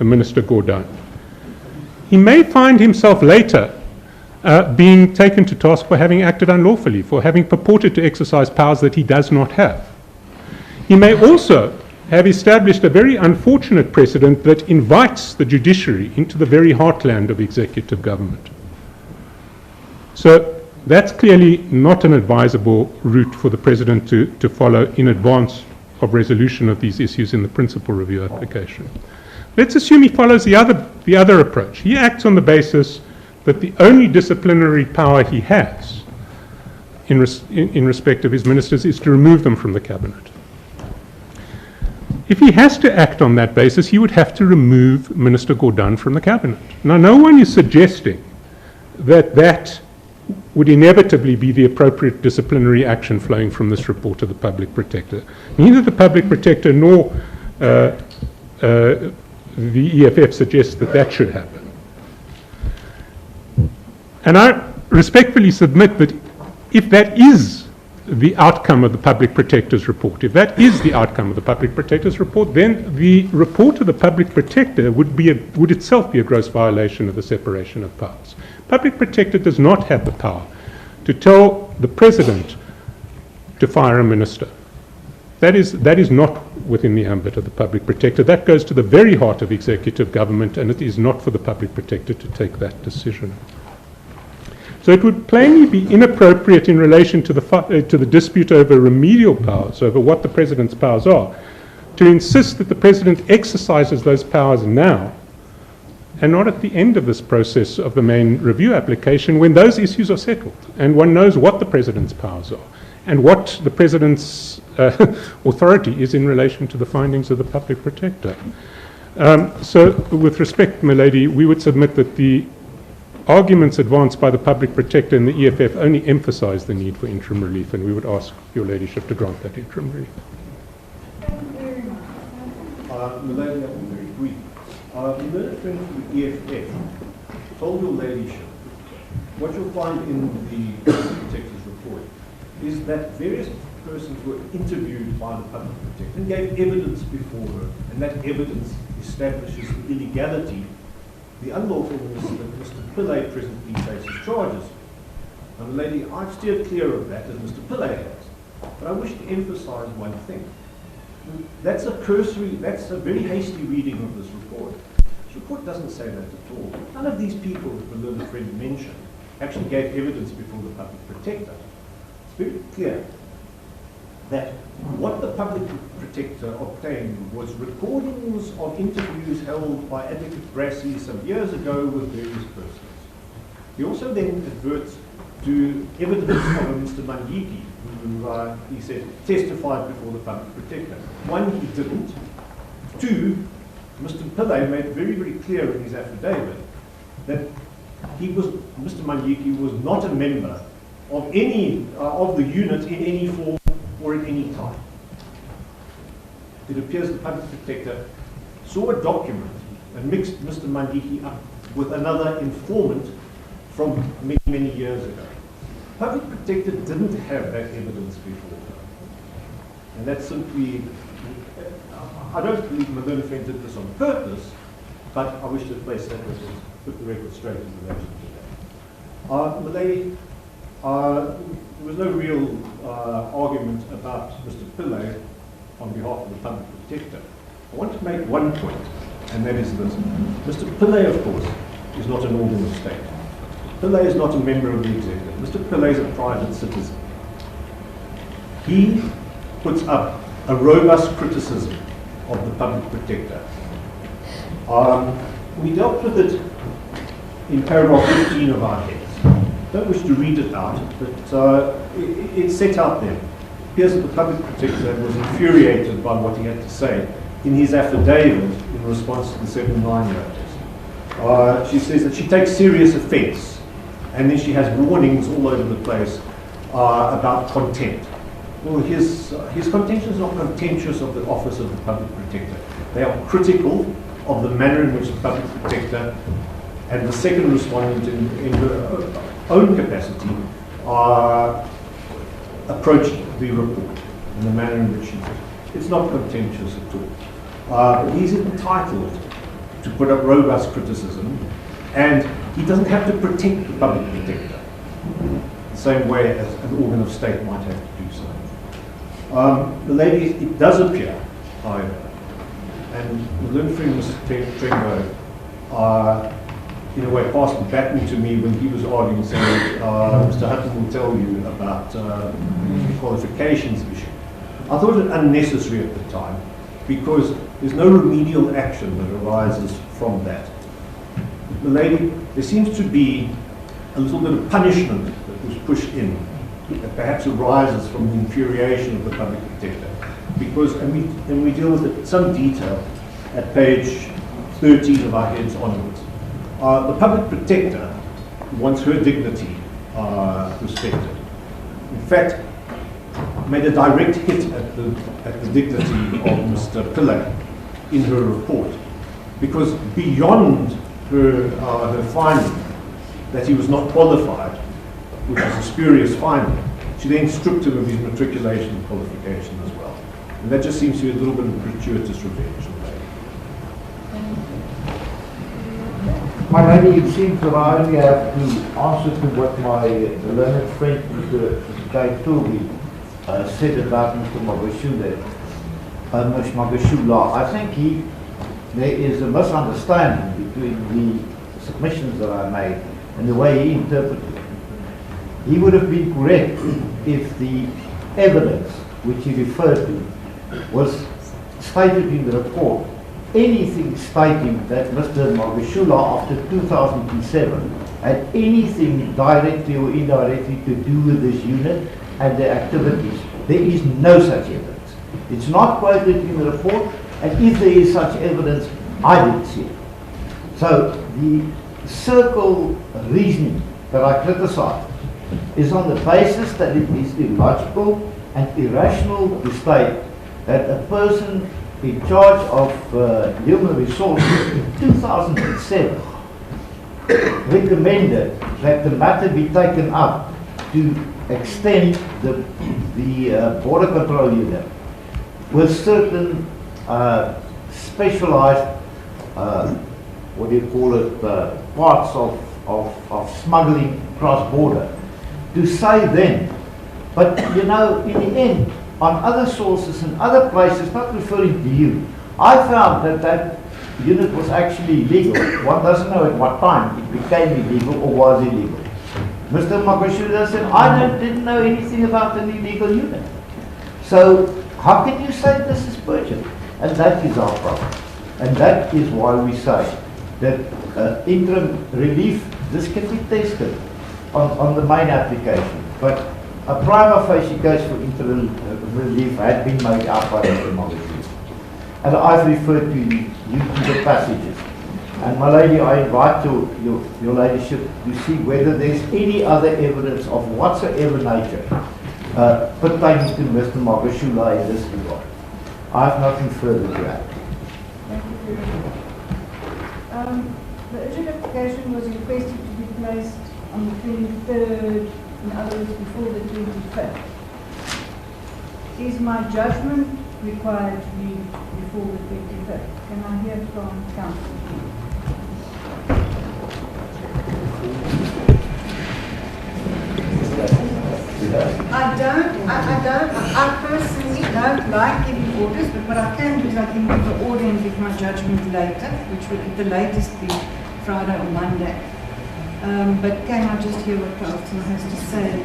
Minister Gordhan, he may find himself later being taken to task for having acted unlawfully, for having purported to exercise powers that he does not have. He may also have established a very unfortunate precedent that invites the judiciary into the very heartland of executive government. So that's clearly not an advisable route for the President to follow in advance of resolution of these issues in the principal review application. Let's assume he follows the other approach. He acts on the basis that the only disciplinary power he has in respect of his ministers is to remove them from the cabinet. If he has to act on that basis, he would have to remove Minister Gordhan from the cabinet. Now, no one is suggesting that that would inevitably be the appropriate disciplinary action flowing from this report to the public protector. Neither the public protector nor the EFF suggests that that should happen. And I respectfully submit that if that is the outcome of the public protector's report, then the report of the public protector would itself be a gross violation of the separation of powers. Public protector does not have the power to tell the President to fire a minister. That is not within the ambit of the public protector. That goes to the very heart of executive government, and it is not for the public protector to take that decision. So it would plainly be inappropriate in relation to the dispute over remedial powers, over what the President's powers are, to insist that the President exercises those powers now and not at the end of this process of the main review application, when those issues are settled and one knows what the President's powers are and what the President's authority is in relation to the findings of the public protector. So with respect, my lady, we would submit that the arguments advanced by the public protector and the EFF only emphasize the need for interim relief, and we would ask your ladyship to grant that interim relief. Thank you very much. My lady, I'll be very brief. The friend from the EFF told your ladyship what you'll find in the Public Protector's report is that various persons were interviewed by the Public Protector and gave evidence before her, and that evidence establishes the illegality, the unlawfulness that Mr. Pillay presently faces charges. Now, lady, I've steered clear of that, as Mr. Pillay has, but I wish to emphasize one thing. That's a cursory, that's a very hasty reading of this report. This report doesn't say that at all. None of these people that the learned friend mentioned actually gave evidence before the Public Protector. It's very clear that what the Public Protector obtained was recordings of interviews held by Advocate Brassey some years ago with various persons. He also then adverts to evidence of a Mr. Manyiki, who he said testified before the Public Protector. One, he didn't. Two, Mr. Pillay made very, very clear in his affidavit that Mr. Manyiki was not a member of any of the unit in any form or at any time. It appears the Public Protector saw a document and mixed Mr. Manyiki up with another informant from many, many years ago. Public Protector didn't have that evidence before. And that's simply, I don't believe my learned friend did this on purpose, but I wish to place that, put the record straight in relation to that. Milady, there was no real argument about Mr. Pillay on behalf of the Public Protector. I want to make one point, and that is this. Mr. Pillay, of course, is not an organ of state. Pillay is not a member of the executive. Mr. Pillay is a private citizen. He puts up a robust criticism of the Public Protector. We dealt with it in paragraph 15 of our heads. Don't wish to read it out, but it's set out there. It appears that the Public Protector was infuriated by what he had to say in his affidavit in response to the 7-9 notice. She says that she takes serious offence, and then she has warnings all over the place about contempt. Well, his contention is not contemptuous of the office of the Public Protector. They are critical of the manner in which the Public Protector and the second respondent in her own capacity approached the report in the manner in which she did. It's not contemptuous at all. He's entitled to put up robust criticism, and he doesn't have to protect the Public Protector the same way as an organ of state might have to do so. The lady, it does appear, however, and the learned friend Mr. Trengo, in a way, passed the baton to me when he was arguing, saying, Mr. Hutton will tell you about the qualifications issue. I thought it unnecessary at the time, because there's no remedial action that arises from that. The lady, there seems to be a little bit of punishment that was pushed in, that perhaps arises from the infuriation of the Public Protector. Because, and we deal with it in some detail at page 13 of our heads onwards. The Public Protector wants her dignity respected. In fact, made a direct hit at the dignity of Mr. Pillay in her report, because beyond her finding that he was not qualified, which is a spurious finding, she then stripped him of his matriculation qualification as well. And that just seems to be a little bit of gratuitous revenge. My lady, it seems that I only have to answer to what my learned friend, Mr. Kaitobi, said about Mr. Magashula. I think there is a misunderstanding between the submissions that I made and the way he interpreted it. He would have been correct if the evidence which he referred to was stated in the report. Anything stating that Mr. Magashula after 2007 had anything directly or indirectly to do with this unit and their activities, there is no such evidence. It's not quoted in the report, and if there is such evidence, I didn't see it. So the circle reasoning that I criticize is on the basis that it is illogical and irrational to state that a person in charge of human resources in 2007 recommended that the matter be taken up to extend the border control unit with certain specialized, what do you call it, parts of smuggling cross-border, to say then, but you know, in the end, on other sources and other places, not referring to you, I found that that unit was actually illegal. One doesn't know at what time it became illegal or was illegal. Mr. Mkhwebane said, I didn't know anything about an illegal unit. So how can you say this is purchased? And that is our problem. And that is why we say that interim relief, this can be tested on the main application. But a prima facie case for interim relief had been made out by Mr. Mkhwebane. And I've referred to you to the passages. And my lady, I invite your ladyship to see whether there's any other evidence of whatsoever nature pertaining to Mr. Mkhwebane in this regard. I have nothing further to add. Thank you very much. The urgent application was requested to be placed on the 23rd, in other words, before the 25th. Is my judgment required to be before the 25th? Can I hear from council? I personally don't like giving orders, but what I can do is I can give the order and give my judgment later, which will at the latest be Friday or Monday. But can I just hear what council has to say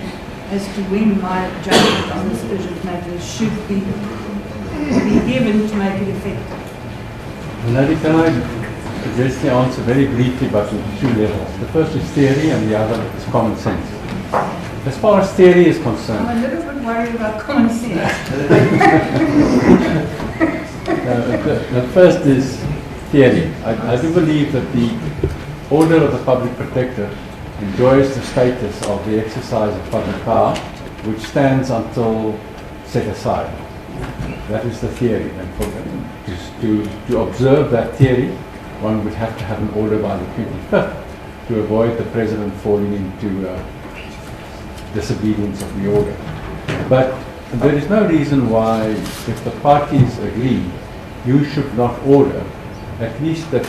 as to when my judgment on this urgent matter should be given to make it effective? Lady, can I address the answer very briefly, but on two levels? The first is theory and the other is common sense. As far as theory is concerned, I'm a little bit worried about common sense. the first is theory. I do believe that the order of the public protector enjoys the status of the exercise of public power, which stands until set aside. That is the theory. And to observe that theory, one would have to have an order by the 25th to avoid the president falling into disobedience of the order. But there is no reason why, if the parties agree, you should not order, at least that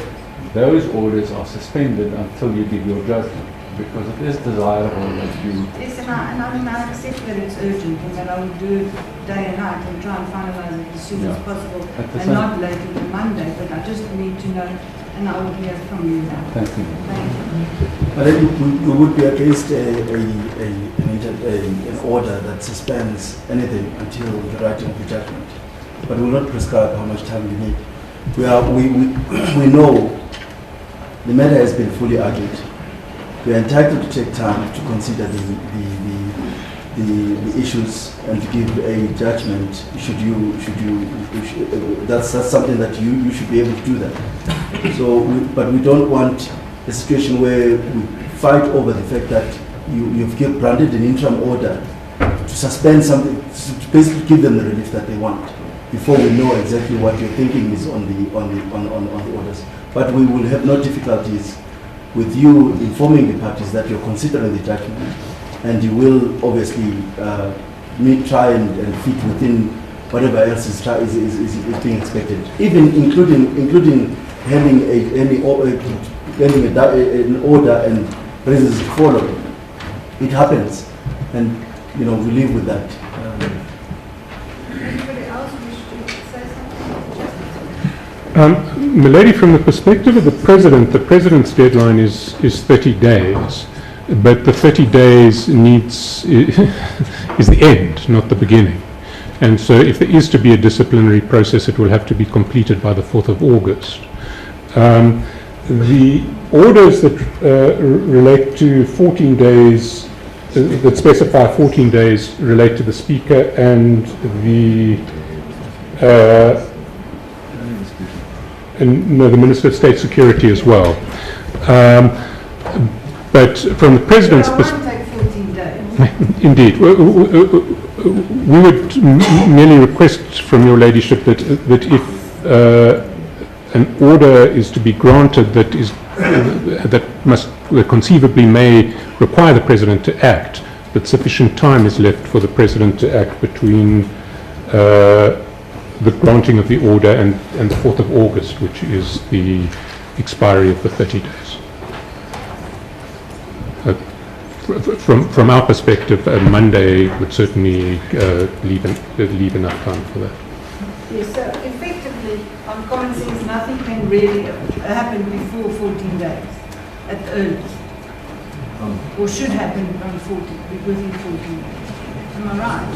those orders are suspended until you give your judgment, because it is desirable that you... Yes, and I accept that it's urgent and that I will do it day and night and try and finalize it as soon as possible and not later than Monday, but I just need to know, and I will hear from you now. Thank you. Thank you. But then you would be against an order that suspends anything until the writing of the judgment, but will not prescribe how much time you need. We know the matter has been fully argued. We are entitled to take time to consider the issues and to give a judgment. That's something that you should be able to do that. So, but we don't want a situation where we fight over the fact that you've granted an interim order to suspend something, to basically give them the relief that they want, before we know exactly what your thinking is on the orders. But we will have no difficulties with you informing the parties that you're considering the judgment, and you will obviously try and fit within whatever else is being expected, even including handing an order and presence to follow. It happens, and we live with that. Anybody else wish to say something? Milady, from the perspective of the president's deadline is 30 days, but the 30 days is the end, not the beginning. And so if there is to be a disciplinary process, it will have to be completed by the 4th of August. The orders that relate to 14 days, that specify 14 days, relate to the Speaker and the the Minister of State Security as well. But from the President's perspective, 14 days. Indeed, we would merely request from your Ladyship that if an order is to be granted that is that conceivably may require the President to act, that sufficient time is left for the President to act between the granting of the order and the 4th of August, which is the expiry of the 30 days. From our perspective, Monday would certainly leave enough time for that. Yes, so effectively, on common sense, nothing can really happen before 14 days at the earliest. Or should happen within 14 days. Am I right?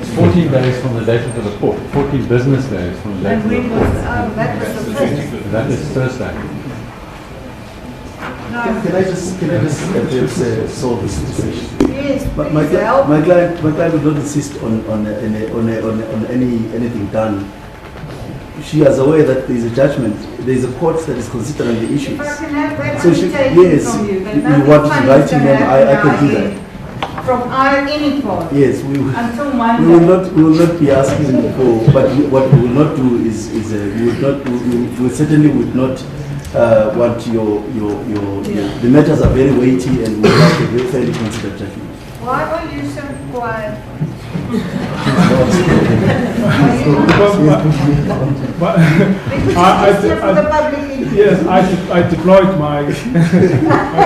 It's 14 days from the date of the report, 14 business days from the date And of the when report. was, that was the first. That is Thursday. No. Can I just solve this situation? Yes, But please help. my client will not insist on anything done. She is aware that there is a judgment, there is a court that is considering the issues. If I can have that So she, taken yes, from you, you then nothing want funny to write is to gonna them, I happen can do now that. again. From any part. Yes, we will. Until We Monday. will not be asking for, but what we will not do is we certainly would not want the matters are very weighty and we have to very fairly consider judgment. Why are you so quiet? I deployed my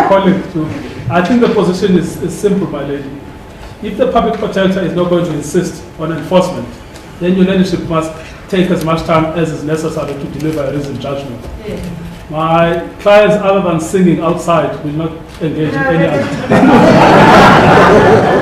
colleague to. I think the position is simple, my lady. If the public protector is not going to insist on enforcement, then your leadership must take as much time as is necessary to deliver a reasoned judgment. Yeah. My clients, other than singing outside, will not engage in any other.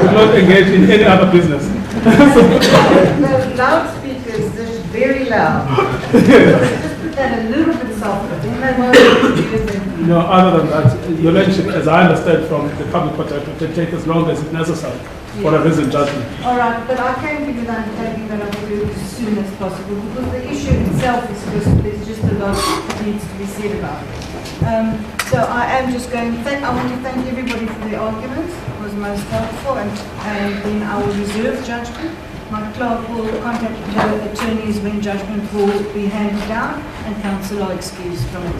will not engage in any other business. The loudspeakers, they're very loud. Just put that a little bit softer. Then they won't hear them. No, other than that, your leadership, as I understand from the public protector, can take as long as is necessary for a reasoned judgment. All right, but I came to the undertaking that I will do it as soon as possible because the issue itself is there's just a lot that needs to be said about it. So I am just going to I want to thank everybody for their arguments. It was most helpful, and then I will reserve judgment. My clerk will contact the attorneys when judgment will be handed down, and counsel are excused from it.